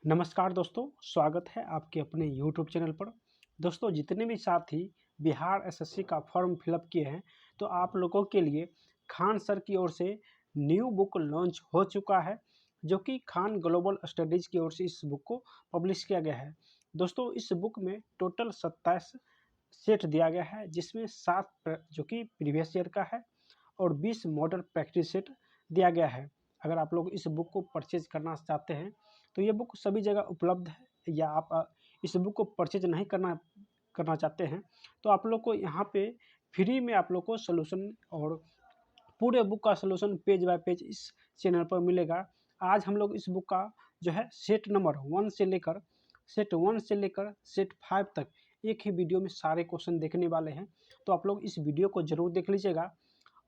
नमस्कार दोस्तों, स्वागत है आपके अपने YouTube चैनल पर। दोस्तों, जितने भी साथी बिहार एसएससी का फॉर्म फिलअप किए हैं, तो आप लोगों के लिए खान सर की ओर से न्यू बुक लॉन्च हो चुका है, जो कि खान ग्लोबल स्टडीज़ की ओर से इस बुक को पब्लिश किया गया है। दोस्तों, इस बुक में टोटल 27 सेट दिया गया है, जिसमें 7 जो कि प्रीवियस ईयर का है और 20 मॉडल प्रैक्टिस सेट दिया गया है। अगर आप लोग इस बुक को परचेज करना चाहते हैं, तो ये बुक सभी जगह उपलब्ध है, या आप इस बुक को परचेज नहीं करना करना चाहते हैं, तो आप लोग को यहाँ पे फ्री में आप लोग को सॉल्यूशन और पूरे बुक का सॉल्यूशन पेज बाय पेज इस चैनल पर मिलेगा। आज हम लोग इस बुक का जो है सेट नंबर 1 से लेकर सेट 5 तक एक ही वीडियो में सारे क्वेश्चन देखने वाले हैं। तो आप लोग इस वीडियो को ज़रूर देख लीजिएगा,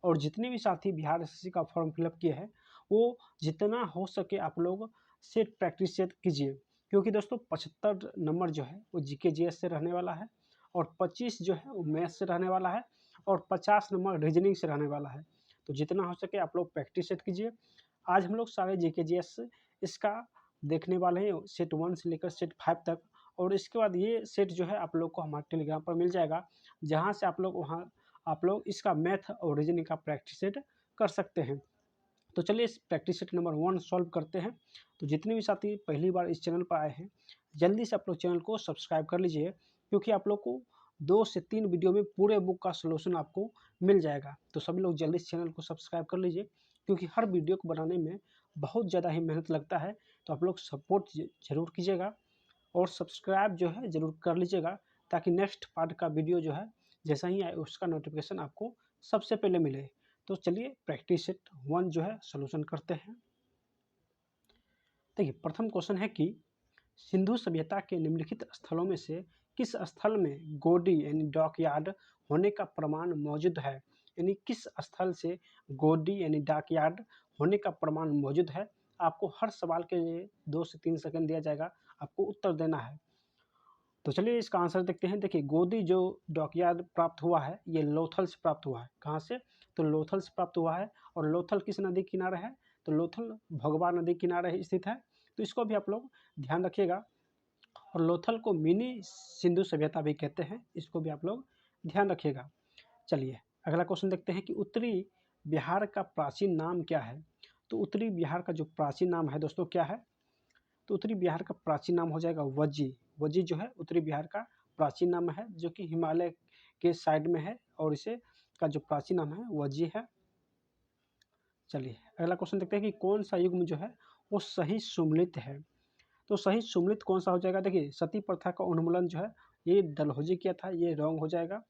और जितने भी साथी बिहार एसएससी का फॉर्म फिलअप किए हैं, वो जितना हो सके आप लोग सेट प्रैक्टिस सेट कीजिए, क्योंकि दोस्तों 75 नंबर जो है वो जीके जीएस से रहने वाला है, और 25 जो है वो मैथ्स से रहने वाला है, और 50 नंबर रीजनिंग से रहने वाला है। तो जितना हो सके आप लोग प्रैक्टिस सेट कीजिए। आज हम लोग सारे जीके जीएस इसका देखने वाले हैं, सेट 1 से लेकर सेट 5 तक। और इसके बाद ये सेट जो है आप लोग को हमारे टेलीग्राम पर मिल जाएगा, जहाँ से आप लोग इसका मैथ और रीजनिंग का प्रैक्टिस सेट कर सकते हैं। तो चलिए इस प्रैक्टिस सेट नंबर 1 सॉल्व करते हैं। तो जितने भी साथी पहली बार इस चैनल पर आए हैं, जल्दी से आप लोग चैनल को सब्सक्राइब कर लीजिए, क्योंकि आप लोग को 2 से 3 वीडियो में पूरे बुक का सॉल्यूशन आपको मिल जाएगा। तो सभी लोग जल्दी से चैनल को सब्सक्राइब कर लीजिए, क्योंकि हर वीडियो को बनाने में बहुत ज़्यादा ही मेहनत लगता है। तो आप लोग सपोर्ट ज़रूर कीजिएगा, और सब्सक्राइब जो है ज़रूर कर लीजिएगा, ताकि नेक्स्ट पार्ट का वीडियो जो है जैसा ही आए उसका नोटिफिकेशन आपको सबसे पहले मिले। तो चलिए प्रैक्टिस सेट 1 जो है सॉल्यूशन करते हैं। देखिए, प्रथम क्वेश्चन है कि सिंधु सभ्यता के निम्नलिखित स्थलों में से किस स्थल में गोडी यानी डॉकयार्ड होने का प्रमाण मौजूद है। यानी किस स्थल से गोडी यानी डॉकयार्ड होने का प्रमाण मौजूद है। आपको हर सवाल के लिए 2 से 3 सेकंड दिया जाएगा, आपको उत्तर देना है। तो चलिए इसका आंसर देखते हैं। देखिए, गोदी जो डॉकयार्ड प्राप्त हुआ है, ये लोथल से प्राप्त हुआ है। कहाँ से? तो लोथल से प्राप्त हुआ है। और लोथल किस नदी किनारे है? तो लोथल भगवा नदी किनारे स्थित है। तो इसको भी आप लोग ध्यान रखिएगा। और लोथल को मिनी सिंधु सभ्यता भी कहते हैं, इसको भी आप लोग ध्यान रखिएगा। चलिए अगला क्वेश्चन देखते हैं कि उत्तरी बिहार का प्राचीन नाम क्या है। तो उत्तरी बिहार का जो प्राचीन नाम है दोस्तों क्या है? तो उत्तरी बिहार का प्राचीन नाम हो जाएगा वज्जी। वज्जी जो है उत्तरी बिहार का प्राचीन नाम है, जो कि हिमालय के साइड में है, और इसे का जो प्राचीन नाम है वज्जी है। चलिए अगला क्वेश्चन देखते हैं कि कौन सा युग्म जो है वो सही सुमेलित है। तो सही सुमेलित कौन सा हो जाएगा? देखिए, सती प्रथा का उन्मूलन जो है ये डलहौजी किया था, ये रॉन्ग हो जाएगा।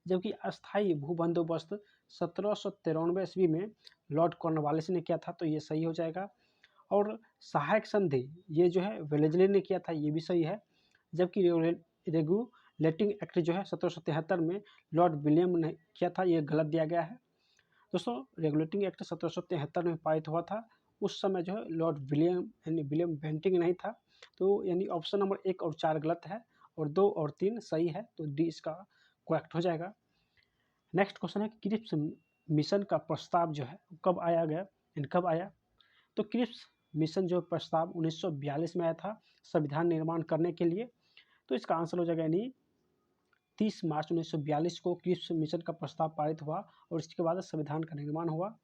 जबकि अस्थाई भू बंदोबस्त 1793 ईस्वी में लॉर्ड कॉर्नवालिस ने किया था, तो ये सही हो जाएगा। और सहायक संधि ये जो है वेलेस्ली ने किया था, ये भी सही है। जबकि रेगुलेटिंग एक्ट जो है 1773 में लॉर्ड विलियम ने किया था, ये गलत दिया गया है। दोस्तों, रेगुलेटिंग एक्ट 1773 में पारित हुआ था, उस समय जो है लॉर्ड विलियम यानी विलियम बेंटिंग नहीं था। तो यानी ऑप्शन नंबर 1 और 4 गलत है, और 2 और 3 सही है, तो डी इसका करेक्ट हो जाएगा। नेक्स्ट क्वेश्चन है कि क्रिप्स मिशन का प्रस्ताव जो है कब आया गया एंड कब आया। तो क्रिप्स मिशन जो प्रस्ताव 1942 में आया था संविधान निर्माण करने के लिए। तो इसका आंसर हो जाएगा यानी 30 मार्च 1942 को क्रिप्स मिशन का प्रस्ताव पारित हुआ, और इसके बाद संविधान का निर्माण हुआ।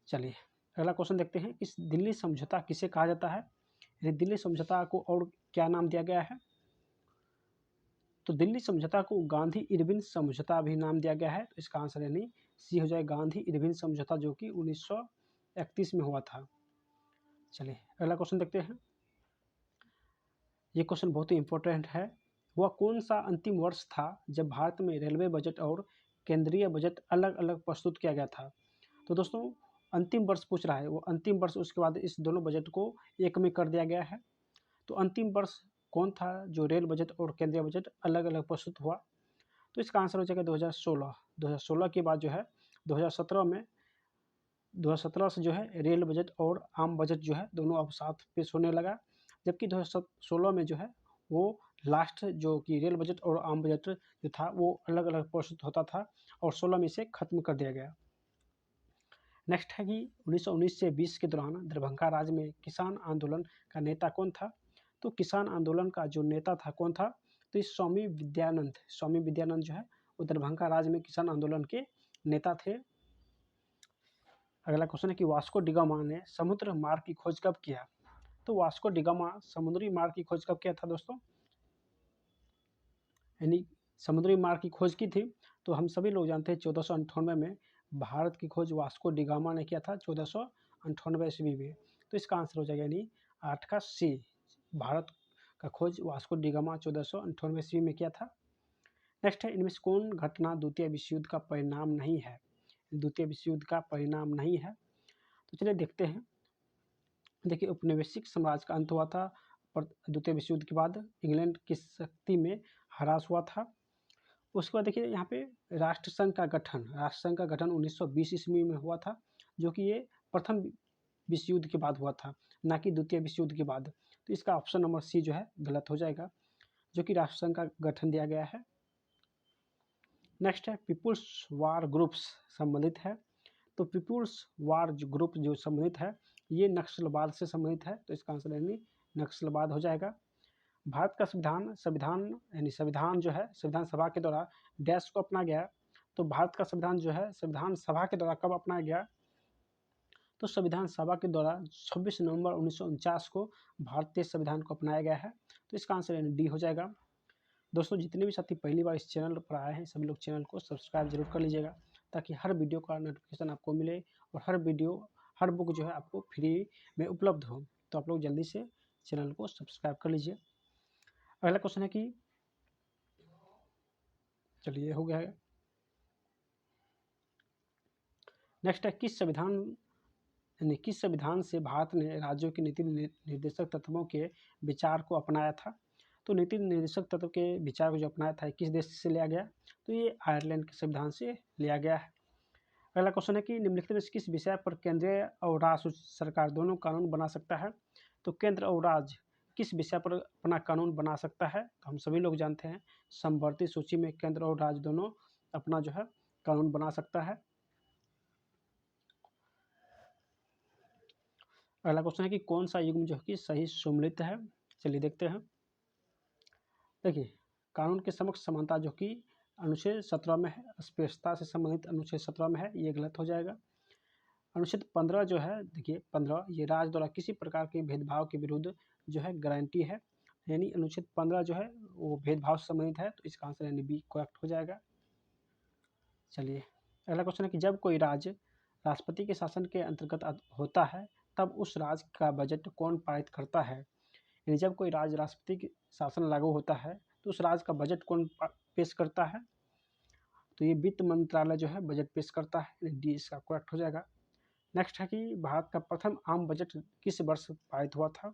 चलिए अगला क्वेश्चन देखते हैं, इस दिल्ली समझौता किसे कहा जाता है। यानी दिल्ली समझौता को और क्या नाम दिया गया है। तो दिल्ली समझौता को गांधी इरविन समझौता भी नाम दिया गया है। तो इसका आंसर यानी सी हो जाएगा, गांधी इरविन समझौता, जो कि 1931 में हुआ था। चलिए अगला क्वेश्चन देखते हैं। ये क्वेश्चन बहुत ही इंपॉर्टेंट है। वह कौन सा अंतिम वर्ष था जब भारत में रेलवे बजट और केंद्रीय बजट अलग अलग प्रस्तुत किया गया था। तो दोस्तों, अंतिम वर्ष पूछ रहा है, वो अंतिम वर्ष, उसके बाद इस दोनों बजट को एक में कर दिया गया है। तो अंतिम वर्ष कौन था जो रेल बजट और केंद्रीय बजट अलग अलग प्रस्तुत हुआ। तो इसका आंसर हो जाएगा 2016। 2016 के बाद जो है 2017 से जो है रेल बजट और आम बजट जो है दोनों अब साथ पेश होने लगा। जबकि 2016 में जो है वो लास्ट जो कि रेल बजट और आम बजट जो था वो अलग अलग प्रस्तुत होता था, और 16 में इसे खत्म कर दिया गया। नेक्स्ट है कि 1919 से 20 के दौरान दरभंगा राज्य में किसान आंदोलन का नेता कौन था? तो किसान आंदोलन का जो नेता था कौन था? तो इस स्वामी विद्यानंद जो है वो दरभंगा राज्य में किसान आंदोलन के नेता थे। अगला क्वेश्चन है कि वास्को डिगामा ने समुद्र मार्ग की खोज कब किया? तो वास्को डिगामा समुद्री मार्ग की खोज कब किया था दोस्तों? यानी समुद्री मार्ग की खोज की थी तो हम सभी लोग जानते हैं 1498 में भारत की खोज वास्को डिगामा ने किया था 1498 ईस्वी में। तो इसका आंसर हो जाएगा यानी 8 का सी, भारत का खोज वास्को डिगामा 1498 ईस्वी में किया था। नेक्स्ट है, इनमें से कौन घटना द्वितीय विश्व युद्ध का परिणाम नहीं है? द्वितीय विश्व युद्ध का परिणाम नहीं है तो चलिए देखते हैं। देखिए, औपनिवेशिक साम्राज्य का अंत हुआ था द्वितीय विश्व युद्ध के बाद, इंग्लैंड की शक्ति में ह्रास हुआ था। उसके बाद देखिए यहाँ पे राष्ट्रसंघ का गठन 1920 ईस्वी में हुआ था, जो कि ये प्रथम विश्व युद्ध के बाद हुआ था, ना कि द्वितीय विश्व युद्ध के बाद। तो इसका ऑप्शन नंबर सी जो है गलत हो जाएगा, जो कि राष्ट्रसंघ का गठन दिया गया है। नेक्स्ट है, पीपुल्स वार ग्रुप्स संबंधित है। तो पीपुल्स वार ग्रुप जो संबंधित है ये नक्सलवाद से संबंधित है, तो इसका आंसर यानी नक्सलवाद हो जाएगा। भारत का संविधान जो है संविधान सभा के द्वारा डैश को अपनाया गया। तो भारत का संविधान जो है संविधान सभा के द्वारा कब अपनाया गया? तो संविधान सभा के द्वारा 26 नवंबर 1949 को भारतीय संविधान को अपनाया गया है। तो इसका आंसर यानी डी हो जाएगा। दोस्तों, जितने भी साथी पहली बार इस चैनल पर आए हैं सभी लोग चैनल को सब्सक्राइब जरूर कर लीजिएगा, ताकि हर वीडियो का नोटिफिकेशन आपको मिले और हर बुक जो है आपको फ्री में उपलब्ध हो। तो आप लोग जल्दी से चैनल को सब्सक्राइब कर लीजिए। अगला क्वेश्चन है कि चलिए हो गया है। नेक्स्ट है, किस संविधान से भारत ने राज्यों के नीति निर्देशक तत्वों के विचार को अपनाया था? तो नीति निर्देशक तत्व के विचार को जो अपनाया था किस देश से लिया गया? तो ये आयरलैंड के संविधान से लिया गया है। अगला क्वेश्चन है कि निम्नलिखित में से किस विषय पर केंद्रीय और राज्य सरकार दोनों कानून बना सकता है? तो केंद्र और राज्य किस विषय पर अपना कानून बना सकता है? तो हम सभी लोग जानते हैं समवर्ती सूची में केंद्र और राज्य दोनों अपना जो है कानून बना सकता है। अगला क्वेश्चन है कि कौन सा युग्म जो कि सही सम्मिलित है? चलिए देखते हैं। देखिए, कानून के समक्ष समानता जो कि अनुच्छेद 17 में है, स्पेशता से संबंधित अनुच्छेद 17 में है, ये गलत हो जाएगा। अनुच्छेद 15 जो है, देखिए 15 ये राज्य द्वारा किसी प्रकार के भेदभाव के विरुद्ध जो है गारंटी है, यानी अनुच्छेद 15 जो है वो भेदभाव से संबंधित है, तो इसका आंसर यानी बी करेक्ट हो जाएगा। चलिए अगला क्वेश्चन है कि जब कोई राज्य राष्ट्रपति के शासन के अंतर्गत होता है तब उस राज्य का बजट कौन पारित करता है? यानी जब कोई राज्य राष्ट्रपति के शासन लागू होता है तो उस राज्य का बजट कौन पेश करता है? तो ये वित्त मंत्रालय जो है बजट पेश करता है, डी इसका करेक्ट हो जाएगा। नेक्स्ट है कि भारत का प्रथम आम बजट किस वर्ष पारित हुआ था?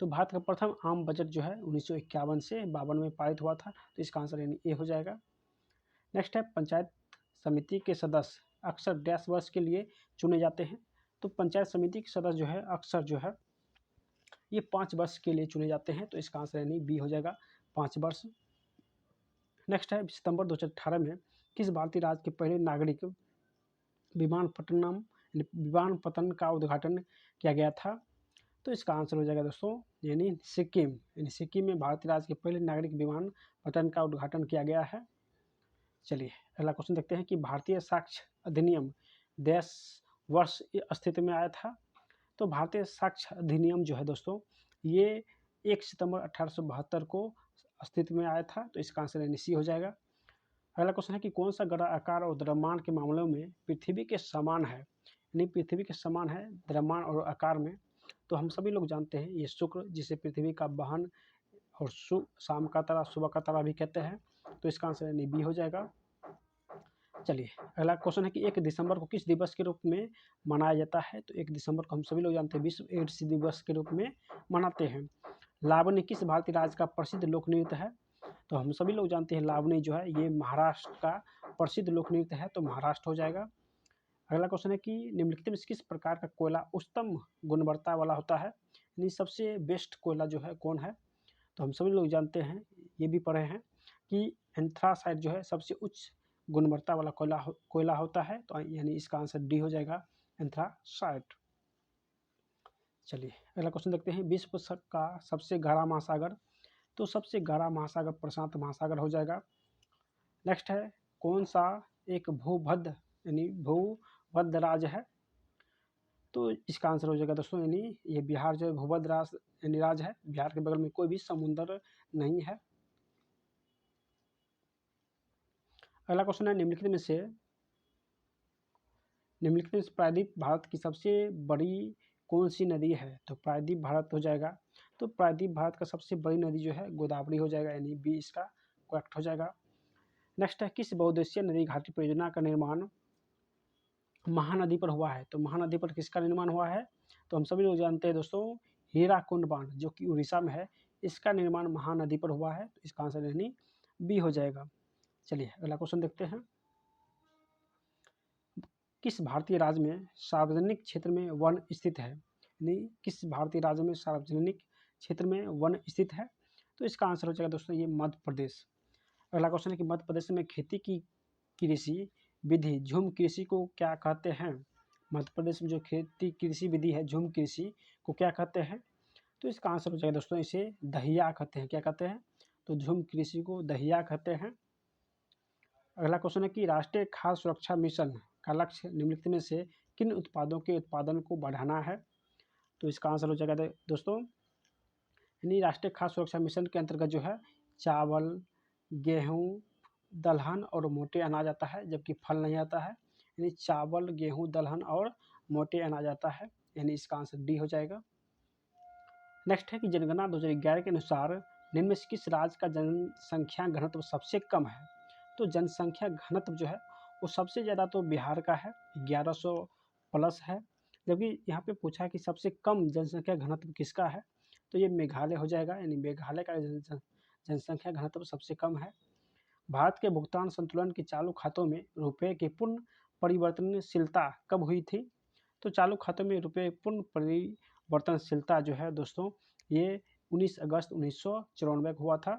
तो भारत का प्रथम आम बजट जो है 1951 से 52 में पारित हुआ था, तो इसका आंसर यानी ए हो जाएगा। नेक्स्ट है, पंचायत समिति के सदस्य अक्सर डैश वर्ष के लिए चुने जाते हैं। तो पंचायत समिति के सदस्य जो है अक्सर जो है ये 5 वर्ष के लिए चुने जाते हैं, तो इसका आंसर यानी बी हो जाएगा 5 वर्ष। नेक्स्ट है, सितंबर 2018 में किस भारतीय राज्य के पहले नागरिक विमानपत्तन का उद्घाटन किया गया था? तो इसका आंसर हो जाएगा दोस्तों यानी सिक्किम में भारतीय राज्य के पहले नागरिक विमानपत्तन का उद्घाटन किया गया है। चलिए अगला क्वेश्चन देखते हैं कि भारतीय साक्ष्य अधिनियम देश वर्ष अस्तित्व में आया था? तो भारतीय साक्ष्य अधिनियम जो है दोस्तों ये 1 सितंबर 1872 को अस्तित्व में आया था, तो इसका आंसर यानी सी हो जाएगा। अगला क्वेश्चन है कि कौन सा ग्रह आकार और द्रव्यमान के मामलों में पृथ्वी के समान है? यानी पृथ्वी के समान है द्रव्यमान और आकार में, तो हम सभी लोग जानते हैं ये शुक्र, जिसे पृथ्वी का वाहन और शाम का तारा सुबह का तारा भी कहते हैं, तो इसका आंसर यानी बी हो जाएगा। चलिए अगला क्वेश्चन है कि 1 दिसंबर को किस दिवस के रूप में मनाया जाता है? तो 1 दिसंबर को हम सभी लोग जानते हैं विश्व एड्स दिवस के रूप में मनाते हैं। लावनी किस भारतीय राज्य का प्रसिद्ध लोक नृत्य है? तो हम सभी लोग जानते हैं लावनी जो है ये महाराष्ट्र का प्रसिद्ध लोक नृत्य है, तो महाराष्ट्र हो जाएगा। अगला क्वेश्चन है कि निम्नलिखित में किस प्रकार का कोयला उच्चतम गुणवत्ता वाला होता है? यानी सबसे बेस्ट कोयला जो है कौन है? तो हम सभी लोग जानते हैं, ये भी पढ़े हैं कि एंथ्रासाइट जो है सबसे उच्च गुणवत्ता वाला कोयला होता है, तो यानी इसका आंसर डी हो जाएगा, एंथ्रासाइट। चलिए अगला क्वेश्चन देखते हैं, विश्व का सबसे गहरा महासागर, तो सबसे गहरा महासागर प्रशांत महासागर हो जाएगा। नेक्स्ट है, कौन सा एक भूमध्य यानी भूमध्य राज्य है, तो इसका आंसर हो जाएगा दोस्तों, यानी ये बिहार जो है भूमध्य यानी राज्य है, बिहार के बगल में कोई भी समुद्र नहीं है। अगला क्वेश्चन है, निम्नलिखित में से प्रायद्वीप भारत की सबसे बड़ी कौन सी नदी है, तो प्रायद्वीप भारत हो जाएगा। तो प्रायद्वीप भारत का सबसे बड़ी नदी जो है गोदावरी हो जाएगा, यानी बी इसका करेक्ट हो जाएगा। नेक्स्ट है, किस बहुउद्देशीय नदी घाटी परियोजना का निर्माण महानदी पर हुआ है, तो महानदी पर किसका निर्माण हुआ है, तो हम सभी लोग जानते हैं दोस्तों, हीराकुंड बांध जो कि उड़ीसा में है, इसका निर्माण महानदी पर हुआ है, तो इसका आंसर यानी बी हो जाएगा। चलिए अगला क्वेश्चन देखते हैं, किस भारतीय राज्य में सार्वजनिक क्षेत्र में वन स्थित है, यानी किस भारतीय राज्य में सार्वजनिक क्षेत्र में वन स्थित है, तो इसका आंसर हो जाएगा दोस्तों, ये मध्य प्रदेश। अगला क्वेश्चन है कि मध्य प्रदेश में खेती की कृषि विधि झूम कृषि को क्या कहते हैं, मध्य प्रदेश में जो खेती कृषि विधि है झूम कृषि को क्या कहते हैं, तो इसका आंसर हो जाएगा दोस्तों, इसे दहिया कहते हैं। क्या कहते हैं, तो झूम कृषि को दहिया कहते हैं। अगला क्वेश्चन है कि राष्ट्रीय खाद्य सुरक्षा मिशन का लक्ष्य निम्नलिखित में से किन उत्पादों के उत्पादन को बढ़ाना है, तो इसका आंसर हो जाएगा दोस्तों, यानी राष्ट्रीय खाद्य सुरक्षा मिशन के अंतर्गत जो है चावल, गेहूँ, दलहन और मोटे अनाज आता है, जबकि फल नहीं आता है, यानी चावल, गेहूँ, दलहन और मोटे अनाज आता है, यानी इसका आंसर डी हो जाएगा। नेक्स्ट है कि जनगणना 2011 के अनुसार निम्न में से किस राज्य का जनसंख्या घनत्व सबसे कम है, तो जनसंख्या घनत्व जो है वो सबसे ज़्यादा तो बिहार का है, 1100 प्लस है, जबकि यहाँ पे पूछा है कि सबसे कम जनसंख्या घनत्व किसका है, तो ये मेघालय हो जाएगा, यानी मेघालय का जनसंख्या घनत्व सबसे कम है। भारत के भुगतान संतुलन के चालू खातों में रुपये की पूर्ण परिवर्तनशीलता कब हुई थी, तो चालू खातों में रुपये पूर्ण परिवर्तनशीलता जो है दोस्तों, ये 19 अगस्त 1994 को हुआ था।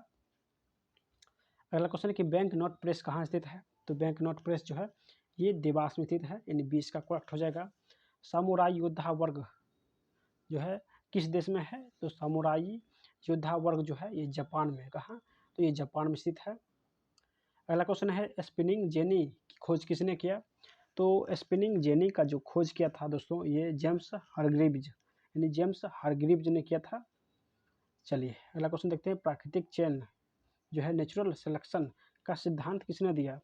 अगला क्वेश्चन है कि बैंक नोट प्रेस कहाँ स्थित है, तो बैंक नोट प्रेस जो है ये देवास में स्थित है, यानी 20 का करेक्ट हो जाएगा। सामुराई योद्धा वर्ग जो है किस देश में है, तो सामुराई योद्धा वर्ग जो है ये जापान में, कहाँ, तो ये जापान में स्थित है। अगला क्वेश्चन है, स्पिनिंग जेनी की खोज किसने किया, तो स्पिनिंग जेनी का जो खोज किया था दोस्तों, ये जेम्स हारग्रीव्ज, यानी जेम्स हारग्रीव्ज ने किया था। चलिए अगला क्वेश्चन देखते हैं, प्राकृतिक चयन जो है नेचुरल सिलेक्शन का सिद्धांत किसने दिया,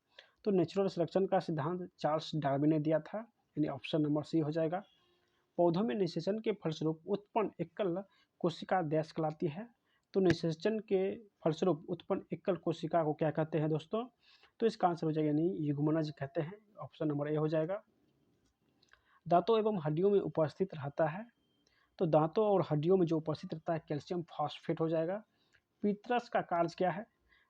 तो नेचुरल सिलेक्शन का सिद्धांत चार्ल्स डार्विन ने दिया था, यानी ऑप्शन नंबर सी हो जाएगा। पौधों में निषेचन के फलस्वरूप उत्पन्न एकल कोशिका डैश कहलाती है, तो निषेचन के फलस्वरूप उत्पन्न एकल कोशिका को क्या कहते हैं दोस्तों, तो इसका आंसर हो जाएगा यानी युग्मनज कहते हैं, ऑप्शन नंबर ए हो जाएगा। दांतों एवं हड्डियों में उपस्थित रहता है, तो दांतों और हड्डियों में जो उपस्थित रहता है कैल्शियम फॉस्फेट हो जाएगा। पितरस का कार्य क्या है,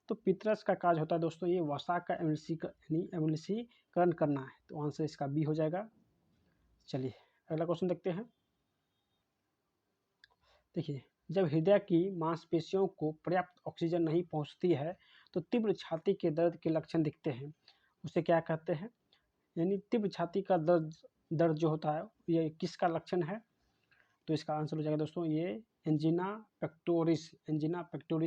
तो पितरस का कार्य होता है दोस्तों, ये वसा का एमल्सीकरण करना है, तो आंसर इसका बी हो जाएगा। चलिए अगला क्वेश्चन देखते हैं, देखिए जब हृदय की मांसपेशियों को पर्याप्त ऑक्सीजन नहीं पहुंचती है तो तीव्र छाती के दर्द के लक्षण दिखते हैं, उसे क्या कहते हैं, यानी तीव्र छाती का दर्द जो होता है ये किसका लक्षण है, तो इसका आंसर हो जाएगा दोस्तों, ये एंजिना पेक्टोरिस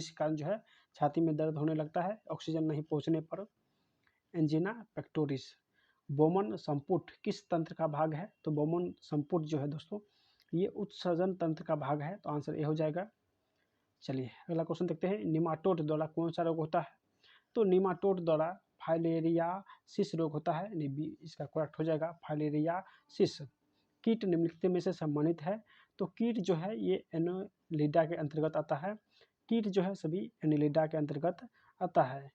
के कारण जो है छाती में दर्द होने लगता है ऑक्सीजन नहीं पहुंचने पर, एंजिना पेक्टोरिस। बोमन संपुट किस तंत्र का भाग है, तो बोमन संपुट जो है दोस्तों ये उत्सर्जन तंत्र का भाग है, तो आंसर ए हो जाएगा। चलिए अगला क्वेश्चन देखते हैं, निमाटोड द्वारा कौन सा रोग होता है, तो निमाटोड द्वारा फाइलेरियासिस रोग होता है, यानी बी इसका करेक्ट हो जाएगा, फाइलेरियासिस। कीट निम्नलिखित में से सम्मानित है, तो कीट जो है ये एनोलिडा के अंतर्गत आता है, कीट जो है सभी एनोलिडा के अंतर्गत आता है।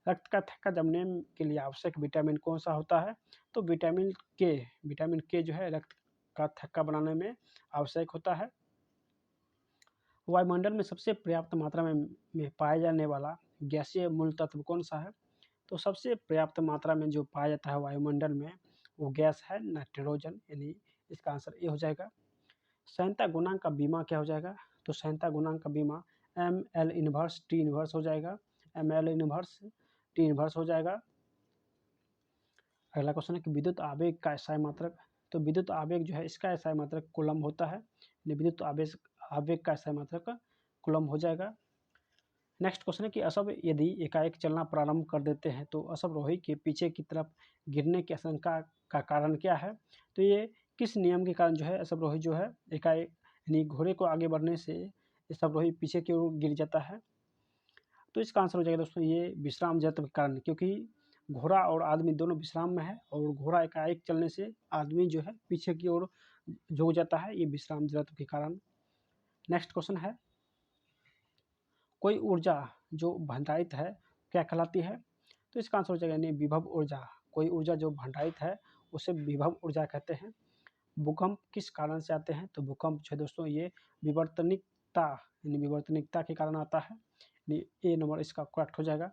रक्त का थक्का जमने के लिए आवश्यक विटामिन कौन सा होता है, तो विटामिन के जो है रक्त का थक्का बनाने में आवश्यक होता है। वायुमंडल में सबसे पर्याप्त मात्रा में पाया जाने वाला गैसीय मूल तत्व कौन सा है, तो सबसे पर्याप्त मात्रा में जो पाया जाता है वायुमंडल में वो गैस है नाइट्रोजन, यानी इसका आंसर ए हो जाएगा। संयंता गुणांक का बीमा क्या हो जाएगा, तो संयंता गुणांक का बीमा ML इनवर्स T इनवर्स हो जाएगा, ML इनवर्स T इनवर्स हो जाएगा। अगला क्वेश्चन है कि विद्युत आवेग का SI मात्रक। तो विद्युत आवेग जो है इसका SI मात्रक कूलम्ब होता है, विद्युत आवेग का SI मात्रक कूलम्ब हो जाएगा। नेक्स्ट क्वेश्चन है कि असभ यदि एकाएक चलना प्रारंभ कर देते हैं तो असवरोही के पीछे की तरफ गिरने की आशंका का कारण क्या है? तो ये किस नियम के कारण जो है असवरोही जो है एकाएक यानी घोड़े को आगे बढ़ने से असवरोही पीछे की ओर गिर जाता है? तो इसका आंसर हो जाएगा दोस्तों ये विश्राम जड़त्व के कारण, क्योंकि घोड़ा और आदमी दोनों विश्राम में है और घोड़ा एकाएक चलने से आदमी जो है पीछे की ओर झुक जाता है, ये विश्राम जड़त्व के कारण। नेक्स्ट क्वेश्चन है कोई ऊर्जा जो भंडारित है क्या कहलाती है? तो इसका आंसर हो जाएगा यानी विभव ऊर्जा। कोई ऊर्जा जो भंडारित है उसे विभव ऊर्जा कहते हैं। भूकंप किस कारण से आते हैं? तो भूकंप जो है दोस्तों ये विवर्तनिकता यानी विवर्तनिकता के कारण आता है, यानी ए नंबर इसका करेक्ट हो जाएगा।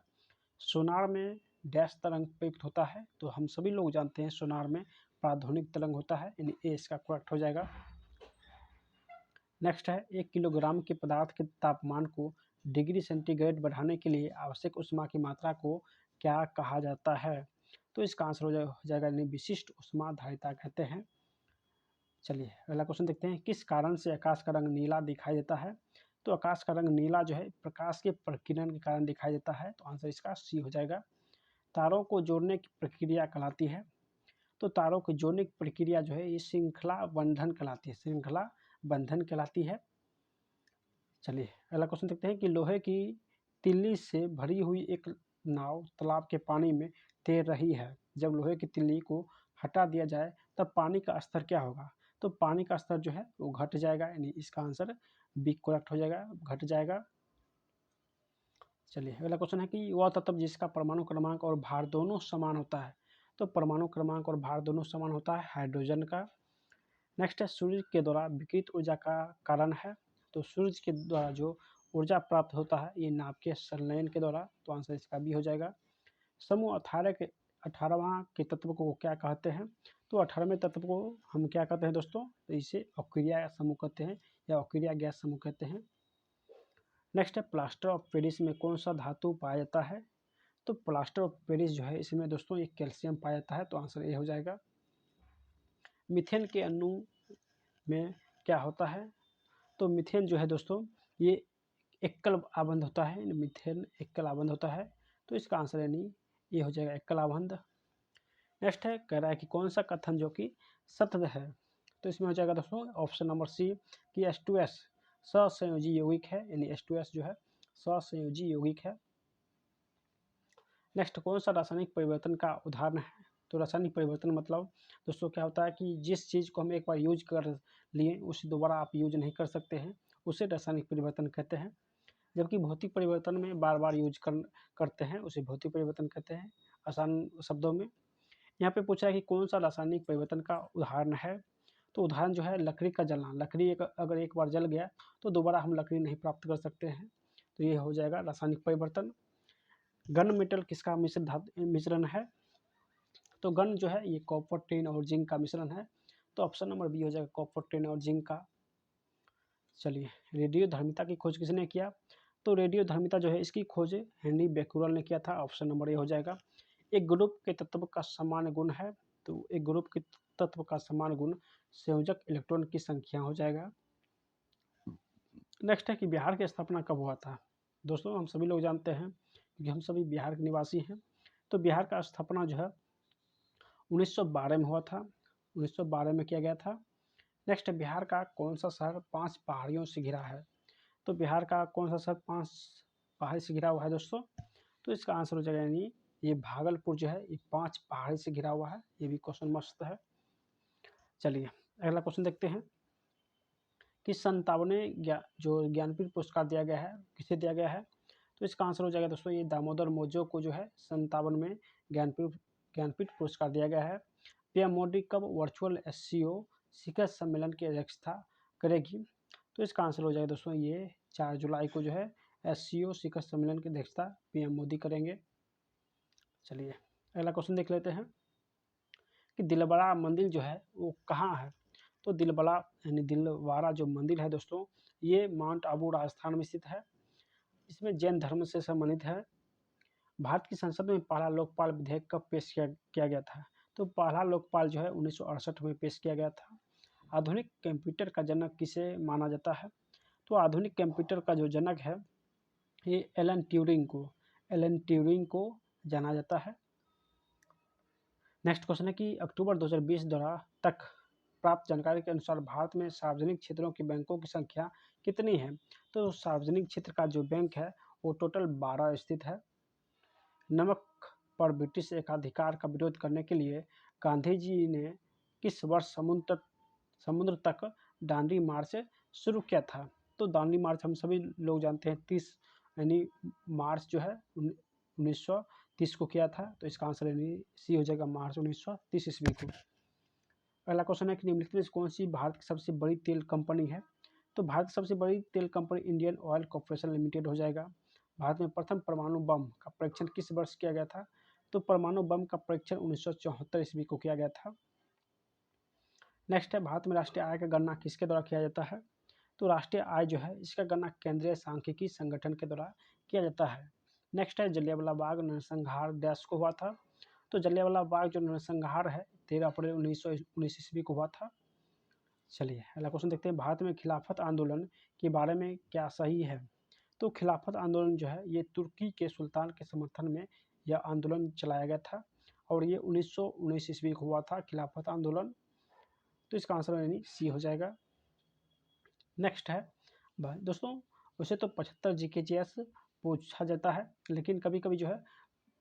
सोनार में डैश तरंग प्रयुक्त होता है? तो हम सभी लोग जानते हैं सोनार में प्राध्वनिक तरंग होता है, यानी ए इसका करेक्ट हो जाएगा। नेक्स्ट है 1 किलोग्राम के पदार्थ के तापमान को डिग्री सेंटीग्रेड बढ़ाने के लिए आवश्यक ऊष्मा की मात्रा को क्या कहा जाता है? तो इसका आंसर हो जाएगा यानी विशिष्ट ऊष्मा धारिता कहते हैं। चलिए अगला क्वेश्चन देखते हैं किस कारण से आकाश का रंग नीला दिखाई देता है? तो आकाश का रंग नीला जो है प्रकाश के प्रकीर्णन के कारण दिखाई देता है, तो आंसर इसका सी हो जाएगा। तारों को जोड़ने की प्रक्रिया कहलाती है? तो तारों को जोड़ने की प्रक्रिया जो है ये श्रृंखला बंधन कहलाती है, श्रृंखला बंधन कहलाती है। चलिए अगला क्वेश्चन देखते हैं कि लोहे की तिल्ली से भरी हुई एक नाव तालाब के पानी में तैर रही है, जब लोहे की तिल्ली को हटा दिया जाए तब पानी का स्तर क्या होगा? तो पानी का स्तर जो है वो घट जाएगा, यानी इसका आंसर बी करेक्ट हो जाएगा, घट जाएगा। चलिए अगला क्वेश्चन है कि वह तत्व जिसका परमाणु क्रमांक और भार दोनों समान होता है? तो परमाणु क्रमांक और भार दोनों समान होता है हाइड्रोजन का। नेक्स्ट है सूर्य के द्वारा विकिरित ऊर्जा का कारण है? तो सूर्य के द्वारा जो ऊर्जा प्राप्त होता है ये नाभ के संलयन के द्वारा, तो आंसर इसका भी हो जाएगा। समूह 18वां के तत्व को क्या कहते हैं? तो 18वें तत्व को हम क्या कहते हैं दोस्तों? तो इसे अक्रिया समूह कहते हैं या अक्रिया गैस समूह कहते हैं। नेक्स्ट है प्लास्टर ऑफ पेरिस में कौन सा धातु पाया जाता है? तो प्लास्टर ऑफ पेरिस जो है इसमें दोस्तों एक कैल्शियम पाया जाता है, तो आंसर ए हो जाएगा। मीथेन के अणु में क्या होता है? तो मीथेन जो है दोस्तों ये एकल आबंध होता है, मीथेन एकल आबंध होता है, तो इसका आंसर यानी ये हो जाएगा एकल आबंध। नेक्स्ट है कह रहा है कि कौन सा कथन जो कि सत्य है? तो इसमें हो जाएगा दोस्तों ऑप्शन नंबर सी कि H2S सहसंयोजी यौगिक है, यानी H2S जो है सहसंयोजी यौगिक है। नेक्स्ट कौन सा रासायनिक परिवर्तन का उदाहरण है? तो रासायनिक परिवर्तन मतलब दोस्तों क्या होता है कि जिस चीज़ को हम एक बार यूज कर लिए उसे दोबारा आप यूज नहीं कर सकते हैं, उसे रासायनिक परिवर्तन कहते हैं। जबकि भौतिक परिवर्तन में बार बार यूज करते हैं, उसे भौतिक परिवर्तन कहते हैं आसान शब्दों में। यहाँ पे पूछा है कि कौन सा रासायनिक परिवर्तन का उदाहरण है? तो उदाहरण जो है लकड़ी का जलना, लकड़ी अगर एक बार जल गया तो दोबारा हम लकड़ी नहीं प्राप्त कर सकते हैं, तो ये हो जाएगा रासायनिक परिवर्तन। गन मेटल किसका मिश्रण है? तो गन जो है ये कॉपर टिन और जिंक का मिश्रण है, तो ऑप्शन नंबर बी हो जाएगा कॉपर टिन और जिंक का। चलिए रेडियो धर्मिता की खोज किसने किया? तो रेडियो धर्मिता जो है इसकी खोज हेनरी बेक्यूरेल ने किया था, ऑप्शन नंबर ए हो जाएगा। एक ग्रुप के तत्व का समान गुण है? तो एक ग्रुप के तत्व का समान गुण संयोजक इलेक्ट्रॉन की संख्या हो जाएगा। नेक्स्ट है कि बिहार की स्थापना कब हुआ था? दोस्तों हम सभी लोग जानते हैं क्योंकि हम सभी बिहार के निवासी हैं, तो बिहार का स्थापना जो है 1912 में हुआ था, 1912 में किया गया था। नेक्स्ट बिहार का कौन सा शहर 5 पहाड़ियों से घिरा है? तो बिहार का कौन सा शहर 5 पहाड़ी से घिरा हुआ है दोस्तों? तो इसका आंसर हो जाएगा यानी ये भागलपुर जो है ये 5 पहाड़ी से घिरा हुआ है, ये भी क्वेश्चन मस्त है। चलिए अगला क्वेश्चन देखते हैं कि 57वें जो ज्ञानपीठ पुरस्कार दिया गया है किसे दिया गया है? तो इसका आंसर हो जाएगा दोस्तों ये दामोदर मौजो को जो है 57वें ज्ञानपीठ पुरस्कार दिया गया है। पीएम मोदी कब वर्चुअल SCO शिखर सम्मेलन की अध्यक्षता करेगी? तो इसका आंसर हो जाएगा दोस्तों ये 4 जुलाई को जो है SCO शिखर सम्मेलन की अध्यक्षता पीएम मोदी करेंगे। चलिए अगला क्वेश्चन देख लेते हैं कि दिलवाड़ा मंदिर जो है वो कहाँ है? तो दिलवाड़ा यानी दिलवाड़ा जो मंदिर है दोस्तों ये माउंट आबू राजस्थान में स्थित है। इसमें जैन धर्म से संबंधित है। भारत की संसद में पहला लोकपाल विधेयक कब पेश किया गया था? तो पहला लोकपाल जो है 1968 में पेश किया गया था। आधुनिक कंप्यूटर का जनक किसे माना जाता है? तो आधुनिक कंप्यूटर का जो जनक है ये एलन ट्यूरिंग को जाना जाता है। नेक्स्ट क्वेश्चन है कि अक्टूबर 2020 द्वारा तक प्राप्त जानकारी के अनुसार भारत में सार्वजनिक क्षेत्रों के बैंकों की संख्या कितनी है? तो सार्वजनिक क्षेत्र का जो बैंक है वो टोटल 12 स्थित है। नमक पर ब्रिटिश एकाधिकार का विरोध करने के लिए गांधी जी ने किस वर्ष समुद्र तक दांडी मार्च शुरू किया था? तो दांडी मार्च हम सभी लोग जानते हैं 30 यानी मार्च जो है 1930 को किया था। तो इसका आंसर यानी सी हो जाएगा, मार्च 1930 ईस्वी को। अगला क्वेश्चन है कि निम्नलिखित में से कौन सी भारत की सबसे बड़ी तेल कंपनी है? तो भारत की सबसे बड़ी तेल company Indian oil corporation limited हो जाएगा। भारत में प्रथम परमाणु बम का परीक्षण किस वर्ष किया गया था? तो परमाणु बम का परीक्षण 1974 ईस्वी को किया गया था। नेक्स्ट है, भारत में राष्ट्रीय आय का गणना किसके द्वारा किया जाता है? तो राष्ट्रीय आय जो है इसका गणना केंद्रीय सांख्यिकी संगठन के द्वारा किया जाता है। नेक्स्ट है, जलियांवाला बाग नरसंहार डैश को हुआ था? तो जलियांवाला बाग जो नरसंहार है 13 अप्रैल 1919 ईस्वी को हुआ था। चलिए अगला क्वेश्चन देखते हैं, भारत में खिलाफत आंदोलन के बारे में क्या सही है? तो खिलाफत आंदोलन जो है ये तुर्की के सुल्तान के समर्थन में यह आंदोलन चलाया गया था और ये 1919 ईस्वी को हुआ था खिलाफत आंदोलन। तो इसका आंसर यानी सी हो जाएगा। नेक्स्ट है दोस्तों, वैसे तो 75 GKGS पूछा जाता है, लेकिन कभी कभी जो है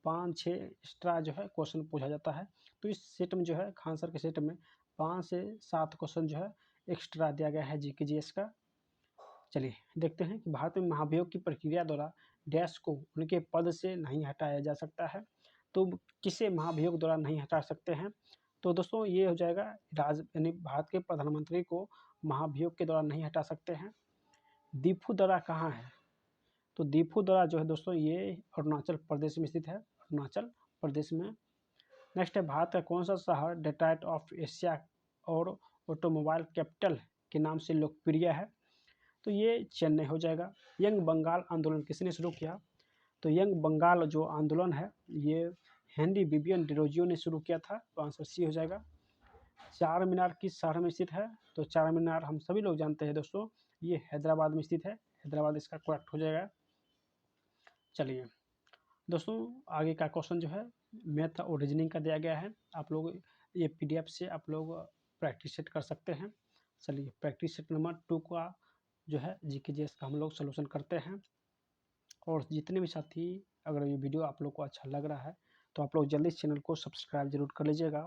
5-6 एक्स्ट्रा जो है क्वेश्चन पूछा जाता है। तो इस सेट में जो है खान सर के सेट में 5 से 7 क्वेश्चन जो है एक्स्ट्रा दिया गया है GKGS का। चलिए देखते हैं कि भारत में महाभियोग की प्रक्रिया द्वारा डैश को उनके पद से नहीं हटाया जा सकता है। तो किसे महाभियोग द्वारा नहीं हटा सकते हैं? तो दोस्तों ये हो जाएगा यानी भारत के प्रधानमंत्री को महाभियोग के द्वारा नहीं हटा सकते हैं। दीफू दर्रा कहाँ है? तो दीफू दर्रा जो है दोस्तों ये अरुणाचल प्रदेश में स्थित है, अरुणाचल प्रदेश में। नेक्स्ट है, भारत का कौन सा शहर डेट्रॉइट ऑफ एशिया और ऑटोमोबाइल कैपिटल के नाम से लोकप्रिय है? तो ये चेन्नई हो जाएगा। यंग बंगाल आंदोलन किसने शुरू किया? तो यंग बंगाल जो आंदोलन है ये हेनरी विवियन डिरोजियो ने शुरू किया था। तो आंसर सी हो जाएगा। चार मीनार किस शहर में स्थित है? तो चार मीनार हम सभी लोग जानते हैं दोस्तों, ये हैदराबाद में स्थित है। हैदराबाद इसका करेक्ट हो जाएगा। चलिए दोस्तों आगे का क्वेश्चन जो है मैथ और रीजनिंग का दिया गया है। आप लोग ये PDF से आप लोग प्रैक्टिस सेट कर सकते हैं। चलिए प्रैक्टिस सेट नंबर 2 का जो है GKGS का हम लोग सोल्यूशन करते हैं। और जितने भी साथी अगर ये वीडियो आप लोग को अच्छा लग रहा है तो आप लोग जल्दी चैनल को सब्सक्राइब जरूर कर लीजिएगा,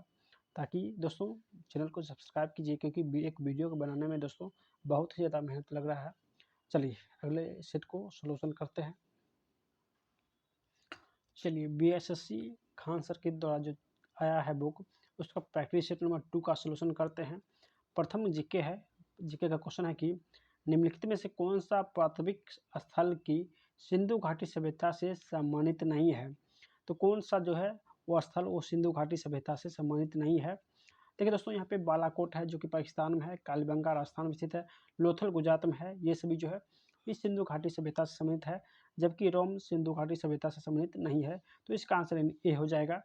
ताकि दोस्तों चैनल को सब्सक्राइब कीजिए, क्योंकि एक वीडियो को बनाने में दोस्तों बहुत ही ज़्यादा मेहनत लग रहा है। चलिए अगले सेट को सोल्यूशन करते हैं। चलिए BSSC खान सर के द्वारा जो आया है बुक, उसका प्रैक्टिस सेट नंबर 2 का सोल्यूशन करते हैं। प्रथम जीके है, जीके का क्वेश्चन है कि निम्नलिखित में से कौन सा प्राथमिक स्थल की सिंधु घाटी सभ्यता से सम्मानित नहीं है? तो कौन सा जो है वो स्थल वो सिंधु घाटी सभ्यता से सम्मानित नहीं है? देखिए दोस्तों यहाँ पे बालाकोट है जो कि पाकिस्तान में है, कालीबंगा राजस्थान में स्थित है, लोथल गुजरात में है। ये सभी जो है इस सिंधु घाटी सभ्यता से सम्मिलित है, जबकि रोम सिंधु घाटी सभ्यता से सम्मिलित नहीं है। तो इसका आंसर ए हो जाएगा।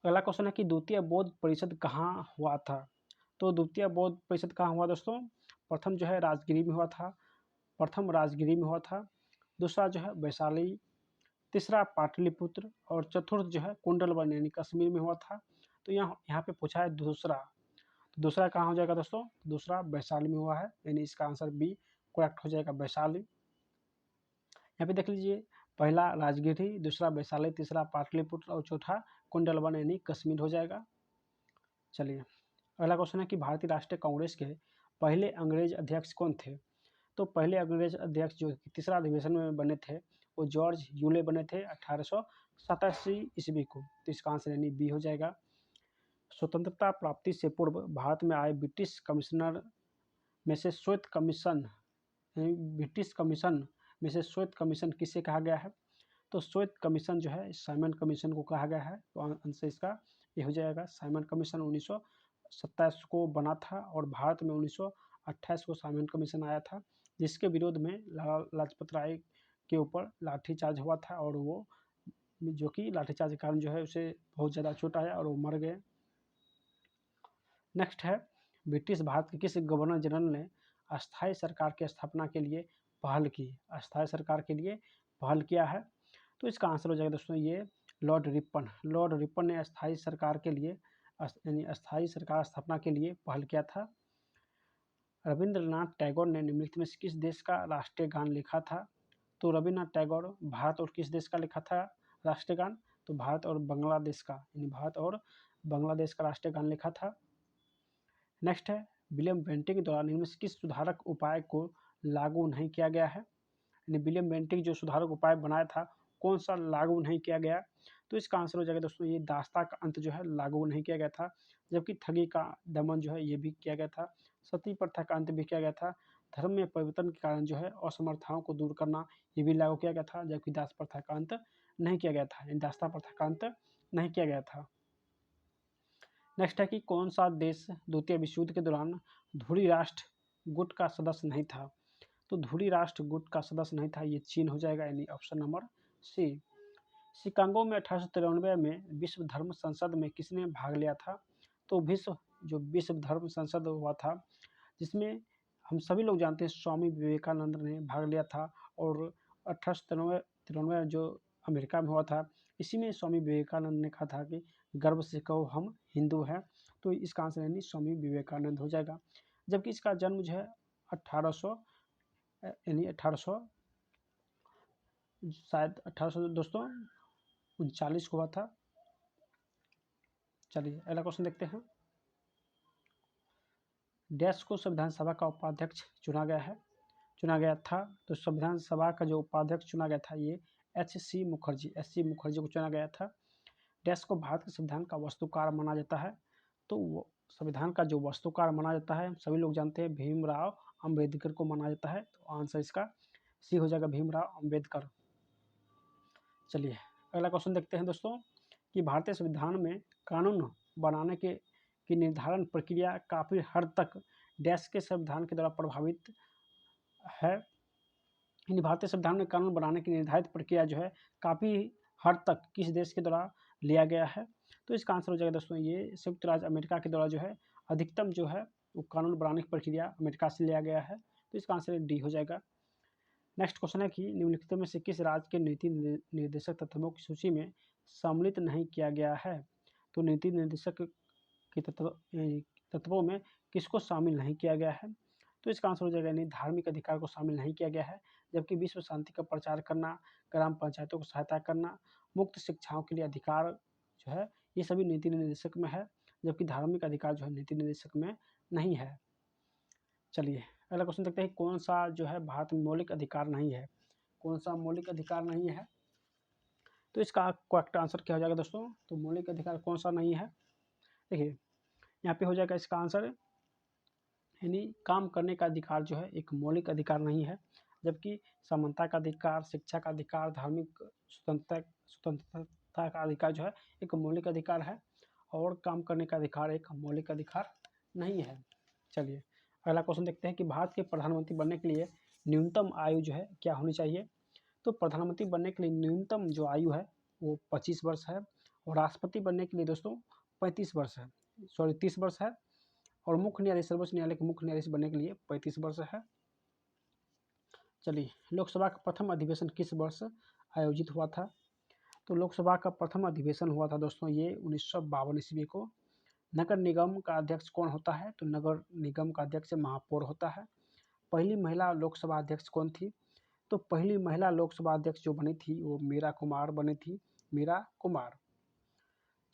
अगला क्वेश्चन है कि द्वितीय बौद्ध परिषद कहाँ हुआ था? तो द्वितीय बौद्ध परिषद कहाँ हुआ दोस्तों? प्रथम जो है राजगिरी में हुआ था, प्रथम राजगिरी में हुआ था, दूसरा जो है वैशाली, तीसरा पाटलिपुत्र और चतुर्थ जो है कुंडलवन यानी कश्मीर में हुआ था। तो यहाँ पे पूछा है दूसरा, तो दूसरा कहाँ हो जाएगा दोस्तों? दूसरा वैशाली में हुआ है, यानी इसका आंसर बी करेक्ट हो जाएगा, वैशाली। यहाँ पे देख लीजिए, पहला राजगिरी, दूसरा वैशाली, तीसरा पाटलिपुत्र और चौथा कुंडलवन यानी कश्मीर हो जाएगा। चलिए अगला क्वेश्चन है कि भारतीय राष्ट्रीय कांग्रेस के पहले अंग्रेज अध्यक्ष कौन थे? तो पहले अंग्रेज अध्यक्ष जो तीसरा अधिवेशन में बने थे वो जॉर्ज यूले बने थे 1887 ईस्वी को। तो इसका आंसर यानी बी हो जाएगा। स्वतंत्रता प्राप्ति से पूर्व भारत में आए ब्रिटिश कमिश्नर में से श्वेत कमीशन, ब्रिटिश कमीशन में से श्वेत कमीशन किसे कहा गया है? तो श्वेत कमीशन जो है साइमन कमीशन को कहा गया है। तो आंसर इसका ये हो जाएगा। साइमन कमीशन 1927 को बना था और भारत में 1928 को साइमन कमीशन आया था, जिसके विरोध में लाला लाजपत राय के ऊपर लाठीचार्ज हुआ था और वो जो कि लाठीचार्ज के कारण जो है उसे बहुत ज़्यादा चोट आया और वो मर गए। नेक्स्ट है, ब्रिटिश भारत के किस गवर्नर जनरल ने अस्थायी सरकार की स्थापना के लिए पहल की? अस्थायी सरकार के लिए पहल किया है, तो इसका आंसर हो जाएगा दोस्तों ये लॉर्ड रिपन। लॉर्ड रिपन ने अस्थायी सरकार के लिए यानी अस्थायी सरकार स्थापना के लिए पहल किया था। रविंद्रनाथ टैगोर ने निम्नलिखित में से किस देश का राष्ट्रीय गान लिखा था? तो रविन्द्रनाथ टैगोर भारत और किस देश का लिखा था राष्ट्रीय गान? तो भारत और बांग्लादेश का, यानी भारत और बांग्लादेश का राष्ट्रीय गान लिखा था। नेक्स्ट है, विलियम बेंटिक के द्वारा निम्न में से किस सुधारक उपाय को लागू नहीं किया गया है? यानी विलियम बेंटिक जो सुधारक उपाय बनाया था, कौन सा लागू नहीं किया गया? तो इसका आंसर हो जाएगा दोस्तों ये दास्ता का अंत जो है लागू नहीं किया गया था, जबकि ठगी का दमन जो है ये भी किया गया था, सती प्रथा का अंत भी किया गया था, धर्म में परिवर्तन के कारण जो है असमर्थताओं को दूर करना ये भी लागू किया गया था, जबकि दास प्रथा का अंत नहीं किया गया था, यानी दास्ता प्रथा का अंत नहीं किया गया था। नेक्स्ट है कि कौन सा देश द्वितीय विश्व युद्ध के दौरान धुरी राष्ट्र गुट का सदस्य नहीं था? तो धुरी राष्ट्र गुट का सदस्य नहीं था, ये चीन हो जाएगा, यानी ऑप्शन नंबर सी। शिकागो में 1893 में विश्व धर्म संसद में किसने भाग लिया था? तो विश्व धर्म संसद हुआ था, जिसमें हम सभी लोग जानते हैं स्वामी विवेकानंद ने भाग लिया था, और 1893 जो अमेरिका में हुआ था, इसी में स्वामी विवेकानंद ने कहा था कि गर्व से कहो हम हिंदू हैं, तो इसका आंसर यानी स्वामी विवेकानंद हो जाएगा। जबकि इसका जन्म जो है 1800 यानी 1800 शायद 1800 दोस्तों 39 को हुआ था। चलिए अगला क्वेश्चन देखते हैं। डैश को संविधान सभा का उपाध्यक्ष चुना गया था, तो संविधान सभा का जो उपाध्यक्ष चुना गया था ये एच.सी. मुखर्जी को चुना गया था। डैश को भारत के संविधान का वास्तुकार माना जाता है, तो संविधान का जो वास्तुकार माना जाता है सभी लोग जानते हैं भीमराव अंबेडकर को माना जाता है, तो आंसर इसका सी हो जाएगा भीमराव अंबेडकर। चलिए अगला क्वेश्चन देखते हैं दोस्तों कि भारतीय संविधान में कानून बनाने की निर्धारण प्रक्रिया काफ़ी हद तक डैश के संविधान के द्वारा प्रभावित है। यानी भारतीय संविधान में कानून बनाने की निर्धारित प्रक्रिया जो है काफ़ी हद तक किस देश के द्वारा लिया गया है? तो इसका आंसर हो जाएगा दोस्तों ये संयुक्त राज्य अमेरिका के द्वारा जो है अधिकतम जो है वो कानून बनाने की प्रक्रिया अमेरिका से लिया गया है, तो इसका आंसर डी हो जाएगा। नेक्स्ट क्वेश्चन है कि निम्नलिखित में से किस राज्य के नीति निर्देशक तत्वों की सूची में सम्मिलित नहीं किया गया है? तो नीति निर्देशक के तत्वों में किसको शामिल नहीं किया गया है? तो इसका आंसर हो जाएगा यानी धार्मिक अधिकार को शामिल नहीं किया गया है, जबकि विश्व शांति का प्रचार करना, ग्राम पंचायतों को सहायता करना, मुक्त शिक्षाओं के लिए अधिकार जो है ये सभी नीति निर्देशक में है, जबकि धार्मिक अधिकार जो है नीति निर्देशक में नहीं है। चलिए अगला क्वेश्चन देखते हैं कौन सा जो है भारत में मौलिक अधिकार नहीं है? कौन सा मौलिक अधिकार नहीं है? तो इसका करेक्ट आंसर क्या हो जाएगा दोस्तों? तो मौलिक अधिकार कौन सा नहीं है? देखिए यहाँ पे हो जाएगा इसका आंसर, यानी काम करने का अधिकार जो है एक मौलिक अधिकार नहीं है, जबकि समानता का अधिकार, शिक्षा का अधिकार, धार्मिक स्वतंत्रता का अधिकार जो है एक मौलिक अधिकार है, और काम करने का अधिकार एक मौलिक अधिकार नहीं है। चलिए अगला क्वेश्चन देखते हैं कि भारत के प्रधानमंत्री बनने के लिए न्यूनतम आयु जो है क्या होनी चाहिए? तो प्रधानमंत्री बनने के लिए न्यूनतम जो आयु है वो 25 वर्ष है, और राष्ट्रपति बनने के लिए दोस्तों 35 वर्ष है, 30 वर्ष है, और मुख्य न्यायाधीश सर्वोच्च न्यायालय के मुख्य न्यायाधीश बनने के लिए 35 वर्ष है। चलिए लोकसभा का प्रथम अधिवेशन किस वर्ष आयोजित हुआ था? तो लोकसभा का प्रथम अधिवेशन हुआ था दोस्तों ये 1952 ईस्वी को। नगर निगम का अध्यक्ष कौन होता है? तो नगर निगम का अध्यक्ष महापौर होता है। पहली महिला लोकसभा अध्यक्ष कौन थी? तो पहली महिला लोकसभा अध्यक्ष जो बनी थी वो मीरा कुमार बनी थी, मीरा कुमार।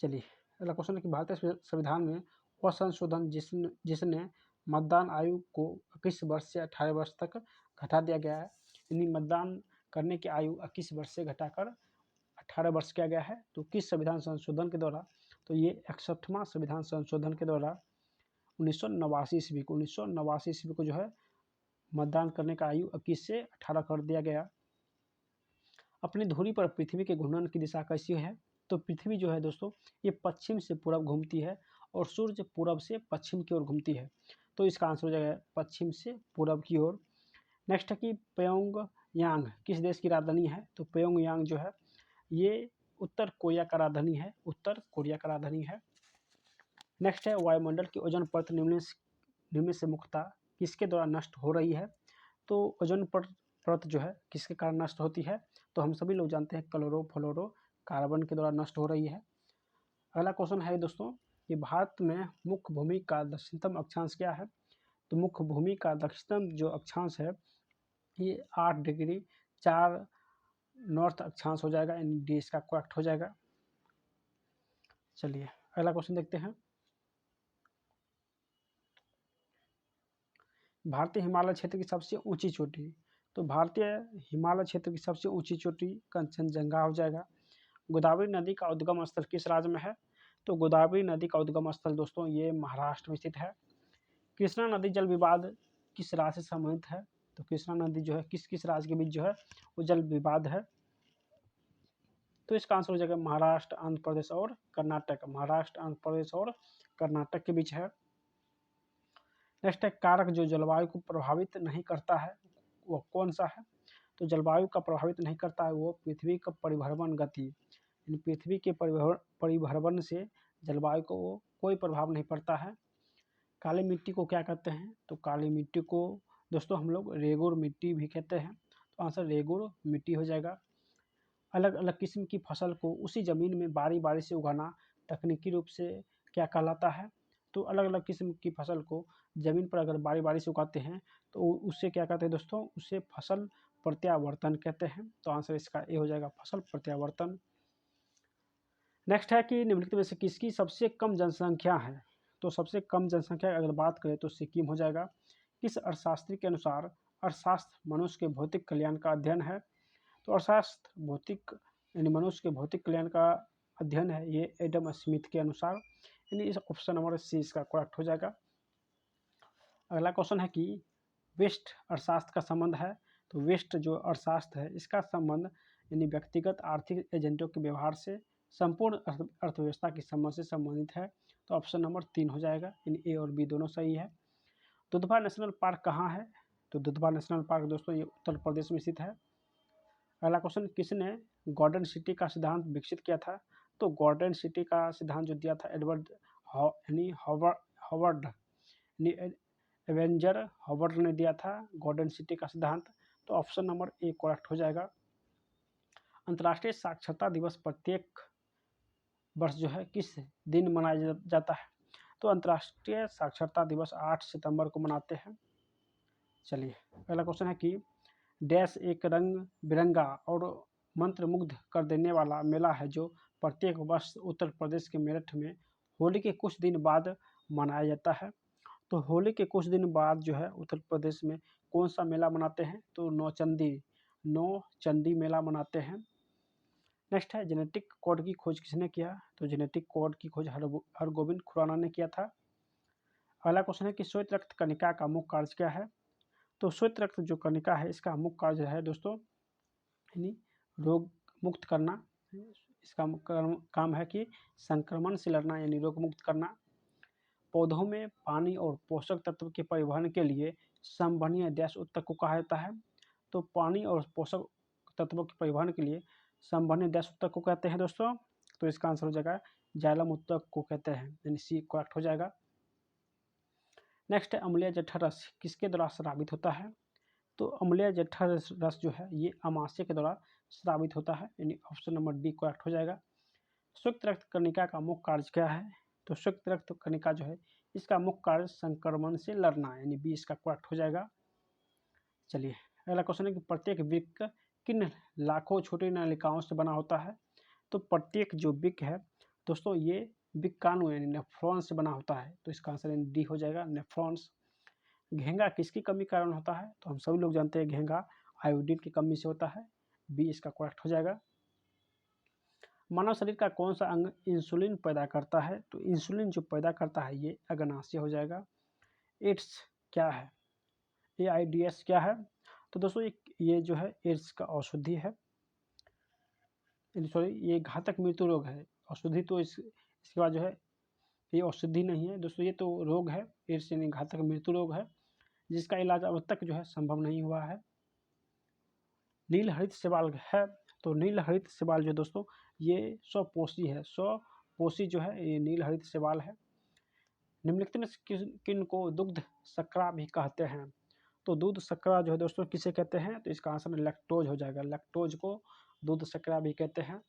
चलिए अगला क्वेश्चन है कि भारतीय संविधान में वह संशोधन जिसने मतदान आयु को 21 वर्ष से 18 वर्ष तक घटा दिया गया है, यानी मतदान करने की आयु 21 वर्ष से घटाकर 18 वर्ष किया गया है, तो किस संविधान संशोधन के द्वारा? तो ये 61वां संविधान संशोधन के द्वारा 1989 ईस्वी को जो है मतदान करने का आयु 21 से 18 कर दिया गया। अपनी धुरी पर पृथ्वी के घूर्णन की दिशा कैसी है? तो पृथ्वी जो है दोस्तों ये पश्चिम से पूरब घूमती है, और सूर्य पूरब से पश्चिम की ओर घूमती है, तो इसका आंसर हो जाएगा पश्चिम से पूरब की ओर। नेक्स्ट है कि प्योंगयांग किस देश की राजधानी है? तो प्योंगयांग जो है ये उत्तर कोरिया का राजधानी है, उत्तर कोरिया का राजधानी है। नेक्स्ट है वायुमंडल की ओजोन परत निम्न से मुख्यतः किसके द्वारा नष्ट हो रही है? तो ओजोन परत जो है किसके कारण नष्ट होती है? तो हम सभी लोग जानते हैं क्लोरोफ्लोरो कार्बन के द्वारा नष्ट हो रही है। अगला क्वेश्चन है दोस्तों कि भारत में मुख्य भूमि का दक्षिणतम अक्षांश क्या है? तो मुख्य भूमि का दक्षिणतम जो अक्षांश है ये 8 डिग्री 4 नॉर्थ अक्षांश हो जाएगा, यानी डी इसका करेक्ट हो जाएगा। चलिए अगला क्वेश्चन देखते हैं। भारतीय हिमालय क्षेत्र की सबसे ऊंची चोटी, तो भारतीय हिमालय क्षेत्र की सबसे ऊंची चोटी कंचनजंगा हो जाएगा। गोदावरी नदी का उद्गम स्थल किस राज्य में है? तो गोदावरी नदी का उद्गम स्थल दोस्तों ये महाराष्ट्र में स्थित है। कृष्णा नदी जल विवाद किस राज्य से संबंधित है? तो कृष्णा नदी जो है किस किस राज्य के बीच जो है वो जल विवाद है? तो इसका आंसर हो जाएगा महाराष्ट्र, आंध्र प्रदेश और कर्नाटक। महाराष्ट्र, आंध्र प्रदेश और कर्नाटक के बीच है। नेक्स्ट है कारक जो जलवायु को प्रभावित नहीं करता है वो कौन सा है? तो जलवायु का प्रभावित नहीं करता है वो पृथ्वी का परिभ्रमण गति, यानी पृथ्वी के परिभ्रमण से जलवायु को कोई प्रभाव नहीं पड़ता है। काली मिट्टी को क्या कहते हैं? तो काली मिट्टी को दोस्तों हम लोग रेगुर मिट्टी भी कहते हैं, तो आंसर रेगुर मिट्टी हो जाएगा। अलग अलग किस्म की फसल को उसी ज़मीन में बारी बारी से उगाना तकनीकी रूप से क्या कहलाता है? तो अलग अलग किस्म की फसल को ज़मीन पर अगर बारी बारी से उगाते हैं तो उससे क्या कहते हैं दोस्तों? उससे फसल प्रत्यावर्तन कहते हैं, तो आंसर इसका ए हो जाएगा, फसल प्रत्यावर्तन। नेक्स्ट है कि निम्नलिखित में से किसकी सबसे कम जनसंख्या है? तो सबसे कम जनसंख्या अगर बात करें तो सिक्किम हो जाएगा। किस अर्थशास्त्री के अनुसार अर्थशास्त्र मनुष्य के भौतिक कल्याण का अध्ययन है? तो अर्थशास्त्र भौतिक यानी मनुष्य के भौतिक कल्याण का अध्ययन है ये एडम स्मिथ के अनुसार, यानी इस ऑप्शन नंबर सी इसका करेक्ट हो जाएगा। अगला क्वेश्चन है कि वेस्ट अर्थशास्त्र का संबंध है, तो वेस्ट जो अर्थशास्त्र है इसका संबंध यानी व्यक्तिगत आर्थिक एजेंटों के व्यवहार से संपूर्ण अर्थव्यवस्था की समझ से संबंधित है, तो ऑप्शन नंबर 3 हो जाएगा, यानी ए और बी दोनों सही है। दुधवा नेशनल पार्क कहाँ है? तो दुधवा नेशनल पार्क दोस्तों ये उत्तर प्रदेश में स्थित है। अगला क्वेश्चन किसने गॉर्डन सिटी का सिद्धांत विकसित किया था? तो गॉर्डन सिटी का सिद्धांत जो दिया था एडवर्ड यानी हॉवर्ड एवेंजर हॉवर्ड ने दिया था गॉर्डन सिटी का सिद्धांत, तो ऑप्शन नंबर ए करेक्ट हो जाएगा। अंतर्राष्ट्रीय साक्षरता दिवस प्रत्येक वर्ष जो है किस दिन मनाया जाता है? तो अंतर्राष्ट्रीय साक्षरता दिवस 8 सितंबर को मनाते हैं। चलिए अगला क्वेश्चन है कि डैश एक रंग बिरंगा और मंत्रमुग्ध कर देने वाला मेला है जो प्रत्येक वर्ष उत्तर प्रदेश के मेरठ में होली के कुछ दिन बाद मनाया जाता है। तो होली के कुछ दिन बाद जो है उत्तर प्रदेश में कौन सा मेला मनाते हैं? तो नौचंदी मेला मनाते हैं। नेक्स्ट है जेनेटिक कोड की खोज किसने किया? तो जेनेटिक कोड की खोज हरगोविंद खुराना ने किया था। अगला क्वेश्चन है कि श्वेत रक्त कणिका का मुख्य कार्य क्या है? तो श्वेत रक्त जो कणिका है इसका मुख्य कार्य है दोस्तों यानी रोग मुक्त करना। इसका काम है कि संक्रमण से लड़ना यानी रोग मुक्त करना। पौधों में पानी और पोषक तत्व के परिवहन के लिए संवहनीय डैश उत्तक को कहा जाता है। तो पानी और पोषक तत्वों के परिवहन के लिए संवहनीय डैश उत्तक को कहते हैं दोस्तों, तो इसका आंसर हो जाएगा जाइलम उत्तक को कहते हैं, यानी सी करेक्ट हो जाएगा। नेक्स्ट है अम्लीय जठर रस किसके द्वारा स्रावित होता है? तो अम्लीय जठर रस जो है ये अमाशय के द्वारा स्रावित होता है, यानी ऑप्शन नंबर डी करेक्ट हो जाएगा। श्वेत रक्त कणिका का मुख्य कार्य क्या है? तो श्वेत रक्त कणिका जो है इसका मुख्य कार्य संक्रमण से लड़ना है, यानी बी इसका करेक्ट हो जाएगा। चलिए अगला क्वेश्चन है कि प्रत्येक वृक्क किन लाखों छोटी नलिकाओं से बना होता है? तो प्रत्येक जो वृक्क है दोस्तों ये वृक्काणु यानी नेफ्रॉन्स से बना होता है, तो इसका आंसर डी हो जाएगा नेफ्रॉन्स। घेंगा किसकी कमी के कारण होता है? तो हम सभी लोग जानते हैं घेंगा आयोडीन की कमी से होता है, बी इसका करेक्ट हो जाएगा। मानव शरीर का कौन सा अंग इंसुलिन पैदा करता है? तो इंसुलिन जो पैदा करता है ये अग्नाशय हो जाएगा। एड्स क्या है? AIDS क्या है? तो दोस्तों ये जो है एड्स का औषधि है, सॉरी ये घातक मृत्यु रोग है। औषधि तो इसके बाद जो है ये औषधि नहीं है दोस्तों, ये तो रोग है, एड्स यानी घातक मृत्यु रोग है जिसका इलाज अब तक जो है संभव नहीं हुआ है। नील हरित शैवाल है, तो नील हरित शैवाल जो है दोस्तों ये स्वपोषी है, स्वपोषी जो है ये नील हरित शैवाल है। निम्नलिखित में से किन को दुग्ध शर्करा भी कहते हैं? तो दूध शर्करा जो है दोस्तों किसे कहते हैं? तो इसका आंसर लैक्टोज हो जाएगा, लैक्टोज को दूध शर्करा भी कहते हैं।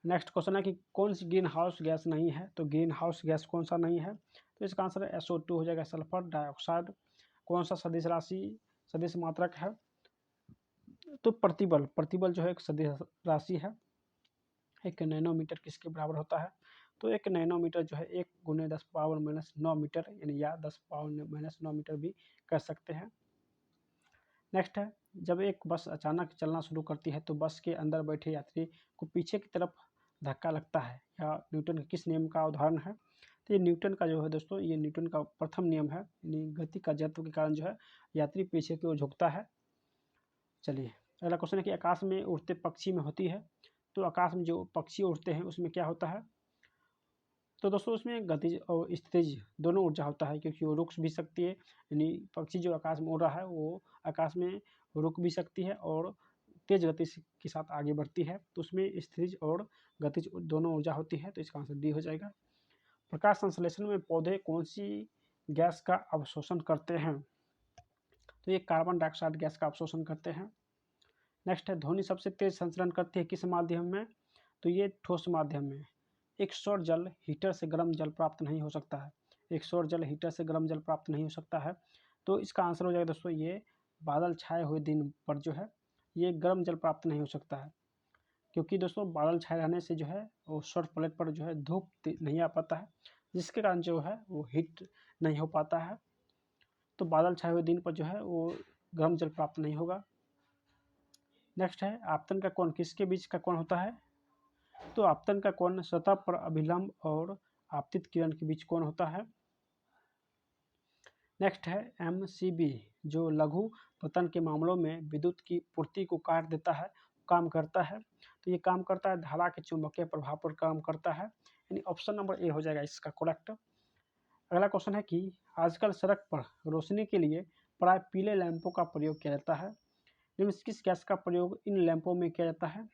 नेक्स्ट क्वेश्चन है कि कौन सी ग्रीन हाउस गैस नहीं है? तो ग्रीन हाउस गैस कौन सा नहीं है? तो इसका आंसर SO2 हो जाएगा, सल्फर डाइऑक्साइड। कौन सा सदिश राशि सदिश मात्रक है? तो प्रतिबल जो है एक सदिश राशि है। 1 नैनोमीटर किसके बराबर होता है? तो 1 नैनोमीटर जो है 1 × 10⁻⁹ मीटर, यानी या 10⁻⁹ मीटर भी कह सकते हैं। नेक्स्ट है, जब एक बस अचानक चलना शुरू करती है तो बस के अंदर बैठे यात्री को पीछे की तरफ धक्का लगता है, या न्यूटन के किस नियम का उदाहरण है? तो ये न्यूटन का जो है दोस्तों ये न्यूटन का प्रथम नियम है, यानी गति का जड़त्व के कारण जो है यात्री पीछे की ओर झुकता है। चलिए अगला क्वेश्चन है कि आकाश में उड़ते पक्षी में होती है? तो आकाश में जो पक्षी उड़ते हैं उसमें क्या होता है? तो दोस्तों उसमें गतिज और स्थितिज दोनों ऊर्जा होता है, क्योंकि वो रुक भी सकती है, यानी पक्षी जो आकाश में उड़ रहा है वो आकाश में रुक भी सकती है और तेज गति के साथ आगे बढ़ती है, तो उसमें स्थितिज और गतिज दोनों ऊर्जा होती है। तो इसका आंसर डी हो जाएगा। प्रकाश संश्लेषण में पौधे कौन सी गैस का अवशोषण करते हैं? तो ये कार्बन डाइऑक्साइड गैस का अवशोषण करते हैं। नेक्स्ट है, ध्वनि सबसे तेज संचरण करती है किस माध्यम में? तो ये ठोस माध्यम में। एक सौर जल हीटर से गर्म जल प्राप्त नहीं हो सकता है, एक सौर जल हीटर से गर्म जल प्राप्त नहीं हो सकता है। तो इसका आंसर हो जाएगा दोस्तों ये बादल छाए हुए दिन पर जो है ये गर्म जल प्राप्त नहीं हो सकता है, क्योंकि दोस्तों बादल छाए रहने से जो है वो सौर प्लेट पर जो है धूप नहीं आ पाता है, जिसके कारण जो है वो हीट नहीं हो पाता है। तो बादल छाए हुए दिन पर जो है वो गर्म जल प्राप्त नहीं होगा। नेक्स्ट है, आपतन का कोण किसके बीच का कोण होता है? तो आपतन का कोण सतह पर अभिलंब और आपतित किरण के बीच कोण होता है। नेक्स्ट है, MCB जो लघु पतन के मामलों में विद्युत की पूर्ति को काट देता है, काम करता है। तो ये काम करता है धारा के चुंबकीय प्रभाव पर काम करता है, यानी ऑप्शन नंबर ए हो जाएगा इसका करेक्ट। अगला क्वेश्चन है कि आजकल सड़क पर रोशनी के लिए प्राय पीले लैंपों का प्रयोग किया जाता है, निम्न किस गैस का प्रयोग इन लैंपों में किया जाता है?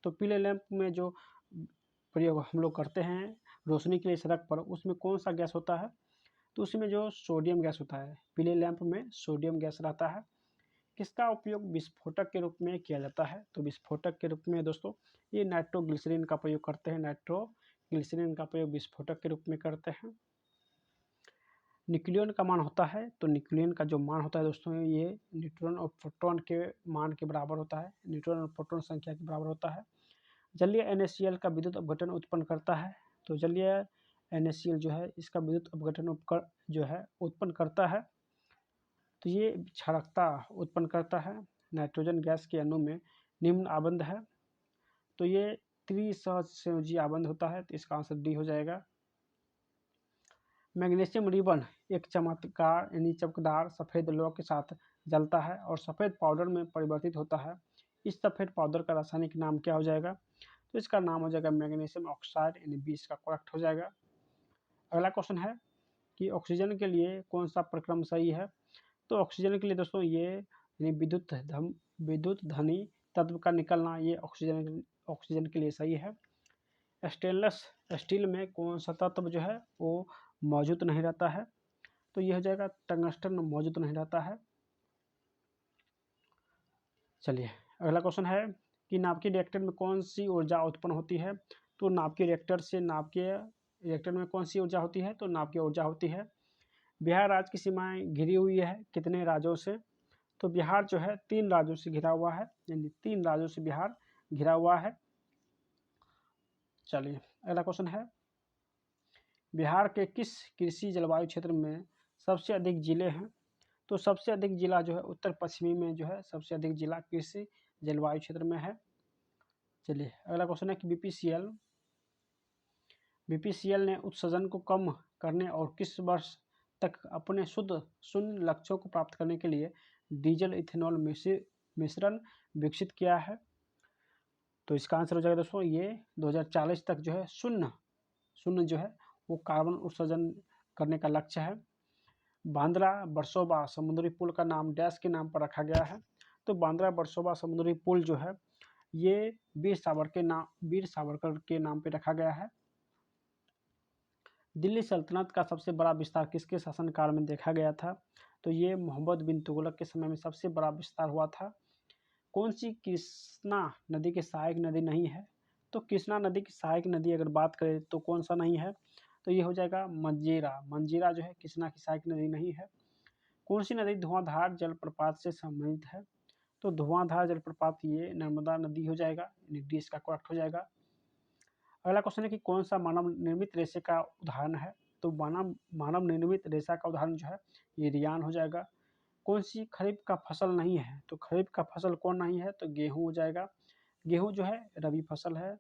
तो पीले लैंप में जो प्रयोग हम लोग करते हैं रोशनी के लिए सड़क पर, उसमें कौन सा गैस होता है? तो उसमें जो सोडियम गैस होता है, पीले लैंप में सोडियम गैस रहता है। किसका उपयोग विस्फोटक के रूप में किया जाता है? तो विस्फोटक के रूप में दोस्तों ये नाइट्रोग्लिसरीन का प्रयोग करते हैं, नाइट्रोग्लिसरीन का प्रयोग विस्फोटक के रूप में करते हैं। न्यूक्लियन का मान होता है, तो न्यूक्लियन का जो मान होता है दोस्तों ये न्यूट्रॉन और प्रोटॉन के मान के बराबर होता है, न्यूट्रॉन और प्रोटॉन संख्या के बराबर होता है। जलीय NaCl का विद्युत अपघटन उत्पन्न करता है, तो जलीय NaCl जो है इसका विद्युत अपघटन जो है उत्पन्न करता है, तो ये क्षारकता उत्पन्न करता है। नाइट्रोजन गैस के अणु में निम्न आबंध है, तो ये त्रिसहसंयोजी आबंध होता है, तो इसका आंसर डी हो जाएगा। मैग्नीशियम रिबन एक चमत्कार यानी चमकदार सफ़ेद लौह के साथ जलता है और सफ़ेद पाउडर में परिवर्तित होता है। इस सफ़ेद पाउडर का रासायनिक नाम क्या हो जाएगा? तो इसका नाम हो जाएगा मैग्नीशियम ऑक्साइड, यानी बी इसका करेक्ट हो जाएगा। अगला क्वेश्चन है कि ऑक्सीजन के लिए कौन सा प्रक्रम सही है? तो ऑक्सीजन के लिए दोस्तों ये यानी विद्युत धनी तत्व का निकलना ये ऑक्सीजन के लिए सही है। स्टेनलेस स्टील में कौन सा तत्व जो है वो मौजूद नहीं रहता है? तो यह हो जाएगा टंगस्टन मौजूद नहीं रहता है। चलिए अगला क्वेश्चन है कि नाभिकीय रिएक्टर में कौन सी ऊर्जा उत्पन्न होती है? तो नाभिकीय रिएक्टर में कौन सी ऊर्जा होती है? तो नाभिकीय ऊर्जा होती है। बिहार राज्य की सीमाएं घिरी हुई है कितने राज्यों से? तो बिहार जो है 3 राज्यों से घिरा हुआ है, यानी 3 राज्यों से बिहार घिरा हुआ है। चलिए अगला क्वेश्चन है, बिहार के किस कृषि जलवायु क्षेत्र में सबसे अधिक जिले हैं? तो सबसे अधिक जिला जो है उत्तर पश्चिमी में जो है सबसे अधिक जिला कृषि जलवायु क्षेत्र में है। चलिए अगला क्वेश्चन है कि बीपीसीएल ने उत्सर्जन को कम करने और किस वर्ष तक अपने शुद्ध शून्य लक्ष्यों को प्राप्त करने के लिए डीजल इथेनॉल मिश्रण विकसित किया है? तो इसका आंसर हो जाएगा दोस्तों ये 2040 तक जो है शून्य जो है वो कार्बन उत्सर्जन करने का लक्ष्य है। बांद्रा बरसोबा समुद्री पुल का नाम डैश के नाम पर रखा गया है? तो बांद्रा बरसोबा समुद्री पुल जो है ये वीर सावरकर के नाम पे रखा गया है। दिल्ली सल्तनत का सबसे बड़ा विस्तार किसके शासनकाल में देखा गया था? तो ये मोहम्मद बिन तुगलक के समय में सबसे बड़ा विस्तार हुआ था। कौन सी कृष्णा नदी की सहायक नदी नहीं है? तो कृष्णा नदी की सहायक नदी अगर बात करें तो कौन सा नहीं है? तो ये हो जाएगा मंजीरा। मंजीरा जो है कृष्णा की सहायक नदी नहीं है। कौन सी नदी धुआंधार जलप्रपात से संबंधित है? तो धुआंधार जलप्रपात ये नर्मदा नदी हो जाएगा, यानी डी इसका करेक्ट हो जाएगा। अगला क्वेश्चन है कि कौन सा मानव निर्मित रेशे का उदाहरण है? तो मानव निर्मित रेशा का उदाहरण जो है ये रियान हो जाएगा। कौन सी खरीफ का फसल नहीं है? तो खरीफ का फसल कौन नहीं है? तो गेहूं हो जाएगा। गेहूं जो है रबी फसल है,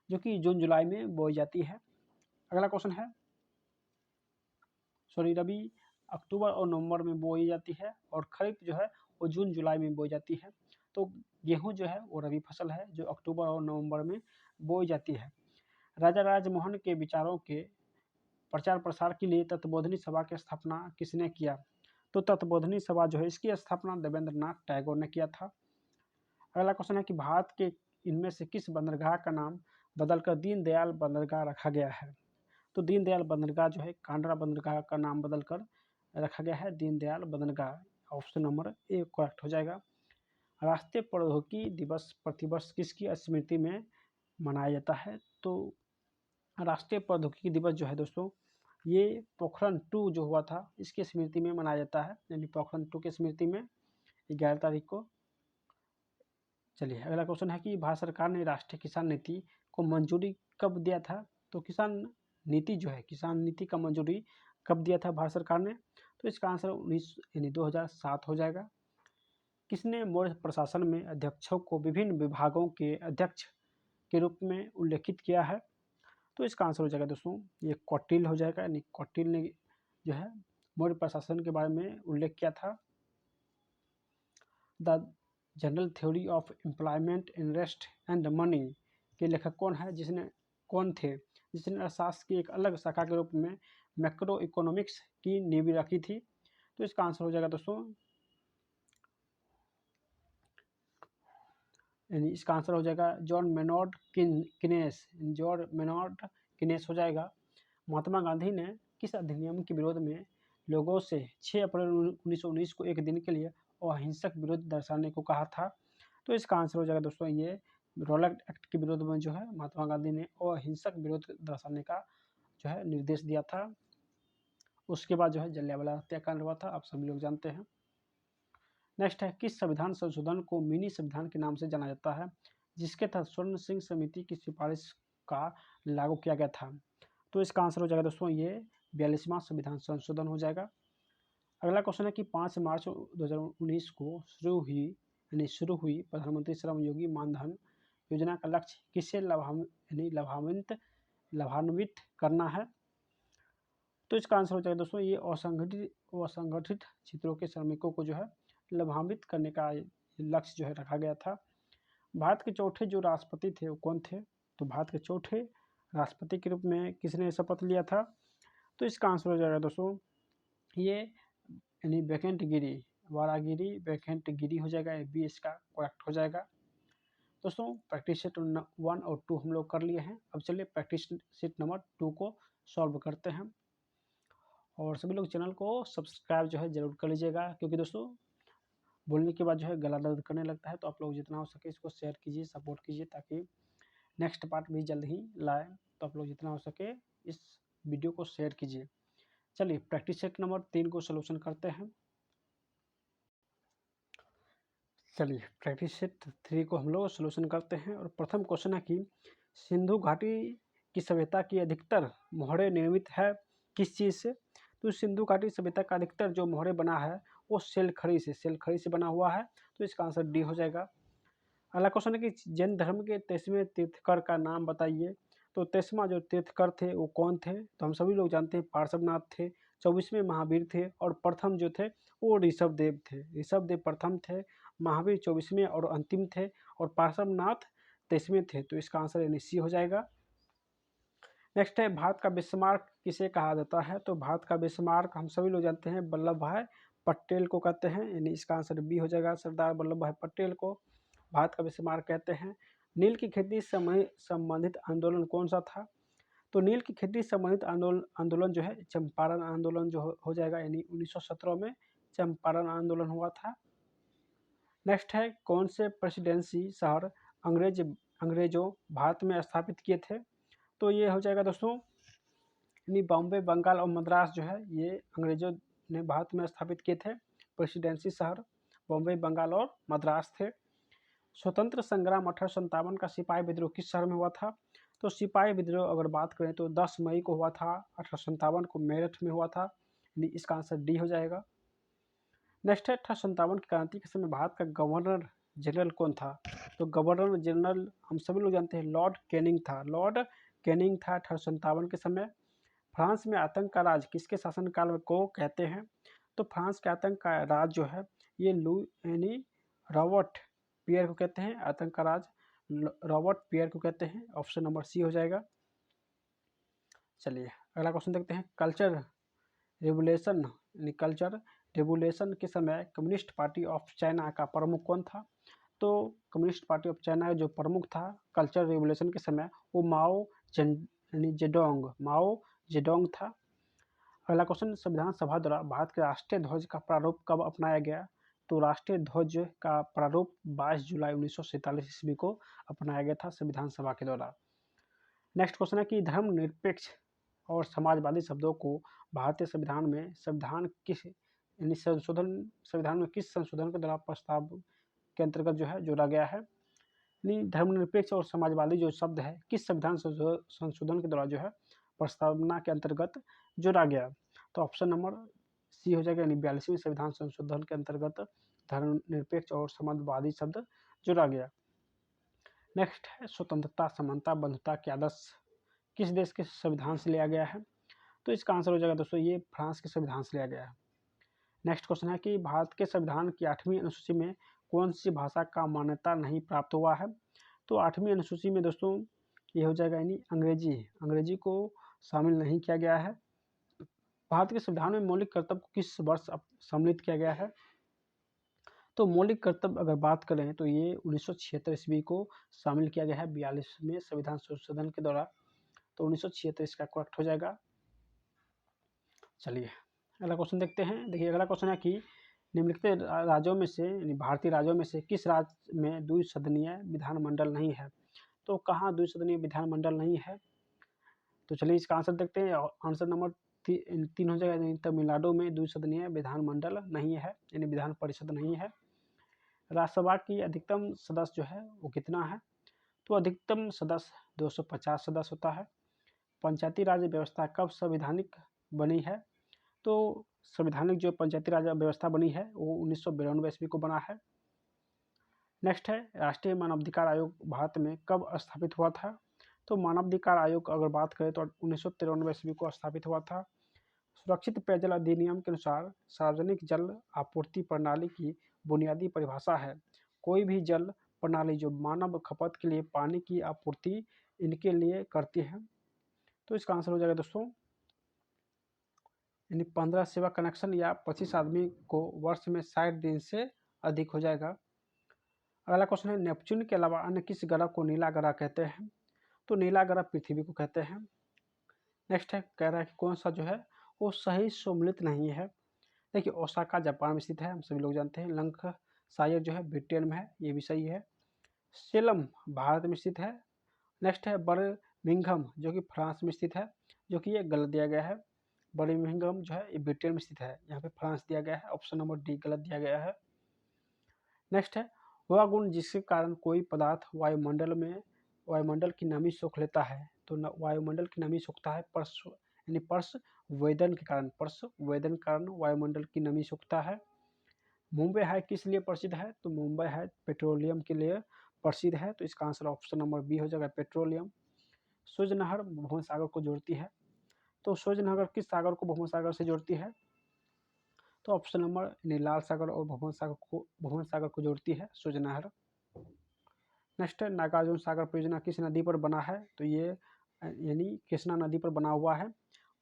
जो कि जून जुलाई में बोई जाती है। अगला क्वेश्चन है, रबी अक्टूबर और नवंबर में बोई जाती है और खरीफ जो है वो जून जुलाई में बोई जाती है। तो गेहूं जो है वो रबी फसल है जो अक्टूबर और नवंबर में बोई जाती है। राजा राजमोहन के विचारों के प्रचार प्रसार के लिए तत्वबोधिनी सभा की स्थापना किसने किया? तो तत्वबोधिनी सभा जो है इसकी स्थापना देवेंद्र नाथ टैगोर ने किया था। अगला क्वेश्चन है कि भारत के इनमें से किस बंदरगाह का नाम बदलकर दीनदयाल बंदरगाह रखा गया है? तो दीनदयाल बंदरगाह जो है कांडला बंदरगाह का नाम बदलकर रखा गया है दीनदयाल बंदरगाह। ऑप्शन नंबर ए करेक्ट हो जाएगा। राष्ट्रीय प्रौद्योगिकी दिवस प्रतिवर्ष किसकी स्मृति में मनाया जाता है? तो राष्ट्रीय प्रौद्योगिकी दिवस जो है दोस्तों ये पोखरण 2 जो हुआ था इसकी स्मृति में मनाया जाता है, यानी पोखरण 2 की स्मृति में 11 तारीख को। चलिए अगला क्वेश्चन है कि भारत सरकार ने राष्ट्रीय किसान नीति को मंजूरी कब दिया था? तो किसान नीति जो है किसान नीति का मंजूरी कब दिया था भारत सरकार ने? तो इसका आंसर 2007 हो जाएगा। किसने मौर्य प्रशासन में अध्यक्षों को विभिन्न विभागों के अध्यक्ष के रूप में उल्लेखित किया है? तो इसका आंसर हो जाएगा दोस्तों ये कौटिल्य हो जाएगा, यानी कौटिल्य ने जो है मौर्य प्रशासन के बारे में उल्लेख किया था। The general theory of employment interest and money के लेखक कौन थे जिसने अर्थशास्त्र की एक अलग शाखा के रूप में मैक्रो इकोनॉमिक्स की नींव रखी थी? तो इसका आंसर हो जाएगा दोस्तों, यानी इसका आंसर हो जाएगा जॉन मेनॉर्ड किनेस हो जाएगा। महात्मा गांधी ने किस अधिनियम के विरोध में लोगों से 6 अप्रैल 1919 को एक दिन के लिए अहिंसक विरोध दर्शाने को कहा था? तो इसका आंसर हो जाएगा दोस्तों ये रॉलेट एक्ट के विरोध में जो है महात्मा गांधी ने अहिंसक विरोध दर्शाने का जो है निर्देश दिया था। उसके बाद जो है जलियांवाला हत्याकांड हुआ था, आप सभी लोग जानते हैं। नेक्स्ट है किस संविधान संशोधन को मिनी संविधान के नाम से जाना जाता है जिसके तहत स्वर्ण सिंह समिति की सिफारिश का लागू किया गया था? तो इसका आंसर हो जाएगा दोस्तों ये 42वां संविधान संशोधन हो जाएगा। अगला क्वेश्चन है कि 5 मार्च 2019 को शुरू हुई प्रधानमंत्री श्रम योगी मानधन योजना का लक्ष्य किसे लाभान्वित करना है? तो इसका आंसर हो जाएगा दोस्तों ये असंगठित क्षेत्रों के श्रमिकों को जो है लाभान्वित करने का लक्ष्य जो है रखा गया था। भारत के चौथे जो राष्ट्रपति थे वो कौन थे? तो भारत के चौथे राष्ट्रपति के रूप में किसने शपथ लिया था? तो इसका आंसर हो जाएगा दोस्तों ये यानी वारागिरी वैकेंट गिरी हो जाएगा, ये बी इसका करेक्ट हो जाएगा। दोस्तों प्रैक्टिस सेट 1 और 2 हम लोग कर लिए हैं। अब चलिए प्रैक्टिस सेट नंबर 2 को सॉल्व करते हैं और सभी लोग चैनल को सब्सक्राइब जो है ज़रूर कर लीजिएगा, क्योंकि दोस्तों बोलने के बाद जो है गला दर्द करने लगता है। तो आप लोग जितना हो सके इसको शेयर कीजिए, सपोर्ट कीजिए, ताकि नेक्स्ट पार्ट भी जल्द ही लाए। तो आप लोग जितना हो सके इस वीडियो को शेयर कीजिए। चलिए प्रैक्टिस सेट नंबर 3 को सोल्यूशन करते हैं। चलिए प्रैक्टिस सेट 3 को हम लोग सोल्यूशन करते हैं और प्रथम क्वेश्चन है कि सिंधु घाटी की सभ्यता की अधिकतर मोहरे निर्मित है किस चीज़ से? तो सिंधु घाटी सभ्यता का अधिकतर जो मोहरे बना है वो सेलखड़ी से बना हुआ है। तो इसका आंसर डी हो जाएगा। अगला क्वेश्चन है कि जैन धर्म के 23वें तीर्थकर का नाम बताइए। तो 23वां जो तीर्थकर थे वो कौन थे? तो हम सभी लोग जानते हैं पार्श्वनाथ थे, 24वें महावीर थे और प्रथम जो थे वो ऋषभदेव थे। ऋषभदेव प्रथम थे, महावीर 24वें और अंतिम थे और पार्श्वनाथ 23वें थे। तो इसका आंसर यानी सी हो जाएगा। नेक्स्ट है भारत का बिस्मार्क किसे कहा जाता है? तो भारत का बिस्मार्क हम सभी लोग जानते हैं वल्लभ भाई पटेल को कहते हैं, यानी इसका आंसर बी हो जाएगा सरदार वल्लभ भाई पटेल को। भारत का बेशुमार कहते हैं। नील की खेती से संबंधित आंदोलन कौन सा था? तो नील की खेती से संबंधित आंदोलन जो है चंपारण आंदोलन जो हो जाएगा, यानी 1917 में चंपारण आंदोलन हुआ था। नेक्स्ट है, कौन से प्रेसिडेंसी शहर अंग्रेजों भारत में स्थापित किए थे? तो ये हो जाएगा दोस्तों, यानी बॉम्बे, बंगाल और मद्रास जो है ये अंग्रेजों ने भारत में स्थापित किए थे। प्रेसिडेंसी शहर बॉम्बे, बंगाल और मद्रास थे। स्वतंत्र संग्राम 1857 का सिपाही विद्रोह किस शहर में हुआ था? तो सिपाही विद्रोह अगर बात करें तो 10 मई को हुआ था, 1857 को मेरठ में हुआ था, यानी इसका आंसर डी हो जाएगा। नेक्स्ट है, 1857 की क्रांति के समय भारत का गवर्नर जनरल कौन था? तो गवर्नर जनरल हम सभी लोग जानते हैं लॉर्ड कैनिंग था। लॉर्ड कैनिंग था 1857 के समय। फ्रांस में आतंक का राज किसके शासनकाल में को कहते हैं? तो फ्रांस के आतंक का राज जो है ये यानी रॉबर्ट पियर को कहते हैं। आतंक का राज रॉबर्ट पियर को कहते हैं। ऑप्शन नंबर सी हो जाएगा। चलिए अगला क्वेश्चन देखते हैं। कल्चर रिवोल्यूशन के समय कम्युनिस्ट पार्टी ऑफ चाइना का प्रमुख कौन था? तो कम्युनिस्ट पार्टी ऑफ चाइना जो प्रमुख था कल्चर रिवोल्यूशन के समय वो माओ जेडोंग था। अगला क्वेश्चन, संविधान सभा द्वारा भारत के राष्ट्रीय ध्वज का प्रारूप कब अपनाया गया? तो राष्ट्रीय ध्वज का प्रारूप 22 जुलाई 1947 ईस्वी को अपनाया गया था संविधान सभा के द्वारा। नेक्स्ट क्वेश्चन है कि धर्मनिरपेक्ष और समाजवादी शब्दों को भारतीय संविधान में संविधान में किस संशोधन के द्वारा प्रस्ताव के अंतर्गत जो है जोड़ा गया है? यानी धर्मनिरपेक्ष और समाजवादी जो शब्द है किस संविधान संशोधन के द्वारा जो है प्रस्तावना के अंतर्गत जोड़ा गया? तो ऑप्शन नंबर सी हो जाएगा, यानी 42वें संविधान संशोधन के अंतर्गत धर्मनिरपेक्ष और समाजवादी शब्द जोड़ा गया। नेक्स्ट है, स्वतंत्रता, समानता, बंधुता के आदर्श किस देश के संविधान से लिया गया है? तो इसका आंसर हो जाएगा दोस्तों ये फ्रांस के संविधान से लिया गया है। नेक्स्ट क्वेश्चन है कि भारत के संविधान की 8वीं अनुसूची में कौन सी भाषा का मान्यता नहीं प्राप्त हुआ है? तो 8वीं अनुसूची में दोस्तों ये हो जाएगा, यानी अंग्रेजी को शामिल नहीं किया गया है। भारत के संविधान में मौलिक कर्तव्य को किस वर्ष सम्मिलित किया गया है? तो मौलिक कर्तव्य अगर बात करें तो ये 1976 ईस्वी को शामिल किया गया है 42वें संविधान संशोधन के द्वारा। तो 1976 इसका करेक्ट हो जाएगा। चलिए अगला क्वेश्चन देखते हैं। देखिए अगला क्वेश्चन है कि निम्नलिखित राज्यों में से यानी भारतीय राज्यों में से किस राज्य में द्विसदनीय विधानमंडल नहीं है? तो कहाँ द्विसदनीय विधानमंडल नहीं है? तो चलिए इसका आंसर देखते हैं। आंसर नंबर 3 हो जाएगा, यानी तमिलनाडु में द्विसदनीय विधानमंडल नहीं है, यानी विधान परिषद नहीं है। राज्यसभा की अधिकतम सदस्य जो है वो कितना है? तो अधिकतम सदस्य 250 सदस्य होता है। पंचायती राज व्यवस्था कब संवैधानिक बनी है? तो संवैधानिक जो पंचायती राज व्यवस्था बनी है वो 1992 ईस्वी को बना है। नेक्स्ट है, राष्ट्रीय मानवाधिकार आयोग भारत में कब स्थापित हुआ था? तो मानवाधिकार आयोग अगर बात करें तो 1993 ईस्वी को स्थापित हुआ था। सुरक्षित पेयजल अधिनियम के अनुसार सार्वजनिक जल आपूर्ति प्रणाली की बुनियादी परिभाषा है। कोई भी जल प्रणाली जो मानव खपत के लिए पानी की आपूर्ति इनके लिए करती है। तो इसका आंसर हो जाएगा दोस्तों, यानी 15 सेवा कनेक्शन या 25 आदमी को वर्ष में 60 दिन से अधिक हो जाएगा। अगला क्वेश्चन है, नेपच्यून के अलावा अन्य किस ग्रह को नीला ग्रह कहते हैं? तो नीला ग्रह पृथ्वी को कहते हैं। नेक्स्ट है, कह रहा है कि कौन सा जो है वो सही सम्मिलित नहीं है। देखिए ओसाका जापान में स्थित है, हम सभी लोग जानते हैं। लंकाशायर जो है ब्रिटेन में है, ये भी सही है। सेलम भारत में स्थित है। नेक्स्ट है बर्मिंघम जो कि फ्रांस में स्थित है, जो कि ये गलत दिया गया है। बर्मिंघम जो है ये ब्रिटेन में स्थित है, यहाँ पे फ्रांस दिया गया है। ऑप्शन नंबर डी गलत दिया गया है। नेक्स्ट है, वह गुण जिसके कारण कोई पदार्थ वायुमंडल की नमी सोख लेता है। तो वायुमंडल की नमी सोखता है पर्शवेदन के कारण वायुमंडल की नमी सोखता है। मुंबई हाई किस लिए प्रसिद्ध है? तो मुंबई हाई पेट्रोलियम के लिए प्रसिद्ध है। तो इसका आंसर ऑप्शन नंबर बी हो जाएगा, पेट्रोलियम। सूर्य नहर भूमध्य सागर को जोड़ती है। तो सूर्य नहर किस सागर को भूमध्य सागर से जोड़ती है? तो ऑप्शन नंबर लाल सागर और भूमध्य सागर को जोड़ती है सूर्य नहर। नेक्स्ट है, नागार्जुन सागर परियोजना किस नदी पर बना है? तो ये यानी कृष्णा नदी पर बना हुआ है।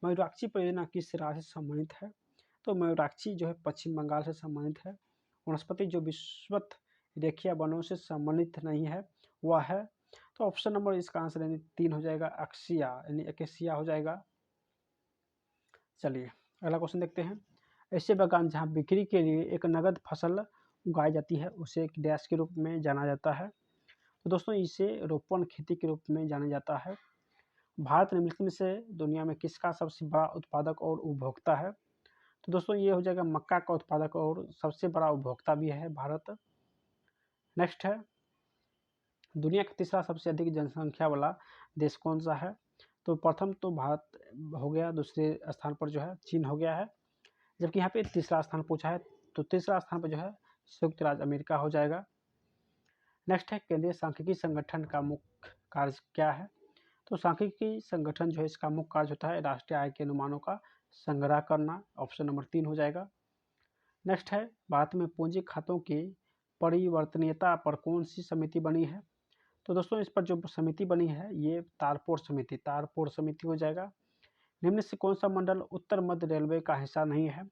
मयूराक्षी परियोजना किस राज्य से संबंधित है? तो मयूराक्षी जो है पश्चिम बंगाल से संबंधित है। वनस्पति जो विश्वत रेखीय बलों से संबंधित नहीं है वह है, तो ऑप्शन नंबर इसका आंसर यानी 3 हो जाएगा अक्सिया यानी एकेसिया हो जाएगा। चलिए अगला क्वेश्चन देखते हैं। ऐसे बागान जहाँ बिक्री के लिए एक नगद फसल उगाई जाती है उसे एक डैश के रूप में जाना जाता है। तो दोस्तों इसे रोपण खेती के रूप में जाना जाता है। भारत निम्नलिखित में से दुनिया में किसका सबसे बड़ा उत्पादक और उपभोक्ता है? तो दोस्तों ये हो जाएगा मक्का का उत्पादक और सबसे बड़ा उपभोक्ता भी है भारत। नेक्स्ट है, दुनिया का तीसरा सबसे अधिक जनसंख्या वाला देश कौन सा है? तो प्रथम तो भारत हो गया, दूसरे स्थान पर जो है चीन हो गया है, जबकि यहाँ पे तीसरा स्थान पूछा है तो तीसरा स्थान पर जो है संयुक्त राज्य अमेरिका हो जाएगा। नेक्स्ट है, केंद्रीय सांख्यिकी संगठन का मुख्य कार्य क्या है? तो सांख्यिकी संगठन जो है इसका मुख्य कार्य होता है राष्ट्रीय आय के अनुमानों का संग्रह करना, ऑप्शन नंबर 3 हो जाएगा। नेक्स्ट है, भारत में पूंजी खातों की परिवर्तनीयता पर कौन सी समिति बनी है? तो दोस्तों इस पर जो समिति बनी है ये तारपोर समिति हो जाएगा। निम्न से कौन सा मंडल उत्तर मध्य रेलवे का हिस्सा नहीं है?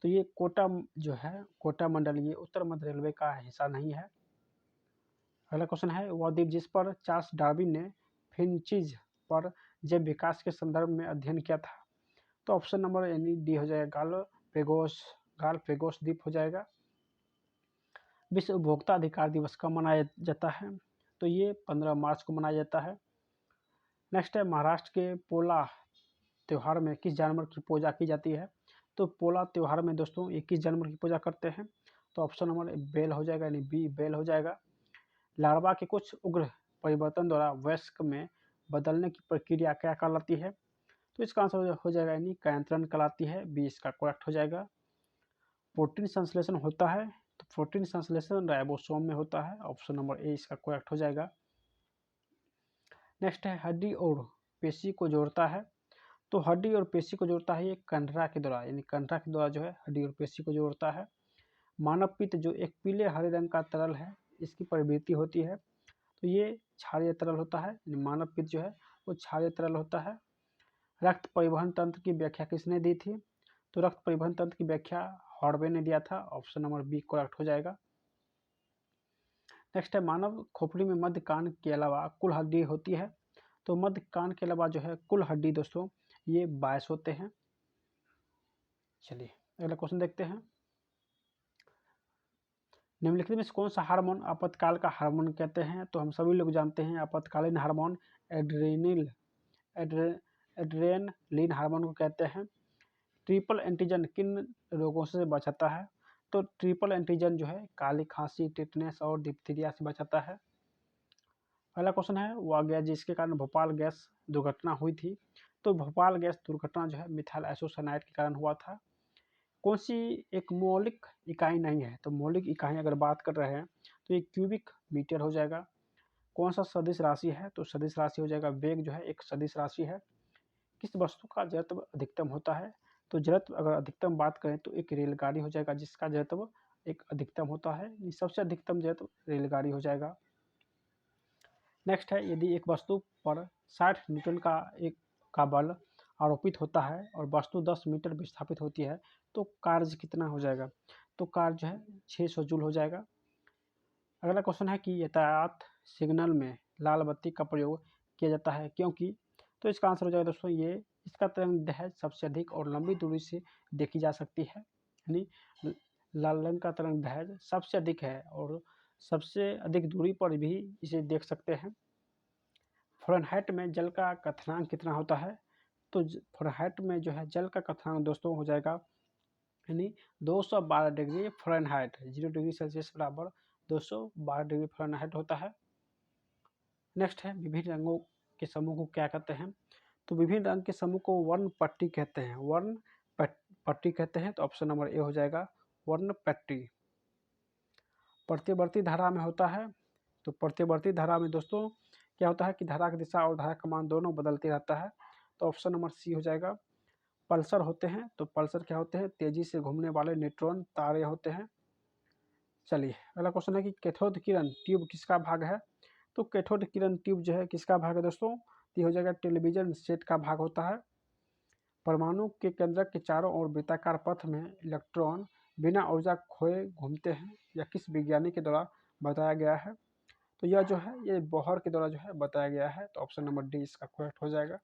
तो ये कोटा जो है कोटा मंडल ये उत्तर मध्य रेलवे का हिस्सा नहीं है। अगला क्वेश्चन है, वह द्वीप जिस पर चार्ल्स डार्विन ने फिंचीज पर जैव विकास के संदर्भ में अध्ययन किया था? तो ऑप्शन नंबर यानी डी हो जाएगा गालपेगोस द्वीप हो जाएगा। विश्व उपभोक्ता अधिकार दिवस कब मनाया जाता है? तो ये 15 मार्च को मनाया जाता है। नेक्स्ट है, महाराष्ट्र के पोला त्यौहार में किस जानवर की पूजा की जाती है? तो पोला त्यौहार में दोस्तों ये किस जानवर की पूजा करते हैं? तो ऑप्शन नंबर बैल हो जाएगा यानी बी बैल हो जाएगा। लार्वा के कुछ उग्र परिवर्तन द्वारा वयस्क में बदलने की प्रक्रिया क्या कहलाती है? तो इसका आंसर हो जाएगा यानी कायांतरण कहलाती है, बी इसका करेक्ट हो जाएगा। प्रोटीन संश्लेषण होता है तो प्रोटीन संश्लेषण राइबोसोम में होता है, ऑप्शन नंबर ए इसका करेक्ट हो जाएगा। नेक्स्ट है, हड्डी और पेशी को जोड़ता है। तो हड्डी और पेशी को जोड़ता है ये कंडरा के द्वारा, यानी कंडरा के द्वारा जो है हड्डी और पेशी को जोड़ता है। मानव पित्त जो एक पीले हरे रंग का तरल है इसकी प्रवृत्ति होती है, तो ये क्षारीय तरल होता है, मानव पित्त जो है वो क्षारीय तरल होता है। रक्त परिवहन तंत्र की व्याख्या किसने दी थी? तो रक्त परिवहन तंत्र की व्याख्या हॉर्वे ने दिया था, ऑप्शन नंबर बी करेक्ट हो जाएगा। नेक्स्ट है, मानव खोपड़ी में मध्य कान के अलावा कुल हड्डी होती है। तो मध्य कान के अलावा जो है कुल हड्डी दोस्तों ये 22 होते हैं। चलिए अगला क्वेश्चन देखते हैं। निम्नलिखित में से कौन सा हार्मोन आपातकाल का हार्मोन कहते हैं? तो हम सभी लोग जानते हैं आपातकालीन हार्मोन एड्रेनलिन हार्मोन को कहते हैं। ट्रिपल एंटीजन किन रोगों से बचाता है? तो ट्रिपल एंटीजन जो है काली खांसी, टिटनेस और डिप्थीरिया से बचाता है। अगला क्वेश्चन है, वो आ गया जिसके कारण भोपाल गैस दुर्घटना हुई थी। तो भोपाल गैस दुर्घटना जो है मिथाइल आइसोसाइनाइड के कारण हुआ था। कौन सी एक मौलिक इकाई नहीं है? तो मौलिक इकाई अगर बात कर रहे हैं तो ये क्यूबिक मीटर हो जाएगा। कौन सा सदिश राशि है? तो सदिश राशि हो जाएगा वेग जो है एक सदिश राशि है। किस वस्तु का जड़त्व अधिकतम होता है? तो जड़त्व अगर अधिकतम बात करें तो एक रेलगाड़ी हो जाएगा जिसका जड़त्व एक अधिकतम होता है, सबसे अधिकतम जड़त्व रेलगाड़ी हो जाएगा। नेक्स्ट है, यदि एक वस्तु पर 60 न्यूटन का बल आरोपित होता है और वस्तु 10 मीटर विस्थापित होती है तो कार्य कितना हो जाएगा? तो कार्य जो है 600 जूल हो जाएगा। अगला क्वेश्चन है कि यातायात सिग्नल में लाल बत्ती का प्रयोग किया जाता है क्योंकि? तो इसका आंसर हो जाएगा दोस्तों ये इसका तरंग दैर्ध्य सबसे अधिक और लंबी दूरी से देखी जा सकती है, यानी लाल रंग का तरंग दैर्ध्य सबसे अधिक है और सबसे अधिक दूरी पर भी इसे देख सकते हैं। फ़ारेनहाइट में जल का क्वथनांक कितना होता है? तो फ़ारेनहाइट में जो है जल का क्वथनांक दोस्तों हो जाएगा यानी 212 डिग्री फ़ारेनहाइट, 0 डिग्री सेल्सियस बराबर 212 डिग्री फ़ारेनहाइट होता है। नेक्स्ट है, विभिन्न रंगों के समूह को क्या कहते हैं? तो विभिन्न रंग के समूह को वर्ण पट्टी कहते हैं, वर्ण पट्टी कहते हैं, तो ऑप्शन नंबर ए हो जाएगा वर्ण पट्टी। प्रतिवर्ती धारा में होता है, तो प्रतिवर्ती धारा में दोस्तों क्या होता है कि धारा की दिशा और धारा का मान दोनों बदलते रहता है, तो ऑप्शन नंबर सी हो जाएगा। पल्सर होते हैं, तो पल्सर क्या होते हैं? तेजी से घूमने वाले न्यूट्रॉन तारे होते हैं। चलिए अगला क्वेश्चन है कि कैथोड किरण ट्यूब किसका भाग है? तो कैथोड किरण ट्यूब जो है किसका भाग है दोस्तों? ये हो जाएगा टेलीविजन सेट का भाग होता है। परमाणु के केंद्रक के चारों ओर वृत्ताकार पथ में इलेक्ट्रॉन बिना ऊर्जा खोए घूमते हैं, या किस विज्ञानी के द्वारा बताया गया है? तो यह जो है ये बोहर के द्वारा जो है बताया गया है। तो ऑप्शन नंबर डी इसका करेक्ट हो जाएगा।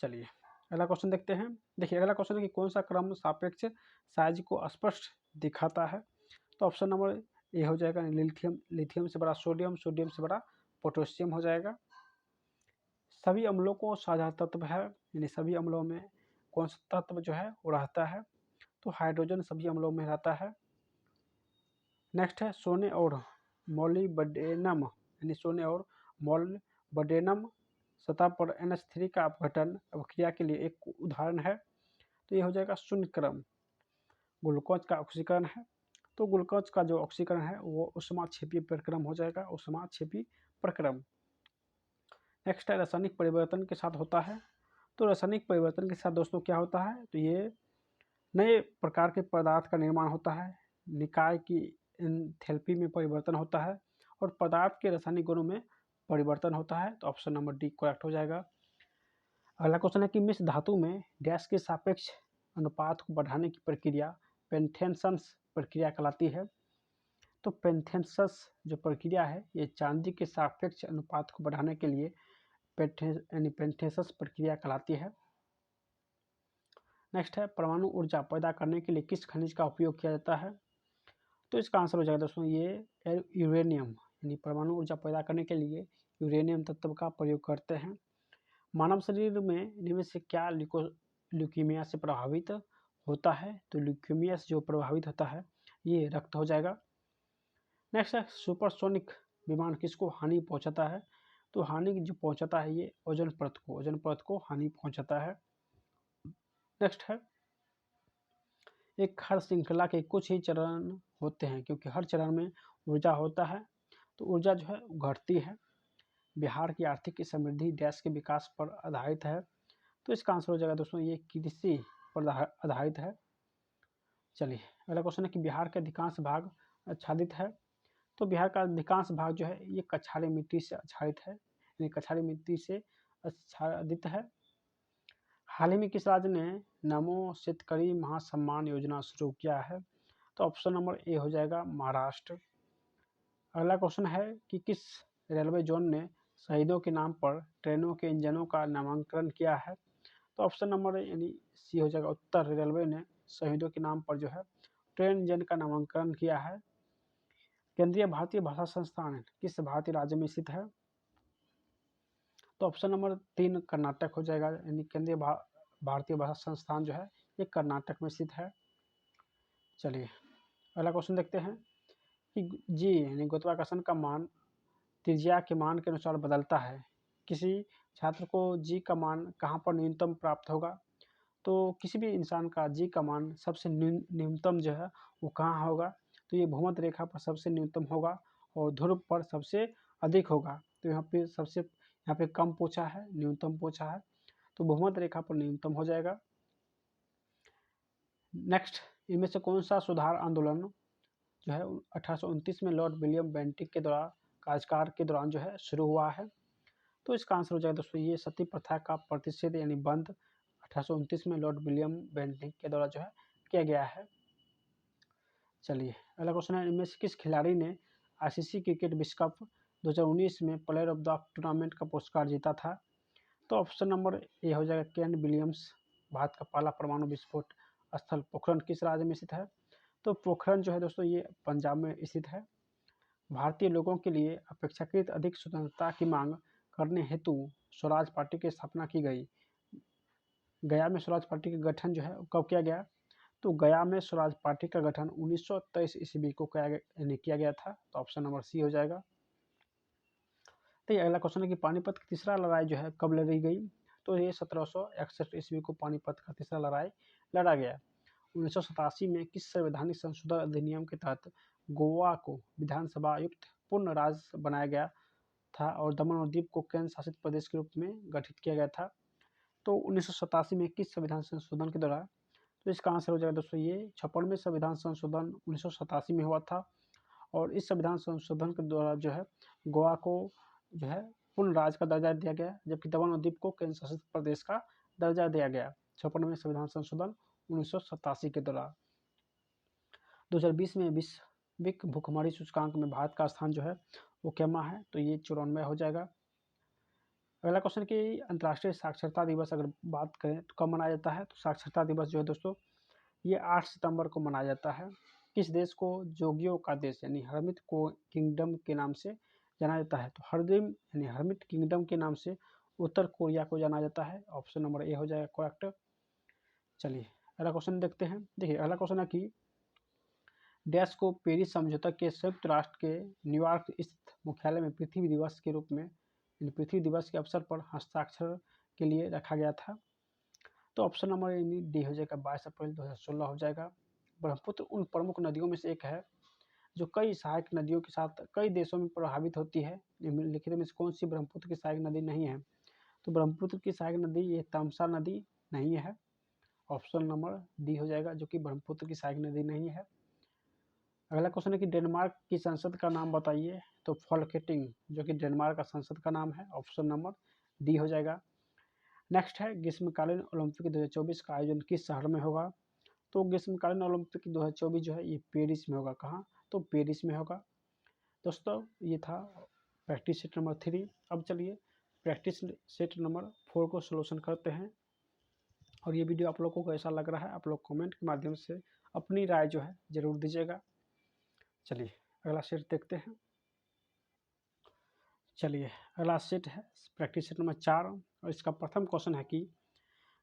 चलिए अगला क्वेश्चन देखते हैं। देखिए अगला क्वेश्चन है कि कौन सा क्रम सापेक्ष साइज को स्पष्ट दिखाता है? तो ऑप्शन नंबर ए हो जाएगा लिथियम, लिथियम से बड़ा सोडियम, सोडियम से बड़ा पोटेशियम हो जाएगा। सभी अम्लों को साझा तत्व है, यानी सभी अम्लों में कौन सा तत्व जो है वो रहता है? तो हाइड्रोजन सभी अम्लों में रहता है। नेक्स्ट है सोने और मोलिब्डेनम, यानी सोने और मोलिब्डेनम सतह पर NH3 का अपघटन अभिक्रिया के लिए एक उदाहरण है। तो ये हो जाएगा शून्य क्रम। ग्लूकोज का ऑक्सीकरण है, तो ग्लूकोज का जो ऑक्सीकरण है वो ऊष्माक्षेपी प्रक्रम हो जाएगा, ऊष्माक्षेपी प्रक्रम। नेक्स्ट है रासायनिक परिवर्तन के साथ होता है। तो रासायनिक परिवर्तन के साथ दोस्तों क्या होता है? तो ये नए प्रकार के पदार्थ का निर्माण होता है, निकाय की एंथैल्पी में परिवर्तन होता है और पदार्थ के रासायनिक गुणों में परिवर्तन होता है। तो ऑप्शन नंबर डी करेक्ट हो जाएगा। अगला क्वेश्चन है कि मिश्र धातु में गैस के सापेक्ष अनुपात को बढ़ाने की प्रक्रिया पेंथेनसस प्रक्रिया कहलाती है। तो पेंथेनसस जो प्रक्रिया है ये चांदी के सापेक्ष अनुपात को बढ़ाने के लिए पेंथेनसस प्रक्रिया कहलाती है। नेक्स्ट है परमाणु ऊर्जा पैदा करने के लिए किस खनिज का उपयोग किया जाता है? तो इसका आंसर हो जाएगा दोस्तों ये यूरेनियम, यानी परमाणु ऊर्जा पैदा करने के लिए यूरेनियम तत्व का प्रयोग करते हैं। मानव शरीर में इनमें से क्या ल्यूकीमिया से प्रभावित होता है? तो ल्यूकीमिया से जो प्रभावित होता है ये रक्त हो जाएगा। नेक्स्ट है सुपरसोनिक विमान किसको हानि पहुंचाता है? तो हानि जो पहुंचाता है ये ओजोन परत को हानि पहुंचाता है। नेक्स्ट है एक हर श्रृंखला के कुछ ही चरण होते हैं, क्योंकि हर चरण में ऊर्जा होता है, तो ऊर्जा जो है घटती है। बिहार की आर्थिक समृद्धि देश के विकास पर आधारित है। तो इसका आंसर हो जाएगा दोस्तों ये कृषि पर आधारित है। चलिए अगला क्वेश्चन है कि बिहार के अधिकांश भाग आच्छादित है। तो बिहार का अधिकांश भाग जो है ये कछारी मिट्टी से आच्छादित है, यानी कछारी मिट्टी से आच्छादित है। हाल ही में किस राज्य ने नमो शेतकरी महासम्मान योजना शुरू किया है? तो ऑप्शन नंबर ए हो जाएगा महाराष्ट्र। अगला क्वेश्चन है कि किस रेलवे जोन ने शहीदों के नाम पर ट्रेनों के इंजनों का नामांकन किया है? तो ऑप्शन नंबर यानी सी हो जाएगा उत्तर रेलवे ने शहीदों के नाम पर जो है ट्रेन इंजन का नामांकन किया है। केंद्रीय भारतीय भाषा संस्थान किस भारतीय राज्य में स्थित है? तो ऑप्शन नंबर 3 कर्नाटक हो जाएगा, यानी केंद्रीय भारतीय भाषा संस्थान जो है ये कर्नाटक में स्थित है। चलिए अगला क्वेश्चन देखते हैं कि जी यानी गुरुत्वाकर्षण का मान त्रिज्या के मान के अनुसार बदलता है। किसी छात्र को जी का मान कहाँ पर न्यूनतम प्राप्त होगा? तो किसी भी इंसान का जी का मान सबसे न्यूनतम जो है वो कहाँ होगा? तो ये भूमध्य रेखा पर सबसे न्यूनतम होगा और ध्रुव पर सबसे अधिक होगा। तो यहाँ पे कम पूछा है, न्यूनतम पूछा है, तो भूमध्य रेखा पर न्यूनतम हो जाएगा। नेक्स्ट इनमें से कौन सा सुधार आंदोलन जो है 1829 में लॉर्ड विलियम बेंटिक के द्वारा कार्यकाल के दौरान जो है शुरू हुआ है? तो इसका आंसर हो जाएगा दोस्तों ये सती प्रथा का प्रतिषेध यानी बंद 1829 में लॉर्ड विलियम बेंटिक के द्वारा जो है किया गया है। चलिए अगला क्वेश्चन है इनमें से किस खिलाड़ी ने ICC क्रिकेट विश्व कप 2019 में प्लेयर ऑफ द टूर्नामेंट का पुरस्कार जीता था? तो ऑप्शन नंबर ए हो जाएगा केन विलियम्स। भारत का पहला परमाणु विस्फोट स्थल पोखरण किस राज्य में स्थित है? तो पोखरण जो है दोस्तों ये पंजाब में स्थित है। भारतीय लोगों के लिए अपेक्षाकृत अधिक स्वतंत्रता की मांग करने हेतु स्वराज पार्टी की स्थापना की गई। गया में स्वराज पार्टी का गठन जो है कब किया गया? तो गया में स्वराज पार्टी का गठन 1923 ईस्वी को किया गया था। तो ऑप्शन नंबर सी हो जाएगा। तो ये अगला क्वेश्चन है कि पानीपत की तीसरा लड़ाई जो है कब लड़ी गई? तो ये 1761 ईस्वी को पानीपत का तीसरा लड़ाई लड़ा गया। 1987 में किस संवैधानिक संशोधन अधिनियम के तहत गोवा को विधानसभा युक्त पूर्ण राज्य बनाया गया था और दमन और दीव को केंद्र शासित प्रदेश के रूप में गठित किया गया था? तो 1987 में किस संविधान संशोधन के द्वारा? तो इसका आंसर हो जाएगा दोस्तों ये 56वें संविधान संशोधन 1987 में हुआ था और इस संविधान संशोधन के द्वारा जो है गोवा को जो है पूर्ण राज्य का दर्जा दिया गया, जबकि दमन और दीव को केंद्र शासित प्रदेश का दर्जा दिया गया 56वें संविधान संशोधन 1987 के द्वारा। 2020 में वैश्विक भुखमरी सूचकांक में भारत का स्थान जो है वो केमा है, तो ये 94 हो जाएगा। अगला क्वेश्चन कि अंतर्राष्ट्रीय साक्षरता दिवस अगर बात करें तो कब मनाया जाता है, तो साक्षरता दिवस जो है दोस्तों ये 8 सितंबर को मनाया जाता है। किस देश को जोगियों का देश यानी हर्मिट को किंगडम के नाम से जाना जाता है, तो हरदिम यानी हर्मिट किंगडम के नाम से उत्तर कोरिया को जाना जाता है। ऑप्शन नंबर ए हो जाएगा करेक्ट। चलिए अगला क्वेश्चन देखते हैं। देखिए अगला क्वेश्चन है कि डैश को पेरिस समझौता के संयुक्त राष्ट्र के न्यूयॉर्क स्थित मुख्यालय में पृथ्वी दिवस के रूप में पृथ्वी दिवस के अवसर पर हस्ताक्षर के लिए रखा गया था, तो ऑप्शन नंबर डी हो जाएगा 22 अप्रैल 2016 हो जाएगा। ब्रह्मपुत्र उन प्रमुख नदियों में से एक है जो कई सहायक नदियों के साथ कई देशों में प्रभावित होती है। निम्नलिखित में से कौन सी ब्रह्मपुत्र की सहायक नदी नहीं है, तो ब्रह्मपुत्र की सहायक नदी ये तमसा नदी नहीं है। ऑप्शन नंबर डी हो जाएगा जो कि ब्रह्मपुत्र की सहायक नदी नहीं है। अगला क्वेश्चन है कि डेनमार्क की संसद का नाम बताइए, तो फॉल्केटिंग जो कि डेनमार्क का संसद का नाम है। ऑप्शन नंबर डी हो जाएगा। नेक्स्ट है ग्रीष्मकालीन ओलंपिक 2024 का आयोजन किस शहर में होगा, तो ग्रीष्मकालीन ओलंपिक 2024 जो है ये पेरिस में होगा। कहाँ, तो पेरिस में होगा। दोस्तों ये था प्रैक्टिस सेट नंबर 3। अब चलिए प्रैक्टिस सेट नंबर 4 को सोल्यूशन करते हैं। और ये वीडियो आप लोगों को कैसा लग रहा है आप लोग कमेंट के माध्यम से अपनी राय जो है जरूर दीजिएगा। चलिए अगला सेट देखते हैं। चलिए अगला सेट है प्रैक्टिस सेट नंबर 4 और इसका प्रथम क्वेश्चन है कि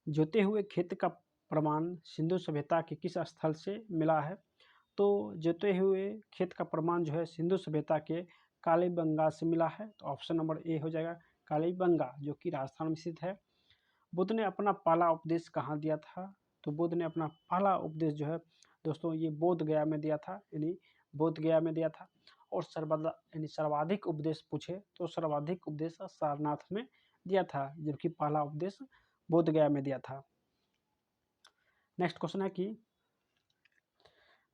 जोते हुए खेत का प्रमाण सिंधु सभ्यता के किस स्थल से मिला है, तो जोते हुए खेत का प्रमाण जो है सिंधु सभ्यता के कालीबंगा से मिला है। तो ऑप्शन नंबर ए हो जाएगा कालीबंगा जो कि राजस्थान में स्थित है। बुद्ध ने अपना पहला उपदेश कहाँ दिया था, तो बुद्ध ने अपना पहला उपदेश जो है दोस्तों ये बोध गया में दिया था, यानी बोध गया में दिया था। और सर्वाधिक उपदेश पूछे तो सर्वाधिक उपदेश सारनाथ में दिया था, जबकि पहला उपदेश बोध गया में दिया था। नेक्स्ट क्वेश्चन है कि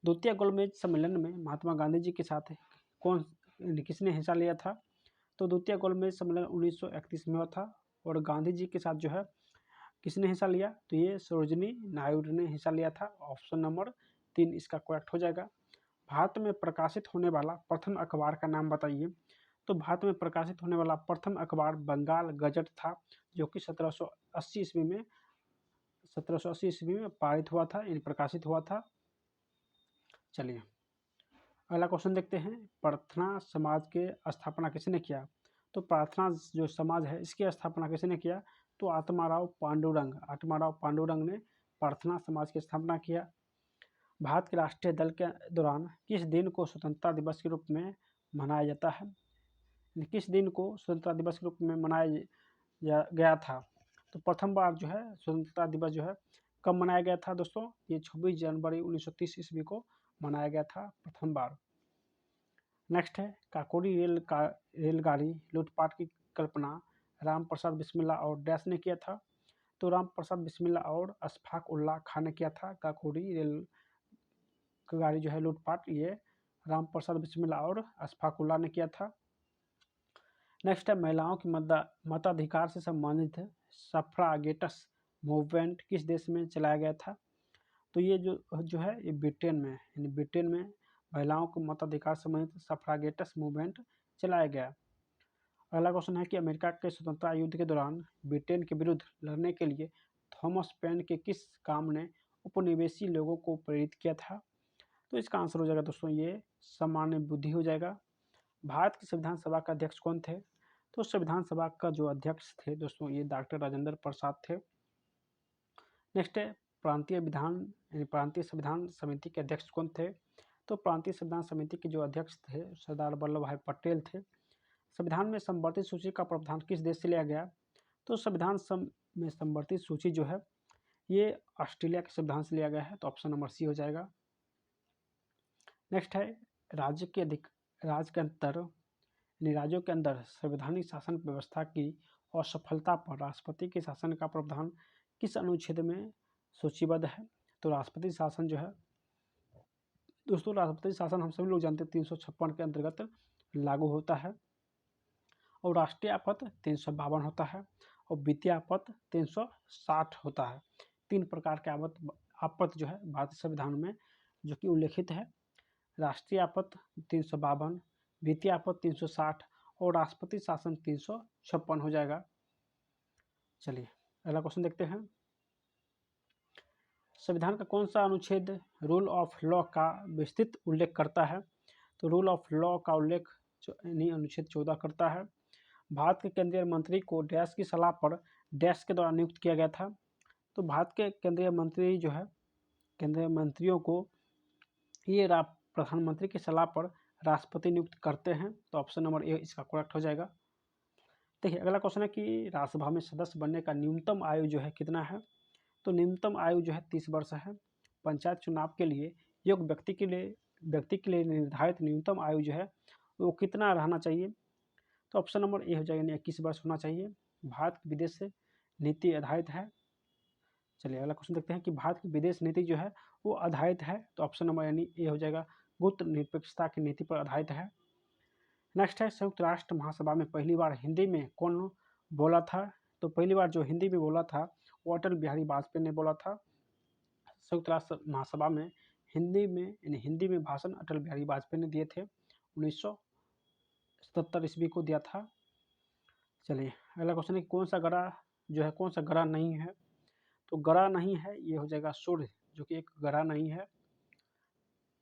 द्वितीय गोलमेज सम्मेलन में महात्मा गांधी जी के साथ किसने हिस्सा लिया था, तो द्वितीय गोलमेज सम्मेलन 1931 में हुआ था। और गांधी जी के साथ जो है किसने हिस्सा लिया, तो ये सरोजिनी नायडू ने हिस्सा लिया था। ऑप्शन नंबर 3 इसका करेक्ट हो जाएगा। भारत में प्रकाशित होने वाला प्रथम अखबार का नाम बताइए, तो भारत में प्रकाशित होने वाला प्रथम अखबार बंगाल गजट था जो कि 1780 ईस्वी में पारित हुआ था, यानी प्रकाशित हुआ था। चलिए अगला क्वेश्चन देखते हैं। प्रार्थना समाज के स्थापना किसने किया, तो प्रार्थना जो समाज है इसकी स्थापना किसने किया, तो आत्माराव पांडुरंग ने प्रार्थना समाज की स्थापना किया। भारत के राष्ट्रीय दल के दौरान किस दिन को स्वतंत्रता दिवस के रूप में मनाया जाता है, किस दिन को स्वतंत्रता दिवस के रूप में मनाया गया था, तो प्रथम बार जो है स्वतंत्रता दिवस जो है कब मनाया गया था दोस्तों, ये 26 जनवरी 1930 ईस्वी को मनाया गया था प्रथम बार। नेक्स्ट है काकोरी रेलगाड़ी लूटपाट की कल्पना राम प्रसाद बिस्मिल्ला और डैश ने किया था, तो राम प्रसाद बिस्मिल्ला और अशफाक उल्लाह खान ने किया था। काकोरी रेल गाड़ी जो है लूटपाट ये राम प्रसाद बिस्मिल्ला और अशफाक उल्लाह ने किया था। नेक्स्ट है महिलाओं के मताधिकार से संबंधित सफ्रागेट्स मूवमेंट किस देश में चलाया गया था, तो ये जो है ये ब्रिटेन में, यानी ब्रिटेन में महिलाओं को मताधिकार से संबंधित सफ्रागेट्स मूवमेंट चलाया गया। अगला क्वेश्चन है कि अमेरिका के स्वतंत्रता युद्ध के दौरान ब्रिटेन के विरुद्ध लड़ने के लिए थॉमस पेन के किस काम ने उपनिवेशी लोगों को प्रेरित किया था, तो इसका आंसर हो जाएगा दोस्तों ये सामान्य बुद्धि हो जाएगा। भारत की संविधान सभा का अध्यक्ष कौन थे, तो संविधान सभा का जो अध्यक्ष थे दोस्तों ये डॉक्टर राजेंद्र प्रसाद थे। नेक्स्ट है प्रांतीय संविधान समिति के अध्यक्ष कौन थे, तो प्रांतीय संविधान समिति के जो अध्यक्ष थे सरदार वल्लभ भाई पटेल थे। संविधान में संवर्धित सूची का प्रावधान किस देश से लिया गया, तो संविधान में संवर्धित सूची जो है ये ऑस्ट्रेलिया के संविधान से लिया गया है, तो ऑप्शन नंबर सी हो जाएगा। नेक्स्ट है राज्य के अंदर संवैधानिक शासन व्यवस्था की असफलता पर राष्ट्रपति के शासन का प्रावधान किस अनुच्छेद में सूचीबद्ध है, तो राष्ट्रपति शासन जो है दोस्तों राष्ट्रपति शासन हम सभी लोग जानते हैं 356 के अंतर्गत लागू होता है। और राष्ट्रीय आपत्ति 352 होता है और वित्तीय आपत्ति 360 होता है। 3 प्रकार के आपत्ति जो है भारतीय संविधान में जो कि उल्लेखित है। राष्ट्रीय आपत्ति 352, वित्तीय आपत्ति 360 और राष्ट्रपति शासन 356 हो जाएगा। चलिए अगला क्वेश्चन देखते हैं। संविधान का कौन सा अनुच्छेद रूल ऑफ लॉ का विस्तृत उल्लेख करता है? तो रूल ऑफ लॉ का उल्लेख अनुच्छेद 14 करता है। भारत के केंद्रीय मंत्री को डैश की सलाह पर डैश के द्वारा नियुक्त किया गया था। तो भारत के केंद्रीय मंत्री जो है, केंद्रीय मंत्रियों को ये प्रधानमंत्री की सलाह पर राष्ट्रपति नियुक्त करते हैं। तो ऑप्शन नंबर ए इसका करेक्ट हो जाएगा। देखिए अगला क्वेश्चन है कि राज्यसभा में सदस्य बनने का न्यूनतम आयु जो है कितना है? तो न्यूनतम आयु जो है 30 वर्ष है। पंचायत चुनाव के लिए योग्य व्यक्ति के लिए निर्धारित न्यूनतम आयु जो है वो कितना रहना चाहिए? तो ऑप्शन नंबर ए हो जाएगा, यानी 21 वर्ष होना चाहिए। भारत की विदेश नीति आधारित है। चलिए अगला क्वेश्चन देखते हैं कि भारत की विदेश नीति जो है वो आधारित है। तो ऑप्शन नंबर यानी ए हो जाएगा, गुप्त निरपेक्षता की नीति पर आधारित है। नेक्स्ट है, संयुक्त राष्ट्र महासभा में पहली बार हिंदी में कौन बोला था? तो पहली बार जो हिंदी में बोला था वो अटल बिहारी वाजपेयी ने बोला था। संयुक्त राष्ट्र महासभा में हिंदी में भाषण अटल बिहारी वाजपेयी ने दिए थे, 1977 ईस्वी को दिया था। चलिए अगला क्वेश्चन है, कौन सा ग्रह नहीं है? तो ग्रह नहीं है ये हो जाएगा सूर्य, जो कि एक ग्रह नहीं है।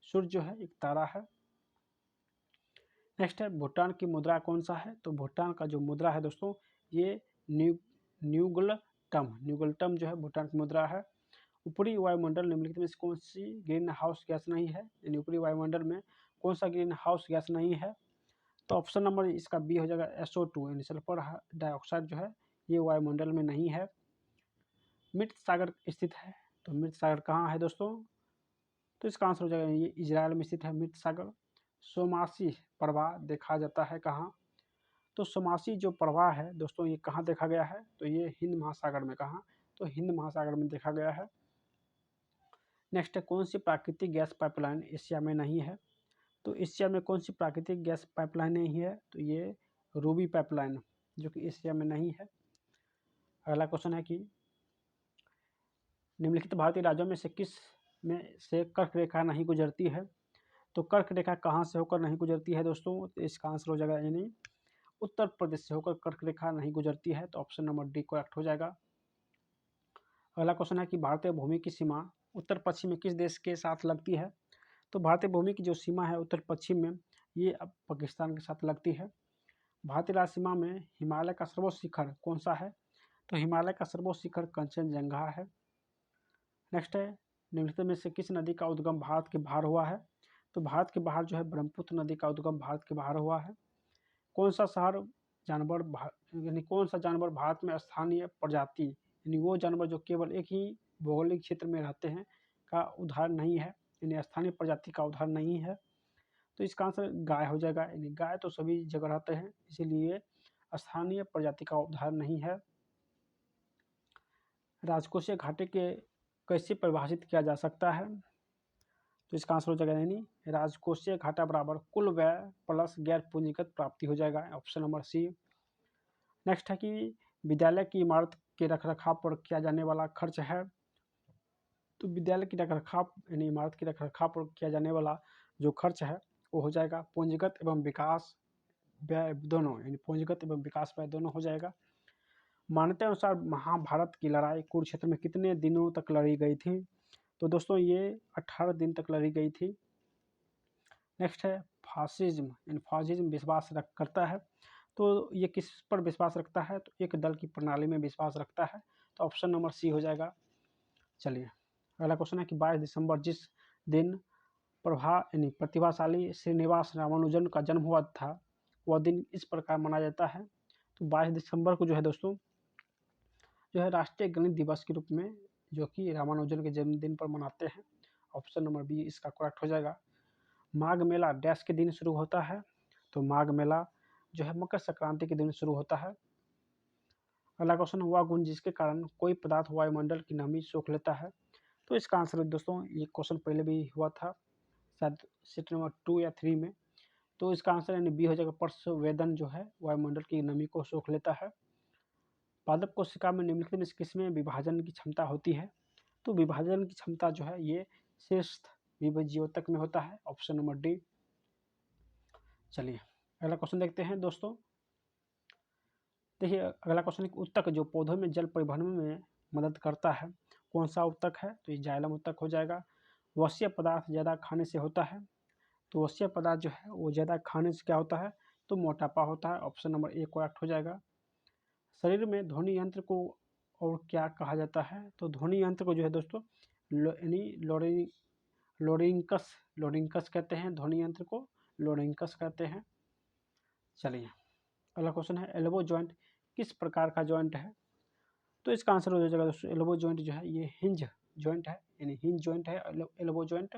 सूर्य जो है एक तारा है। नेक्स्ट है, भूटान की मुद्रा कौन सा है? तो भूटान का जो मुद्रा है दोस्तों ये न्यूगलटम जो है भूटान की मुद्रा है। ऊपरी वायुमंडल निम्नलिखित में से कौन सी ग्रीन हाउस गैस नहीं है? यानी ऊपरी वायुमंडल में कौन सा ग्रीन हाउस गैस नहीं है? तो ऑप्शन नंबर इसका बी हो जाएगा, SO2 यानी सल्फर डाइऑक्साइड जो है ये वायुमंडल में नहीं है। मृत सागर स्थित है। तो मृत सागर कहाँ है दोस्तों? तो इसका आंसर हो जाएगा, ये इजराइल में स्थित है मृत सागर। सोमासी प्रवाह देखा जाता है कहाँ? तो सोमासी जो प्रवाह है दोस्तों ये कहाँ देखा गया है? तो ये हिंद महासागर में। कहाँ? तो हिंद महासागर में देखा गया है। नेक्स्ट है, कौन सी प्राकृतिक गैस पाइपलाइन एशिया में नहीं है? तो एशिया में कौन सी प्राकृतिक गैस पाइपलाइन नहीं है? तो ये रूबी पाइपलाइन, जो कि एशिया में नहीं है। अगला क्वेश्चन है कि निम्नलिखित भारतीय राज्यों में से किस में से कर्क रेखा नहीं गुजरती है? तो कर्क रेखा कहाँ से होकर नहीं गुजरती है दोस्तों? तो इसका आंसर हो जाएगा, यानी उत्तर प्रदेश से होकर कर्क रेखा नहीं गुजरती है। तो ऑप्शन नंबर डी करेक्ट हो जाएगा। अगला क्वेश्चन है कि भारतीय भूमि की सीमा उत्तर पश्चिम में किस देश के साथ लगती है? तो भारतीय भूमि की जो सीमा है उत्तर पश्चिम में ये अब पाकिस्तान के साथ लगती है। भारतीय राज्य सीमा में हिमालय का सर्वोच्च शिखर कौन सा है? तो हिमालय का सर्वोच्च शिखर कंचनजंगा है। नेक्स्ट है, निम्नलिखित में से किस नदी का उद्गम भारत के बाहर हुआ है? तो भारत के बाहर जो है ब्रह्मपुत्र नदी का उद्गम भारत के बाहर हुआ है। कौन सा जानवर भारत में स्थानीय प्रजाति, यानी वो जानवर जो केवल एक ही भौगोलिक क्षेत्र में रहते हैं का उदाहरण नहीं है, यानी स्थानीय प्रजाति का उदाहरण नहीं है? तो इसका आंसर गाय हो जाएगा। यानी गाय तो सभी जगह रहते हैं, इसीलिए स्थानीय प्रजाति का उदाहरण नहीं है। राजकोषीय घाटे के कैसे परिभाषित किया जा सकता है? तो इसका आंसर हो जाएगा, यानी राजकोषीय घाटा बराबर कुल व्यय प्लस गैर पूंजीगत प्राप्ति हो जाएगा, ऑप्शन नंबर सी। नेक्स्ट है कि विद्यालय की इमारत के रखरखाव पर किया जाने वाला खर्च है। तो विद्यालय की रखरखाव यानी इमारत की रखरखाव पर किया जाने वाला जो खर्च है वो हो जाएगा पूंजीगत एवं विकास व्यय दोनों, यानी पूंजीगत एवं विकास व्यय दोनों हो जाएगा। मान्यता अनुसार महाभारत की लड़ाई कुरुक्षेत्र में कितने दिनों तक लड़ी गई थी? तो दोस्तों ये 18 दिन तक लड़ी गई थी। नेक्स्ट है फासिज्म, यानी फासिज्म विश्वास करता है। तो ये किस पर विश्वास रखता है? तो एक दल की प्रणाली में विश्वास रखता है। तो ऑप्शन नंबर सी हो जाएगा। चलिए अगला क्वेश्चन है कि 22 दिसंबर जिस दिन प्रतिभाशाली श्रीनिवास रामानुजन का जन्म हुआ था वह दिन इस प्रकार मनाया जाता है। तो 22 दिसंबर को जो है दोस्तों जो है राष्ट्रीय गणित दिवस के रूप में जो कि रामानुजन के जन्मदिन पर मनाते हैं। ऑप्शन नंबर बी इसका करेक्ट हो जाएगा। माघ मेला डैश के दिन शुरू होता है? तो माघ मेला जो है मकर संक्रांति के दिन शुरू होता है। अगला क्वेश्चन, हुआ गुण जिसके कारण कोई पदार्थ वायुमंडल की नमी सोख लेता है? तो इसका आंसर दोस्तों ये क्वेश्चन पहले भी हुआ था शायद सेट नंबर 2 या 3 में। तो इसका आंसर यानी बी हो जाएगा, प्रस्वेदन जो है वायुमंडल की नमी को सोख लेता है। पादप कोशिका में निम्नलिखित में किसमें विभाजन की क्षमता होती है? तो विभाजन की क्षमता जो है ये शीर्ष विभज्योतक में होता है, ऑप्शन नंबर डी। चलिए अगला क्वेश्चन देखते हैं दोस्तों। देखिए अगला क्वेश्चन, उत्तक जो पौधों में जल परिवहन में मदद करता है, कौन सा उत्तक है? तो ये जाइलम उत्तक हो जाएगा। वसीय पदार्थ ज़्यादा खाने से होता है, तो वसीय पदार्थ जो है वो ज़्यादा खाने से क्या होता है? तो मोटापा होता है, ऑप्शन नंबर ए करेक्ट हो जाएगा। शरीर में ध्वनि यंत्र को और क्या कहा जाता है? तो ध्वनि यंत्र को जो है दोस्तों यानी लोरिंकस कहते हैं, ध्वनि यंत्र को लोरिंकस कहते हैं। चलिए अगला क्वेश्चन है, एल्बो जॉइंट किस प्रकार का जॉइंट है? तो इसका आंसर हो जाएगा दोस्तों, एल्बो जॉइंट जो है ये हिंज जॉइंट है, यानी हिंज जॉइंट है एल्बो जॉइंट।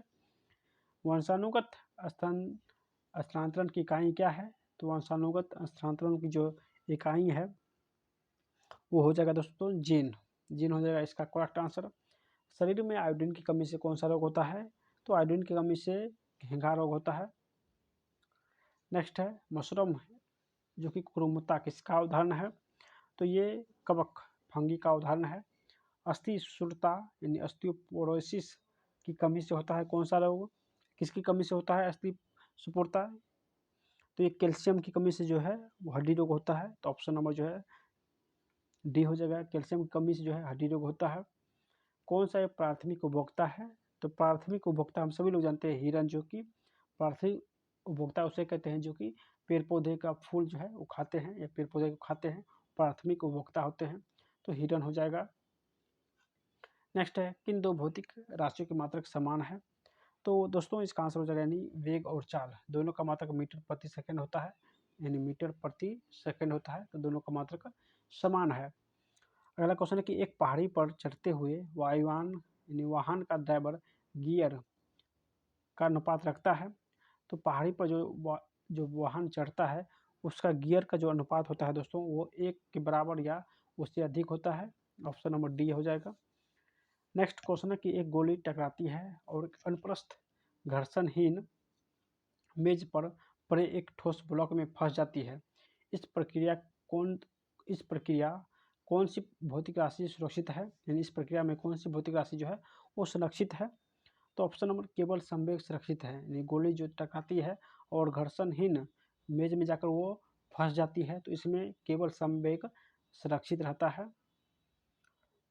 वंशानुगत स्थानांतरण की इकाई क्या है? तो वंशानुगत स्थानांतरण की जो इकाई है वो हो जाएगा दोस्तों जीन हो जाएगा इसका करेक्ट आंसर। शरीर में आयोडीन की कमी से कौन सा रोग होता है? तो आयोडीन की कमी से घेंघा रोग होता है। नेक्स्ट है मशरूम जो कि कुरुमुता किसका उदाहरण है? तो ये कवक फंगी का उदाहरण है। अस्थि सुरता यानी ऑस्टियोपोरोसिस की कमी से होता है कौन सा रोग? किसकी कमी से होता है अस्थि सुपुरता? तो ये कैल्शियम की कमी से जो है वो हड्डी रोग होता है, तो ऑप्शन नंबर जो है डी हो जाएगा, कैल्शियम की कमी से जो है हड्डी रोग होता है। कौन सा एक प्राथमिक उपभोक्ता है? तो प्राथमिक उपभोक्ता हम सभी लोग जानते हैं हिरन, जो कि प्राथमिक उपभोक्ता उसे कहते हैं जो कि पेड़ पौधे का फूल जो है वो खाते हैं या पेड़ पौधे को खाते हैं, प्राथमिक उपभोक्ता होते हैं, तो हिरन हो जाएगा। नेक्स्ट है, किन दो भौतिक राशियों की मात्रक समान है? तो दोस्तों इसका आंसर हो जाएगा यानी वेग और चाल, दोनों का मात्रक मीटर प्रति सेकंड होता है, यानी मीटर प्रति सेकंड होता है, तो दोनों का मात्रक समान है। अगला क्वेश्चन है कि एक पहाड़ी पर चढ़ते हुए वायुयान यानी वाहन का ड्राइवर गियर का अनुपात रखता है, तो पहाड़ी पर जो वाहन चढ़ता है उसका गियर का जो अनुपात होता है दोस्तों वो 1 के बराबर या उससे अधिक होता है, ऑप्शन नंबर डी हो जाएगा। नेक्स्ट क्वेश्चन है कि एक गोली टकराती है और एक अनुप्रस्थ घर्षणहीन मेज पर पड़े एक ठोस ब्लॉक में फंस जाती है। इस प्रक्रिया कौन सी भौतिक राशि सुरक्षित है? यानी इस प्रक्रिया में कौन सी भौतिक राशि जो है वो सुरक्षित है? तो ऑप्शन नंबर केवल संवेग सुरक्षित है, यानी गोली जो टकराती है और घर्षणहीन मेज में जाकर वो फंस जाती है, तो इसमें केवल संवेग सुरक्षित रहता है।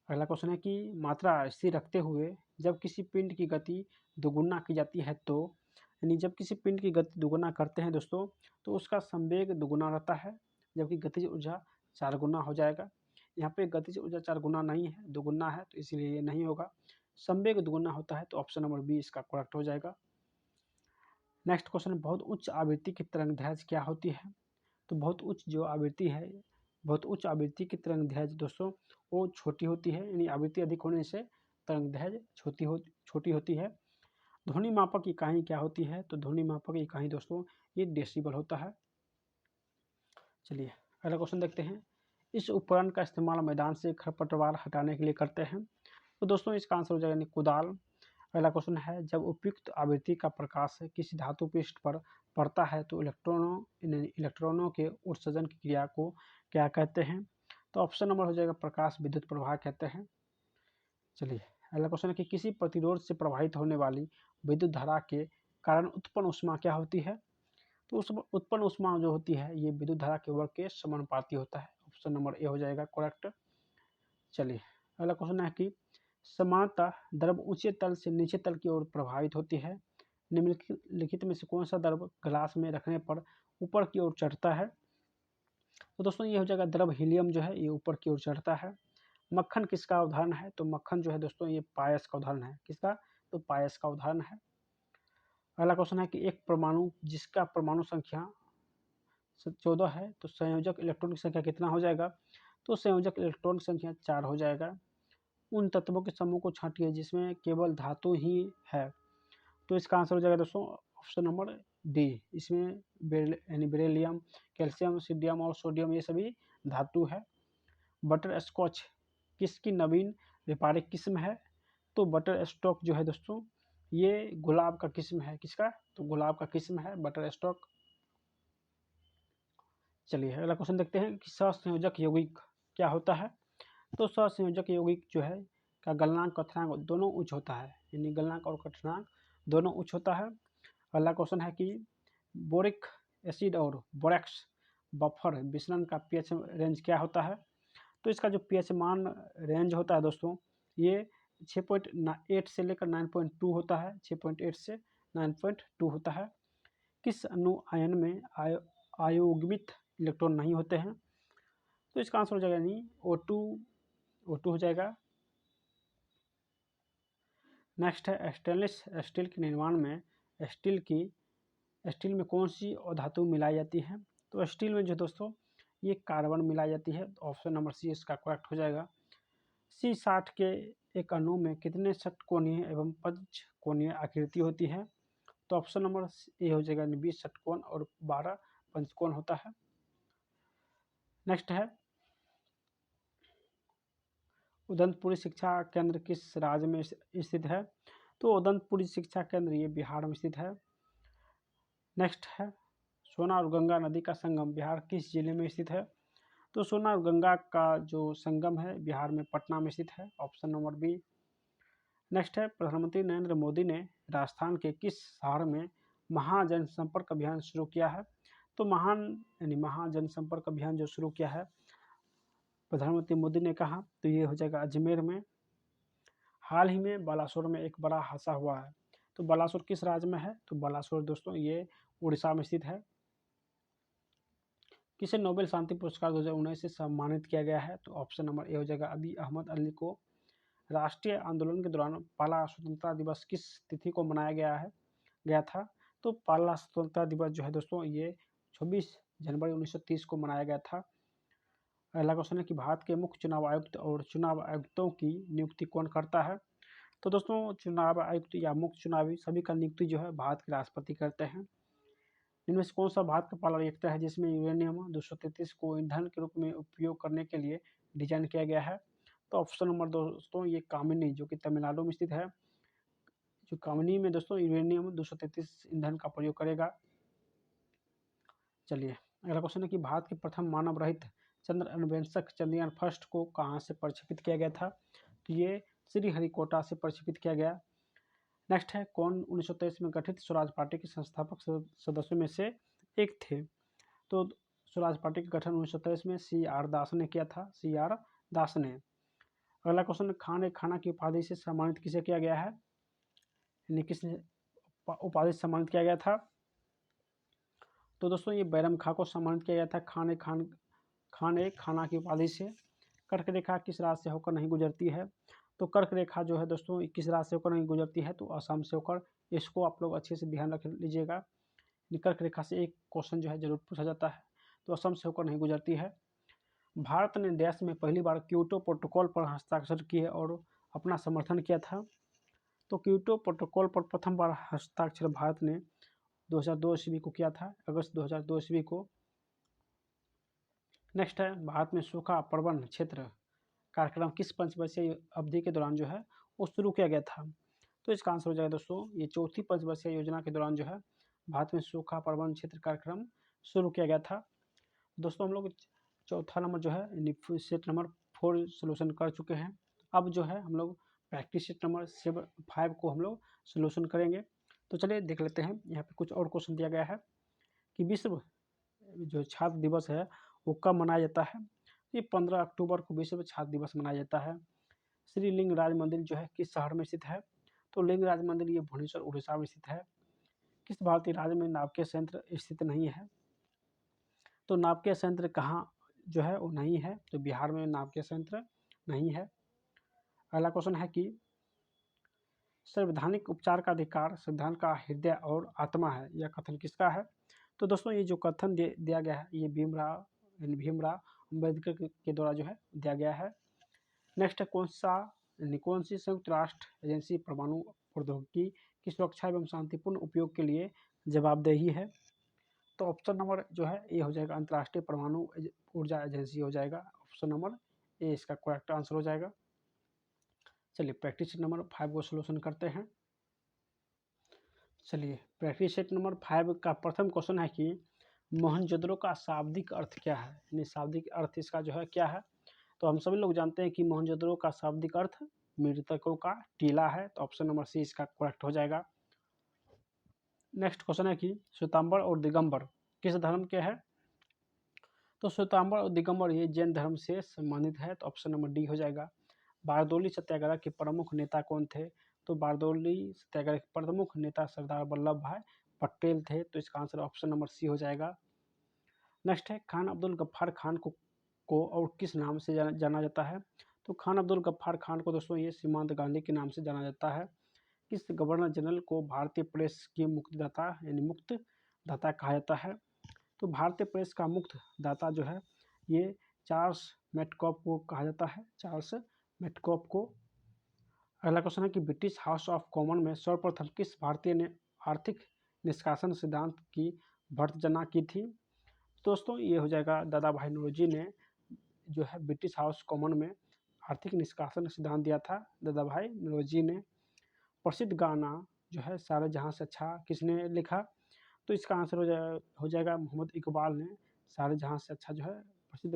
अगला क्वेश्चन है कि मात्रा स्थिर रखते हुए जब किसी पिंड की गति दोगुना की जाती है, तो यानी जब किसी पिंड की गति दोगुना करते हैं दोस्तों तो उसका संवेग दोगुना रहता है, जबकि गतिज ऊर्जा 4 गुना हो जाएगा। यहाँ पे गतिज ऊर्जा 4 गुना नहीं है, दोगुना है, तो इसलिए ये नहीं होगा। संवेग दोगुना होता है, तो ऑप्शन नंबर बी इसका करेक्ट हो जाएगा। नेक्स्ट क्वेश्चन, बहुत उच्च आवृत्ति की तरंगदैर्घ्य क्या होती है? तो बहुत उच्च जो आवृत्ति है, बहुत उच्च आवृत्ति की तरंगदैर्घ्य दोस्तों वो छोटी होती है, यानी आवृत्ति अधिक होने से तरंगदैर्घ्य छोटी होती है। ध्वनि मापक इकाई क्या होती है? तो ध्वनि मापक इकाई दोस्तों ये डेसिबल होता है। चलिए अगला क्वेश्चन देखते हैं, इस उपकरण का इस्तेमाल मैदान से खरपतवार हटाने के लिए करते हैं, तो दोस्तों इसका आंसर हो जाएगा कुदाल। अगला क्वेश्चन है, जब उपयुक्त आवृत्ति का प्रकाश किसी धातु पृष्ठ पर पड़ता है तो इलेक्ट्रॉनों के उत्सर्जन की क्रिया को क्या कहते हैं? तो ऑप्शन नंबर हो जाएगा प्रकाश विद्युत प्रवाह कहते हैं। चलिए अगला क्वेश्चन है कि किसी प्रतिरोध से प्रवाहित होने वाली विद्युत धारा के कारण उत्पन्न ऊष्मा क्या होती है? तो उस उत्पन्न ऊष्मा जो होती है ये विद्युत धारा के वर्ग के समानुपाती होता है, ऑप्शन नंबर ए हो जाएगा करेक्ट। चलिए अगला क्वेश्चन है कि सामान्यतः द्रव ऊंचे तल से नीचे तल की ओर प्रभावित होती है, निम्नलिखित में से कौन सा द्रव ग्लास में रखने पर ऊपर की ओर चढ़ता है? तो दोस्तों ये हो जाएगा द्रव हीलियम जो है ये ऊपर की ओर चढ़ता है। मक्खन किसका उदाहरण है? तो मक्खन जो है दोस्तों ये पायस का उदाहरण है। किसका? तो पायस का उदाहरण है। अगला क्वेश्चन है कि एक परमाणु जिसका परमाणु संख्या 14 है तो संयोजक इलेक्ट्रॉन की संख्या कितना हो जाएगा? तो संयोजक इलेक्ट्रॉन की संख्या 4 हो जाएगा। उन तत्वों के समूह को छांटिए जिसमें केवल धातु ही है, तो इसका आंसर हो जाएगा दोस्तों ऑप्शन नंबर डी, इसमें यानी बेरिलियम, कैल्शियम, सीडियम और सोडियम ये सभी धातु है। बटर स्कॉच किसकी नवीन व्यापारिक किस्म है? तो बटर स्टॉक जो है दोस्तों ये गुलाब का किस्म है। किसका? तो गुलाब का किस्म है बटर स्टॉक। चलिए अगला क्वेश्चन देखते हैं कि सहसंयोजक यौगिक क्या होता है? तो सहसंयोजक यौगिक जो है का गलनांक कथनांक दोनों उच्च होता है, यानी गलनांक और कथनांक दोनों उच्च होता है। अगला क्वेश्चन है कि बोरिक एसिड और बोरेक्स बफर मिश्रण का पीएच रेंज क्या होता है? तो इसका जो पीएच मान रेंज होता है दोस्तों, ये 6.8 से लेकर 9.2 होता है। 6.8 से 9.2 होता है। किस अणु आयन में अयोग्यित इलेक्ट्रॉन नहीं होते हैं? तो इसका आंसर हो जाएगा नहीं, O2 हो जाएगा। नेक्स्ट है स्टेनलेस स्टील के निर्माण में स्टील में कौन सी धातु मिलाई जाती है? तो स्टील में जो दोस्तों ये कार्बन मिलाई जाती है। तो ऑप्शन नंबर सी इसका करेक्ट हो जाएगा। C60 के एक अणु में कितने षटकोणीय एवं पंचकोणीय आकृति होती है? तो ऑप्शन नंबर ए हो जाएगा 20 षटकोण और 12 पंचकोण होता है। नेक्स्ट है उदंतपुरी शिक्षा केंद्र किस राज्य में स्थित है? तो उदंतपुरी शिक्षा केंद्र ये बिहार में स्थित है। नेक्स्ट है सोना और गंगा नदी का संगम बिहार किस जिले में स्थित है? तो सोना और गंगा का जो संगम है बिहार में पटना में स्थित है। Option number B. नेक्स्ट है प्रधानमंत्री नरेंद्र मोदी ने राजस्थान के किस शहर में महाजनसंपर्क अभियान शुरू किया है? तो महाजनसंपर्क अभियान जो शुरू किया है प्रधानमंत्री मोदी ने कहा, तो ये हो जाएगा अजमेर में। हाल ही में बालासोर में एक बड़ा हादसा हुआ है। तो बालासोर किस राज्य में है? तो बालासोर दोस्तों ये उड़ीसा में स्थित है। किसे नोबेल शांति पुरस्कार 2019 से सम्मानित किया गया है? तो ऑप्शन नंबर ए हो जाएगा अभी अहमद अली को। राष्ट्रीय आंदोलन के दौरान पहला स्वतंत्रता दिवस किस तिथि को मनाया गया था? तो पहला स्वतंत्रता दिवस जो है दोस्तों ये 26 जनवरी 1930 को मनाया गया था। अगला क्वेश्चन है कि भारत के मुख्य चुनाव आयुक्त और चुनाव आयुक्तों की नियुक्ति कौन करता है? तो दोस्तों चुनाव आयुक्त या मुख्य चुनावी सभी का नियुक्ति जो है भारत के राष्ट्रपति करते हैं। इनमें से कौन सा भारत का पहला रिएक्टर है जिसमें यूरेनियम 233 को ईंधन के रूप में उपयोग करने के लिए डिजाइन किया गया है? तो ऑप्शन नंबर दोस्तों ये कामिनी जो कि तमिलनाडु में स्थित है। जो कामिनी में दोस्तों यूरेनियम 233 ईंधन का प्रयोग करेगा। चलिए अगला क्वेश्चन है कि भारत के प्रथम मानव रहित चंद्र अन्वेषक चंद्रयान फर्स्ट को कहाँ से प्रक्षेपित किया गया था? तो ये श्रीहरिकोटा से प्रक्षेपित किया गया। नेक्स्ट है कौन 1923 में गठित स्वराज पार्टी के संस्थापक सदस्यों में से एक थे? तो स्वराज पार्टी का गठन 1923 में CR दास ने किया था। CR दास ने। अगला क्वेश्चन खाना की उपाधि से सम्मानित किसे किया गया है? यानी किस उपाधि से सम्मानित किया गया था? तो दोस्तों ये बैरम खां को सम्मानित किया गया था खाना की उपाधि से। कर्क रेखा किस राज्य से होकर नहीं गुजरती है? तो कर्क रेखा जो है दोस्तों किस राज्य से होकर नहीं गुजरती है? तो असम से होकर। इसको आप लोग अच्छे से ध्यान रख लीजिएगा। कर्क रेखा से एक क्वेश्चन जो है जरूर पूछा जाता है। तो असम से होकर नहीं गुजरती है। भारत ने देश में पहली बार क्योटो प्रोटोकॉल पर हस्ताक्षर किए और अपना समर्थन किया था। तो क्योटो प्रोटोकॉल पर प्रथम बार हस्ताक्षर भारत ने 2002 ईस्वी को किया था, अगस्त 2002 ईस्वी को। नेक्स्ट है भारत में सूखा प्रबंधन क्षेत्र कार्यक्रम किस पंचवर्षीय अवधि के दौरान जो है वो शुरू किया गया था? तो इसका आंसर हो जाएगा दोस्तों ये चौथी पंचवर्षीय योजना के दौरान जो है भारत में सूखा प्रबंधन क्षेत्र कार्यक्रम शुरू किया गया था। दोस्तों हम लोग चौथा नंबर जो है सेट नंबर 4 सोल्यूशन कर चुके हैं। अब जो है हम लोग प्रैक्टिस सेट नंबर 5 को हम लोग सोल्यूशन करेंगे। तो चलिए देख लेते हैं। यहाँ पे कुछ और क्वेश्चन दिया गया है कि विश्व जो छात्र दिवस है वो कब मनाया जाता है? ये 15 अक्टूबर को विश्व छात्र दिवस मनाया जाता है। श्री लिंगराज मंदिर जो है किस शहर में स्थित है? तो लिंगराज मंदिर ये भुवनेश्वर उड़ीसा में स्थित है। किस भारतीय राज्य में नाभिकीय संयंत्र स्थित नहीं है? तो नाभिकीय संयंत्र कहाँ जो है वो नहीं है। तो बिहार में नाभिकीय संयंत्र नहीं है। अगला क्वेश्चन है कि संवैधानिक उपचार का अधिकार संविधान का हृदय और आत्मा है, यह कथन किसका है? तो दोस्तों ये जो कथन दिया गया है ये भीमराव अम्बेडकर के द्वारा जो है दिया गया है। नेक्स्ट है कौन सी संयुक्त राष्ट्र एजेंसी परमाणु प्रौद्योगिकी की सुरक्षा एवं शांतिपूर्ण उपयोग के लिए जवाबदेही है? तो ऑप्शन नंबर जो है ये हो जाएगा अंतर्राष्ट्रीय परमाणु ऊर्जा एजेंसी हो जाएगा। ऑप्शन नंबर ए इसका करेक्ट आंसर हो जाएगा। चलिए प्रैक्टिस सेट नंबर 5 को सोल्यूशन करते हैं। चलिए प्रैक्टिस सेट नंबर 5 का प्रथम क्वेश्चन है कि मोहनजोदड़ो का शाब्दिक अर्थ क्या है? यानी शाब्दिक अर्थ इसका जो है क्या है? तो हम सभी लोग जानते हैं कि मोहनजोदड़ो का शाब्दिक अर्थ मृतकों का टीला है। तो ऑप्शन नंबर सी इसका करेक्ट हो जाएगा। नेक्स्ट क्वेश्चन है कि श्वेतांबर और दिगंबर किस धर्म के हैं? तो श्वेतांबर और दिगंबर ये जैन धर्म से संबंधित है, तो ऑप्शन नंबर डी हो जाएगा। बारदोली सत्याग्रह के प्रमुख नेता कौन थे? तो बारदोली सत्याग्रह के प्रमुख नेता सरदार वल्लभ भाई पटेल थे, तो इसका आंसर ऑप्शन नंबर सी हो जाएगा। नेक्स्ट है खान अब्दुल गफ्फार खान को और किस नाम से जाना जाता है? तो खान अब्दुल गफ्फार खान को दोस्तों ये सीमांत गांधी के नाम से जाना जाता है। किस गवर्नर जनरल को भारतीय प्रेस की मुक्तिदाता यानी मुक्त दाता कहा जाता है? तो भारतीय प्रेस का मुक्त दाता जो है ये चार्ल्स मेटकॉफ को कहा जाता है, चार्ल्स मेटकॉफ को। अगला क्वेश्चन है कि ब्रिटिश हाउस ऑफ कॉमन में सर्वप्रथम किस भारतीय ने आर्थिक निष्कासन सिद्धांत की भर्त्सना की थी? दोस्तों ये हो जाएगा दादा भाई नौरोजी ने जो है ब्रिटिश हाउस कॉमन में आर्थिक निष्कासन सिद्धांत दिया था, दादा भाई नौरोजी ने। प्रसिद्ध गाना जो है सारे जहां से अच्छा किसने लिखा? तो इसका आंसर हो जाएगा मोहम्मद इकबाल ने। सारे जहां से अच्छा जो है प्रसिद्ध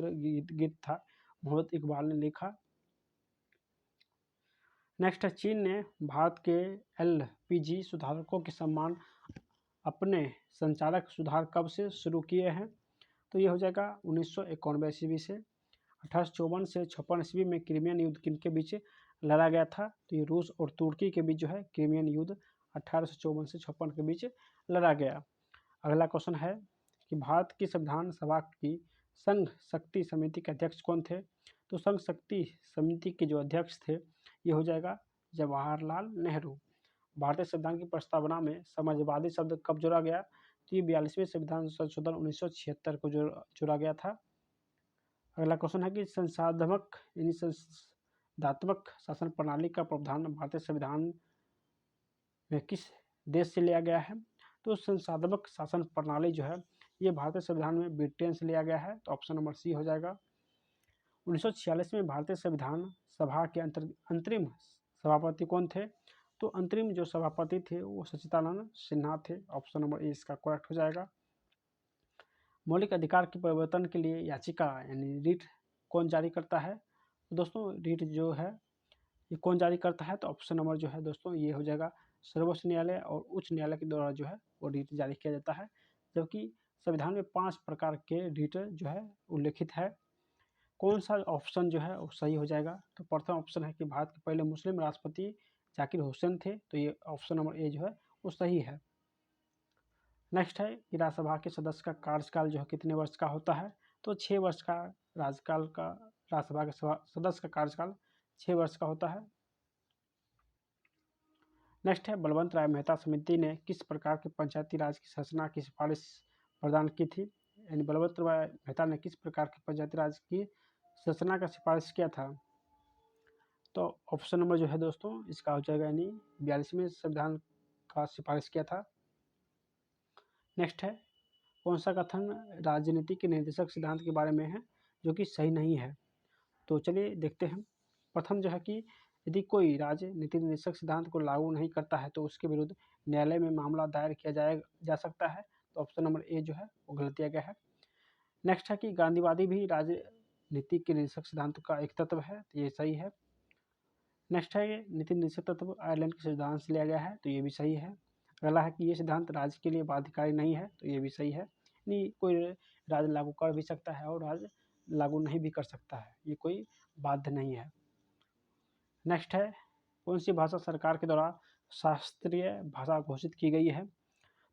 गीत था, मोहम्मद इकबाल ने लिखा। नेक्स्ट है चीन ने भारत के एलपीजी सुधारकों के सम्मान अपने संचालक सुधार कब से शुरू किए हैं? तो ये हो जाएगा 1991 ईस्वी से। 1854 से 56 ईस्वी में क्रीमियन युद्ध किनके बीच लड़ा गया था? तो ये रूस और तुर्की के बीच जो है क्रीमियन युद्ध 1854 से 56 के बीच लड़ा गया। अगला क्वेश्चन है कि भारत की संविधान सभा की संघ शक्ति समिति के अध्यक्ष कौन थे? तो संघ शक्ति समिति के जो अध्यक्ष थे ये हो जाएगा जवाहरलाल नेहरू। भारतीय संविधान की प्रस्तावना में समाजवादी शब्द कब जोड़ा गया? तो ये 42वें संविधान संशोधन 1976 को जोड़ा गया था। अगला क्वेश्चन है कि संसाधनात्मक यानी संसाधनात्मक शासन प्रणाली का प्रावधान भारतीय संविधान में किस देश से लिया गया है? तो संसाधनात्मक शासन प्रणाली जो है ये भारतीय संविधान में ब्रिटेन से लिया गया है, तो ऑप्शन नंबर सी हो जाएगा। 1946 में भारतीय संविधान सभा के अंतरिम सभापति कौन थे? तो अंतरिम जो सभापति थे वो सच्चिदानंद सिन्हा थे, ऑप्शन नंबर ए इसका करेक्ट हो जाएगा। मौलिक अधिकार के परिवर्तन के लिए याचिका यानी रिट कौन जारी करता है? तो दोस्तों रिट जो है ये कौन जारी करता है? तो ऑप्शन नंबर जो है दोस्तों ये हो जाएगा सर्वोच्च न्यायालय और उच्च न्यायालय के द्वारा जो है वो रिट जारी किया जाता है। जबकि संविधान में 5 प्रकार के रिट जो है उल्लेखित है। कौन सा ऑप्शन जो है वो सही हो जाएगा? तो प्रथम ऑप्शन है कि भारत के पहले मुस्लिम राष्ट्रपति जाकिर हुसैन थे, तो ये ऑप्शन नंबर ए जो है वो सही है। नेक्स्ट है कि राज्यसभा के सदस्य का कार्यकाल जो है कितने वर्ष का होता है? तो 6 वर्ष का राज्यकाल का राज्यसभा के सदस्य का कार्यकाल 6 वर्ष का होता है। नेक्स्ट है बलवंत राय मेहता समिति ने किस प्रकार के पंचायती राज की संरचना की सिफारिश प्रदान की थी? यानी बलवंत राय मेहता ने किस प्रकार के पंचायती राज की संरचना का सिफारिश किया था? तो ऑप्शन नंबर जो है दोस्तों इसका हो जाएगा यानी 42वें संविधान का सिफारिश किया था। नेक्स्ट है कौन सा कथन राजनीति के निर्देशक सिद्धांत के बारे में है जो कि सही नहीं है? तो चलिए देखते हैं। प्रथम जो है कि यदि कोई राजनीति निर्देशक सिद्धांत को लागू नहीं करता है तो उसके विरुद्ध न्यायालय में मामला दायर किया जा सकता है, तो ऑप्शन नंबर ए जो है वो गलत दिया गया है। नेक्स्ट है कि गांधीवादी भी राजनीति के निर्देशक सिद्धांत का एक तत्व है, तो ये सही है। नेक्स्ट है ये नीति निर्देशक तत्व आयरलैंड के सिद्धांत से लिया गया है, तो ये भी सही है। अगला है कि ये सिद्धांत राज्य के लिए बाध्यकारी नहीं है, तो ये भी सही है। नहीं कोई राज्य लागू कर भी सकता है और राज्य लागू नहीं भी कर सकता है, ये कोई बाध्य नहीं है। नेक्स्ट है कौन सी भाषा सरकार के द्वारा शास्त्रीय भाषा घोषित की गई है?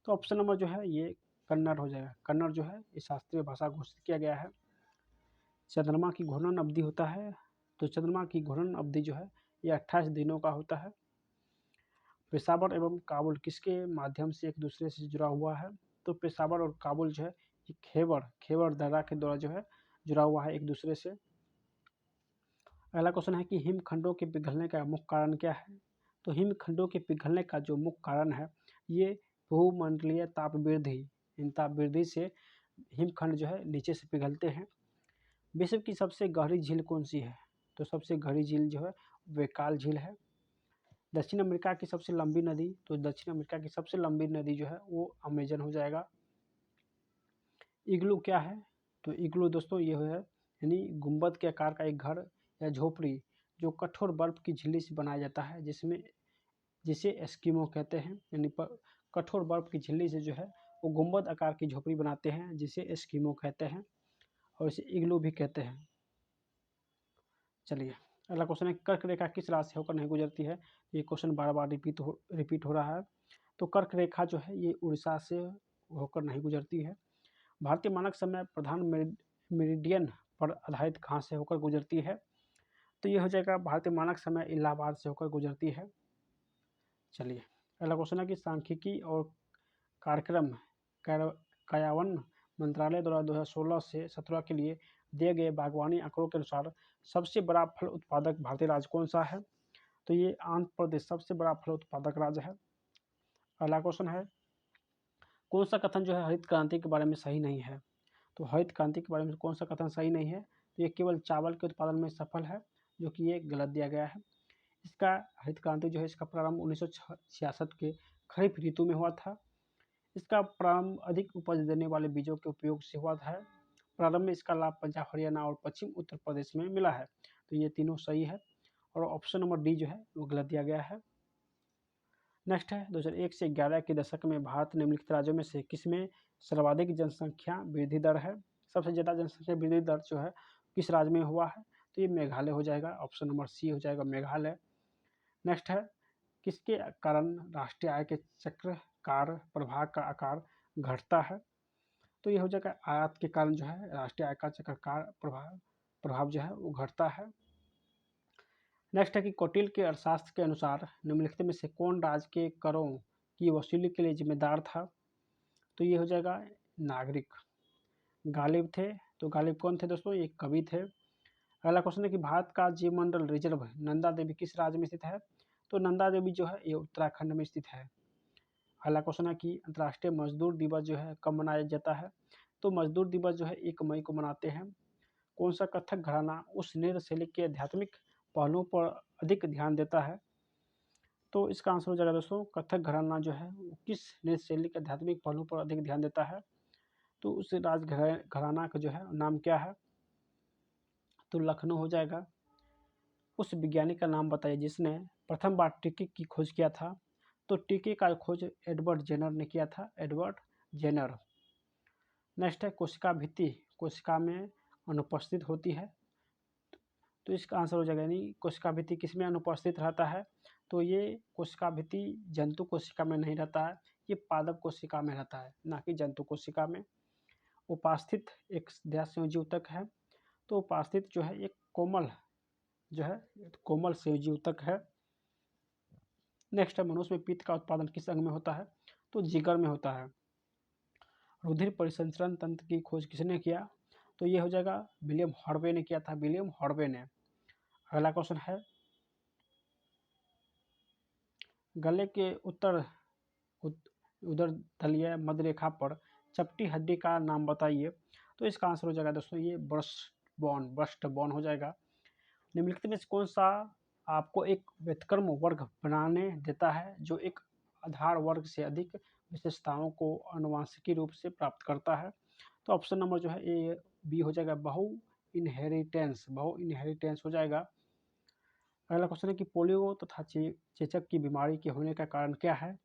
तो ऑप्शन नंबर जो है ये कन्नड़ हो जाएगा। कन्नड़ जो है ये शास्त्रीय भाषा घोषित किया गया है। चंद्रमा की घूर्णन अवधि होता है, तो चंद्रमा की घूर्णन अवधि जो है ये 28 दिनों का होता है। पेशावर एवं काबुल किसके माध्यम से एक दूसरे से जुड़ा हुआ है? तो पेशावर और काबुल जो है ये खेबर दर्रा के द्वारा जो है जुड़ा हुआ है एक दूसरे से। अगला क्वेश्चन है कि हिमखंडों के पिघलने का मुख्य कारण क्या है? तो हिमखंडों के पिघलने का जो मुख्य कारण है ये भूमंडलीय ताप वृद्धि, इन ताप वृद्धि से हिमखंड जो है नीचे से पिघलते हैं। विश्व की सबसे गहरी झील कौन सी है? तो सबसे गहरी झील जो है वेकाल झील है। दक्षिण अमेरिका की सबसे लंबी नदी, तो दक्षिण अमेरिका की सबसे लंबी नदी जो है वो अमेजन हो जाएगा। इग्लू क्या है? तो इग्लू दोस्तों ये है यानी गुंबद के आकार का एक घर या झोपड़ी जो कठोर बर्फ की झिल्ली से बनाया जाता है, जिसे एस्किमो कहते हैं, यानी कठोर बर्फ की झिल्ली से जो है वो गुंबद आकार की झोपड़ी बनाते हैं, जिसे एस्किमो कहते हैं और इसे इग्लू भी कहते हैं। चलिए अगला क्वेश्चन है, कर्क रेखा किस राज्य से होकर नहीं गुजरती है? ये क्वेश्चन बार बार रिपीट हो रहा है। तो कर्क रेखा जो है ये उड़ीसा से होकर नहीं गुजरती है। भारतीय मानक समय प्रधान मेरिडियन पर आधारित कहाँ से होकर गुजरती है? तो ये हो जाएगा भारतीय मानक समय इलाहाबाद से होकर गुजरती है। चलिए अगला क्वेश्चन है कि सांख्यिकी और कार्यक्रम कार्यान्वयन मंत्रालय द्वारा 2016 से 17 के लिए दिए गए बागवानी आंकड़ों के अनुसार सबसे बड़ा फल उत्पादक भारतीय राज्य कौन सा है? तो ये आंध्र प्रदेश सबसे बड़ा फल उत्पादक राज्य है। अगला क्वेश्चन है, कौन सा कथन जो है हरित क्रांति के बारे में सही नहीं है? तो हरित क्रांति के बारे में कौन सा कथन सही नहीं है? तो ये केवल चावल के उत्पादन में सफल है, जो कि ये गलत दिया गया है। इसका हरित क्रांति जो है इसका प्रारंभ 1966 के खरीफ ऋतु में हुआ था। इसका प्रारंभ अधिक उपज देने वाले बीजों के उपयोग से हुआ था। प्रारंभ में इसका लाभ पंजाब, हरियाणा और पश्चिम उत्तर प्रदेश में मिला है। तो ये तीनों सही है और ऑप्शन नंबर डी जो है वो गलत दिया गया है। नेक्स्ट है 2001 से 11 के दशक में भारत निम्नलिखित राज्यों में से किसमें सर्वाधिक जनसंख्या वृद्धि दर है? सबसे ज़्यादा जनसंख्या वृद्धि दर जो है किस राज्य में हुआ है? तो ये मेघालय हो जाएगा, ऑप्शन नंबर सी हो जाएगा मेघालय। नेक्स्ट है, किसके कारण राष्ट्रीय आय के चक्रकार प्रभाग का आकार घटता है? तो ये हो जाएगा आयात के कारण जो है राष्ट्रीय आय का चक्रकार प्रभाव जो है वो घटता है। नेक्स्ट है कि कौटिल्य के अर्थशास्त्र के अनुसार निम्नलिखित में से कौन राज्य के करों की वसूली के लिए जिम्मेदार था? तो ये हो जाएगा नागरिक। गालिब थे। तो गालिब कौन थे दोस्तों? ये कवि थे। अगला क्वेश्चन है कि भारत का जीवमंडल रिजर्व नंदा देवी किस राज्य में स्थित है? तो नंदा देवी जो है ये उत्तराखंड में स्थित है। अगला क्वेश्चन है कि अंतर्राष्ट्रीय मजदूर दिवस जो है कब मनाया जाता है? तो मजदूर दिवस जो है 1 मई को मनाते हैं। कौन सा कथक घराना उस नृत्य शैली के आध्यात्मिक पहलुओं पर अधिक ध्यान देता है? तो इसका आंसर हो जाएगा दोस्तों, कथक घराना जो है वो किस नृत्य शैली के आध्यात्मिक पहलुओं पर अधिक ध्यान देता है? तो उस घराना का जो है नाम क्या है? तो लखनऊ हो जाएगा। उस वैज्ञानिक का नाम बताइए जिसने प्रथम बार टीके की खोज किया था? तो टीके का खोज एडवर्ड जेनर ने किया था, एडवर्ड जेनर। नेक्स्ट है, कोशिका भित्ति कोशिका में अनुपस्थित होती है। तो इसका आंसर हो जाएगा, यानी कोशिका भित्ति किसमें अनुपस्थित रहता है? तो ये कोशिका भित्ति जंतु कोशिका में नहीं रहता है, ये पादप कोशिका में रहता है, ना कि जंतु कोशिका में। उपास्थित एक संयोजी ऊतक है। तो उपास्थित जो है एक कोमल संयोजी ऊतक है। नेक्स्ट है, मनुष्य में पित्त का उत्पादन किस अंग में होता है? तो जिगर में होता है। रुधिर परिसंचरण तंत्र की खोज किसने किया? तो ये हो जाएगा विलियम हॉर्वे ने किया था, विलियम हॉर्वे ने। अगला क्वेश्चन है, गले के उदर तलीय मध्य रेखा पर चपटी हड्डी का नाम बताइए। तो इसका आंसर हो जाएगा दोस्तों ये ब्रस्ट बोन हो जाएगा। निम्नलिखित में से कौन सा आपको एक व्युत्क्रम वर्ग बनाने देता है जो एक आधार वर्ग से अधिक विशेषताओं को आनुवंशिकी रूप से प्राप्त करता है? तो ऑप्शन नंबर जो है ए बी हो जाएगा, बहु इनहेरिटेंस हो जाएगा। अगला क्वेश्चन है कि पोलियो तथा चेचक की बीमारी के होने का कारण क्या है?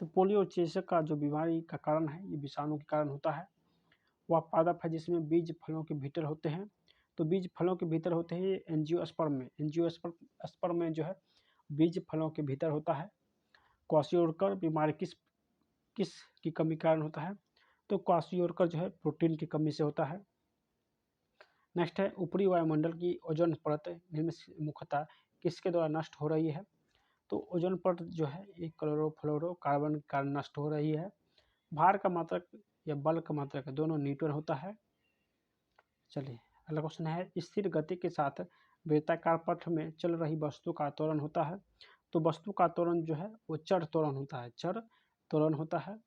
तो पोलियो और चेचक का जो बीमारी का कारण है ये विषाणु के कारण होता है। वह पादप है जिसमें बीज फलों के भीतर होते हैं। तो बीज फलों के भीतर होते हैं एंजियोस्पर्म में जो है बीज फलों के भीतर होता है। क्वाशियोर्कर बीमारी किस की कमी के कारण होता है? तो क्वाशियोर्कर जो है प्रोटीन की कमी से होता है। नेक्स्ट है, ऊपरी वायुमंडल की ओजोन परत निम्न मुख्यतः किसके द्वारा नष्ट हो रही है? तो ओजोन परत जो है ये क्लोरोफ्लोरोकार्बन के कारण नष्ट हो रही है। भार का मात्रक या बल का मात्रक दोनों न्यूटन होता है। चलिए अगला क्वेश्चन है, स्थिर गति के साथ वृत्ताकार पथ में चल रही वस्तु का त्वरण होता है। तो वस्तु का त्वरण जो है वो चर त्वरण होता है।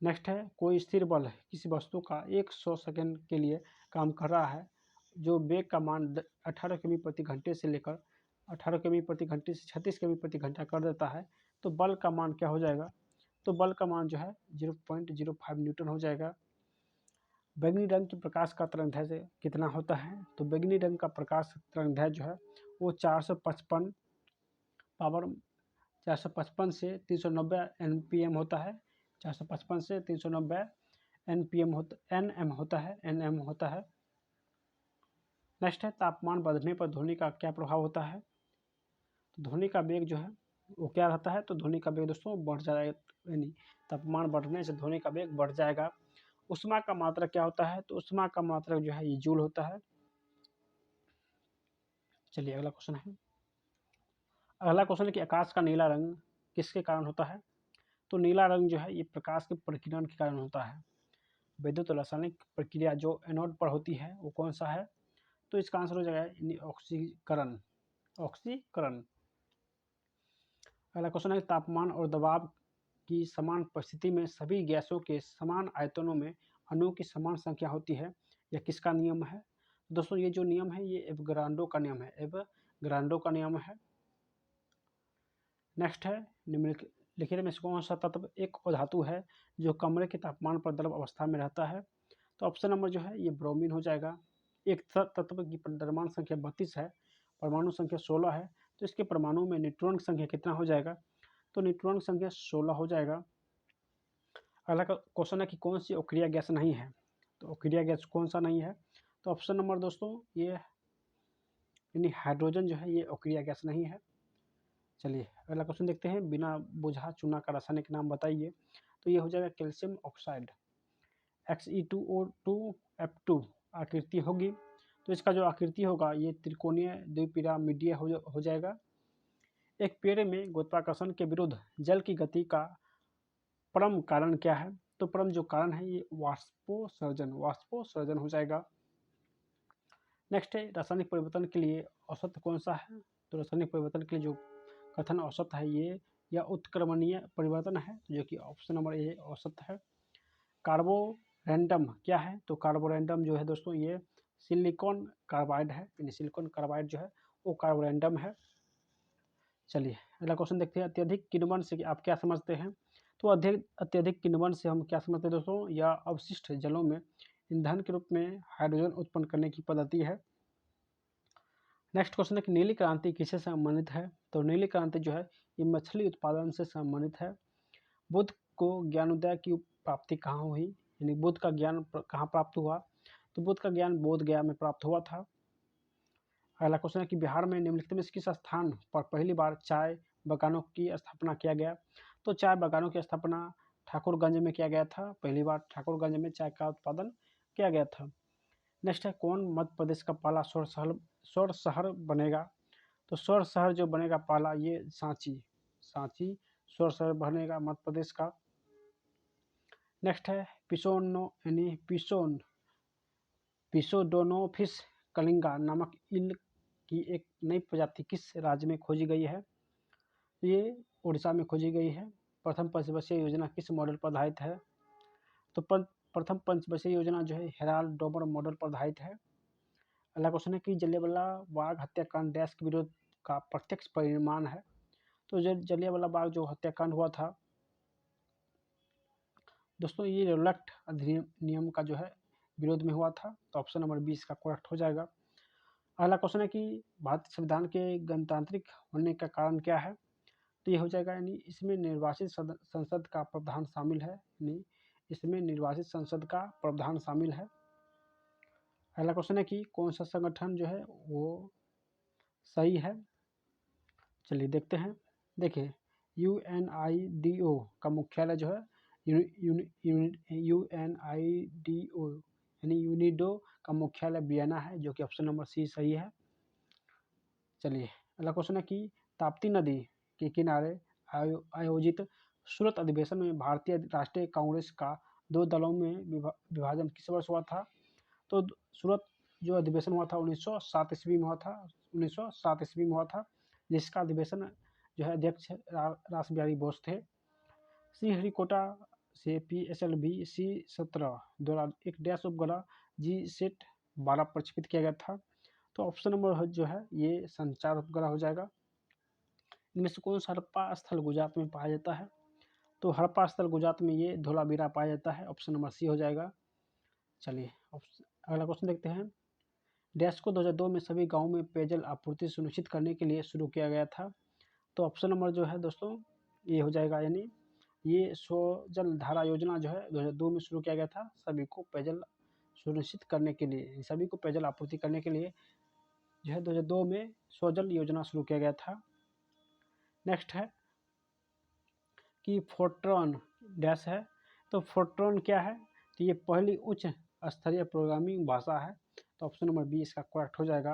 नेक्स्ट है, कोई स्थिर बल किसी वस्तु का 100 सेकंड के लिए काम कर रहा है जो वेग का मान 18 किमी प्रति घंटे से लेकर 18 किमी प्रति घंटे से 36 किमी प्रति घंटा कर देता है। तो बल का मान क्या हो जाएगा? तो बल का मान जो है 0.05 न्यूटन हो जाएगा। बैंगनी रंग की प्रकाश का तरंगदैर्घ्य कितना होता है? तो बैंगनी रंग का प्रकाश तरंगदैर्घ्य जो है वो 455 455 से 390 NPM होता है। 455 से 390 NPM होता NM होता है NM होता है। नेक्स्ट है तापमान बढ़ने पर ध्वनि का क्या प्रभाव होता है। तो ध्वनि का वेग जो है वो क्या रहता है, तो ध्वनि का वेग दोस्तों बढ़ जाएगा, यानी तापमान बढ़ने से ध्वनि का वेग बढ़ जाएगा। ऊष्मा का मात्रक क्या होता है, तो ऊष्मा का मात्रक जो है ये जूल होता है। चलिए अगला क्वेश्चन है। अगला क्वेश्चन है कि आकाश का नीला रंग किसके कारण होता है। तो नीला रंग जो है ये प्रकाश के प्रकीर्णन के कारण होता है। विद्युत रासायनिक प्रक्रिया जो एनोड पर होती है वो कौन सा है, तो इसका आंसर हो जाएगा ऑक्सीकरण। ऑक्सीकरण। अगला क्वेश्चन है तापमान और दबाव की समान परिस्थिति में सभी गैसों के समान आयतनों में अणुओं की समान संख्या होती है, यह किसका नियम है। दोस्तों ये जो नियम है ये एवोगाड्रो का नियम है, एवोगाड्रो का नियम है। नेक्स्ट है निम्नलिखित में से कौन सा तत्व एक धातु है जो कमरे के तापमान पर द्रव अवस्था में रहता है। तो ऑप्शन नंबर जो है ये ब्रोमीन हो जाएगा। एक तत्व की द्रव्यमान संख्या 32 है, परमाणु संख्या 16 है, तो इसके परमाणु में न्यूट्रॉन की संख्या कितना हो जाएगा, तो न्यूट्रॉन की संख्या 16 हो जाएगा। अगला क्वेश्चन है कि कौन सी अक्रिय गैस नहीं है, तो अक्रिय गैस कौन सा नहीं है, तो ऑप्शन नंबर दोस्तों ये यानी हाइड्रोजन जो है ये अक्रिय गैस नहीं है। चलिए अगला क्वेश्चन देखते हैं, बिना बुझा चूना का रासायनिक नाम बताइए। तो ये हो जाएगा कैल्शियम ऑक्साइड। Xe2O2F2 आकृति होगी, तो इसका जो आकृति होगा ये त्रिकोणीय द्विपिरामिडीय हो जाएगा। एक पेड़ में गुरुत्वाकर्षण के विरुद्ध जल की गति का परम कारण क्या है, तो परम जो कारण है ये वाष्पोत्सर्जन हो जाएगा। नेक्स्ट है रासायनिक परिवर्तन के लिए औसत कौन सा है, तो रासायनिक परिवर्तन के लिए जो कथन औसत है ये या उत्क्रमणीय परिवर्तन है, जो कि ऑप्शन नंबर ए औसत है। कार्बोरेंडम क्या है, तो कार्बोरेंडम जो है दोस्तों ये सिलिकॉन कार्बाइड है, यानी सिलिकॉन कार्बाइड जो है वो कार्बोरेंडम है। चलिए अगला क्वेश्चन देखते हैं, अत्यधिक किण्वन से आप क्या समझते हैं। तो अत्यधिक किण्वन से हम क्या समझते हैं दोस्तों, या अवशिष्ट जलों में ईंधन के रूप में हाइड्रोजन उत्पन्न करने की पद्धति है। नेक्स्ट क्वेश्चन है कि नीली क्रांति किससे संबंधित है, तो नीली क्रांति जो है ये मछली उत्पादन से संबंधित है। बुद्ध को ज्ञानोदय की प्राप्ति कहाँ हुई, यानी बुद्ध का ज्ञान कहाँ प्राप्त हुआ, तो बुद्ध का ज्ञान बोध गया में प्राप्त हुआ था। अगला क्वेश्चन है कि बिहार में निम्नलिखित में किस स्थान पर पहली बार चाय बागानों की स्थापना किया गया, तो चाय बागानों की स्थापना ठाकुरगंज में किया गया था। पहली बार ठाकुरगंज में चाय का उत्पादन किया गया था। नेक्स्ट है कौन मध्य प्रदेश का पहला स्वर्ण शहर बनेगा, तो स्वर्ण शहर जो बनेगा पहला ये सांची स्वर्ण शहर बनेगा मध्य प्रदेश का। नेक्स्ट है पिसोडोनोफिस कलिंगा नामक ईल की एक नई प्रजाति किस राज्य में खोजी गई है, ये उड़ीसा में खोजी गई है। प्रथम पंचवर्षीय योजना किस मॉडल पर आधारित है, तो प्रथम पंचवर्षीय योजना जो है हेराल्ड डोमर मॉडल पर आधारित है। अगला क्वेश्चन है कि जलियांवाला बाग हत्याकांड डैश के विरोध का प्रत्यक्ष परिणाम है, तो जलियांवाला बाग जो हत्याकांड हुआ था दोस्तों ये रौलट अधिनियम का जो है विरोध में हुआ था, तो ऑप्शन नंबर 20 का करेक्ट हो जाएगा। अगला क्वेश्चन है कि भारतीय संविधान के गणतांत्रिक होने का कारण क्या है, तो ये हो जाएगा यानी इसमें निर्वाचित संसद का प्रावधान शामिल है, यानी इसमें निर्वाचित संसद का प्रावधान शामिल है। अगला क्वेश्चन है कि कौन सा संगठन जो है वो सही है, चलिए देखते हैं। देखिए UNIDO का मुख्यालय जो है UNIDO यानी यूनिडो का मुख्यालय वियना है, जो कि ऑप्शन नंबर सी सही है। चलिए अगला क्वेश्चन है कि ताप्ती नदी के किनारे आयोजित सूरत अधिवेशन में भारतीय राष्ट्रीय कांग्रेस का 2 दलों में विभाजन किस वर्ष हुआ था, तो सूरत जो अधिवेशन हुआ था 1907 ईस्वी में हुआ था, 1907 ईस्वी में हुआ था, जिसका अधिवेशन जो है अध्यक्ष रासबिहारी बोस थे। श्रीहरिकोटा से PSLV C-17 द्वारा एक डैश उपग्रह GSAT-12 प्रक्षेपित किया गया था, तो ऑप्शन नंबर जो है ये संचार उपग्रह हो जाएगा। इनमें से कौन सा हड़प्पा स्थल गुजरात में पाया जाता है, तो हड़प्पा स्थल गुजरात में ये धोलावीरा पाया जाता है, ऑप्शन नंबर सी हो जाएगा। चलिए अगला क्वेश्चन देखते हैं, डैश को 2002 में सभी गाँवों में पेयजल आपूर्ति सुनिश्चित करने के लिए शुरू किया गया था, तो ऑप्शन नंबर जो है दोस्तों ये हो जाएगा, यानी ये स्वजल धारा योजना जो है 2002 में शुरू किया गया था, सभी को पेयजल सुनिश्चित करने के लिए, सभी को पेयजल आपूर्ति करने के लिए जो है 2002 में स्वजल योजना शुरू किया गया था। नेक्स्ट है कि फोर्ट्रॉन डैश है, तो फोर्ट्रॉन क्या है, तो ये पहली उच्च स्तरीय प्रोग्रामिंग भाषा है, तो ऑप्शन नंबर बी इसका करेक्ट हो जाएगा।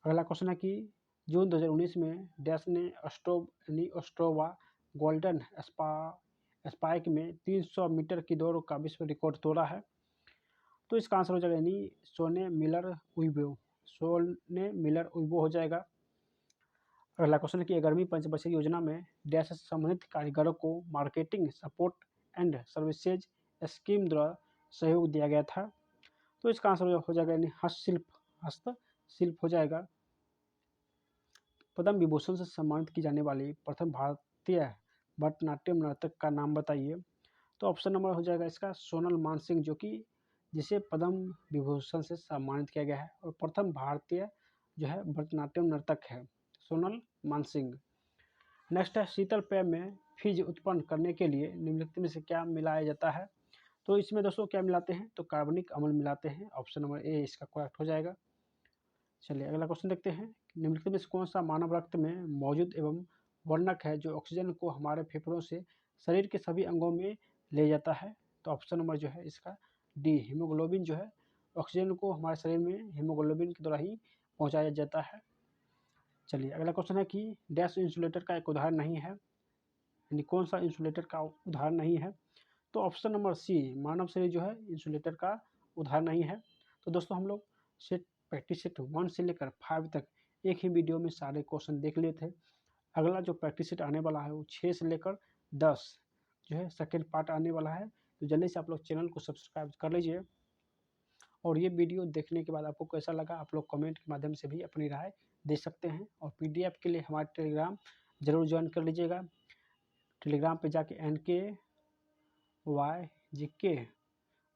अगला क्वेश्चन है कि जून 2019 में डैश ने ऑस्ट्रोवा गोल्डन स्पाइक में 300 मीटर की दौड़ का विश्व रिकॉर्ड तोड़ा है, तो इसका आंसर हो जाएगा यानी सोने मिलर उइबो हो जाएगा। अगला क्वेश्चन है कि 11वीं पंचवर्षीय योजना में डैश से संबंधित कारीगरों को marketing support and services scheme द्वारा सहयोग दिया गया था, तो इसका आंसर हो जाएगा यानी हस्तशिल्प हो जाएगा। पद्म विभूषण से सम्मानित की जाने वाली प्रथम भारतीय भरतनाट्यम नर्तक का नाम बताइए, तो ऑप्शन नंबर हो जाएगा इसका सोनल मानसिंह, जो कि जिसे पद्म विभूषण से सम्मानित किया गया है और प्रथम भारतीय जो है भरतनाट्यम नर्तक है सोनल मानसिंह। नेक्स्ट है शीतल पेय में फिज उत्पन्न करने के लिए निम्नलिखित में से क्या मिलाया जाता है, तो इसमें दोस्तों क्या मिलाते हैं, तो कार्बनिक अम्ल मिलाते हैं, ऑप्शन नंबर ए इसका करेक्ट हो जाएगा। चलिए अगला क्वेश्चन देखते हैं, निम्नलिखित में से कौन सा मानव रक्त में मौजूद एवं वर्णक है जो ऑक्सीजन को हमारे फेफड़ों से शरीर के सभी अंगों में ले जाता है, तो ऑप्शन नंबर जो है इसका डी हीमोग्लोबिन जो है ऑक्सीजन को हमारे शरीर में हीमोग्लोबिन के द्वारा ही पहुंचाया जाता है। चलिए अगला क्वेश्चन है कि डैश इंसुलेटर का एक उदाहरण नहीं है, यानी कौन सा इंसुलेटर का उदाहरण नहीं है, तो ऑप्शन नंबर सी मानव शरीर जो है इंसुलेटर का उदाहरण नहीं है। तो दोस्तों हम लोग प्रैक्टिस सेट 1 से लेकर 5 तक एक ही वीडियो में सारे क्वेश्चन देख लिए थे। अगला जो प्रैक्टिस सेट आने वाला है वो 6 से लेकर 10 जो है सेकेंड पार्ट आने वाला है, तो जल्दी से आप लोग चैनल को सब्सक्राइब कर लीजिए। और ये वीडियो देखने के बाद आपको कैसा लगा आप लोग कमेंट के माध्यम से भी अपनी राय दे सकते हैं, और पीडीएफ के लिए हमारे टेलीग्राम जरूर ज्वाइन कर लीजिएगा। टेलीग्राम पे जाके NKYGK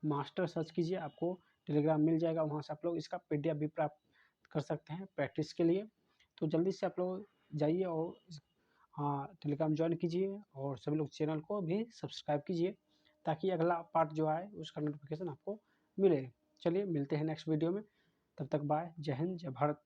मास्टर सर्च कीजिए, आपको टेलीग्राम मिल जाएगा, वहाँ से आप लोग इसका पीडीएफ भी प्राप्त कर सकते हैं प्रैक्टिस के लिए। तो जल्दी से आप लोग जाइए और हाँ टेलीग्राम ज्वाइन कीजिए, और सभी लोग चैनल को भी सब्सक्राइब कीजिए ताकि अगला पार्ट जो आए उसका नोटिफिकेशन आपको मिले। चलिए मिलते हैं नेक्स्ट वीडियो में, तब तक बाय, जय हिंद, जय भारत।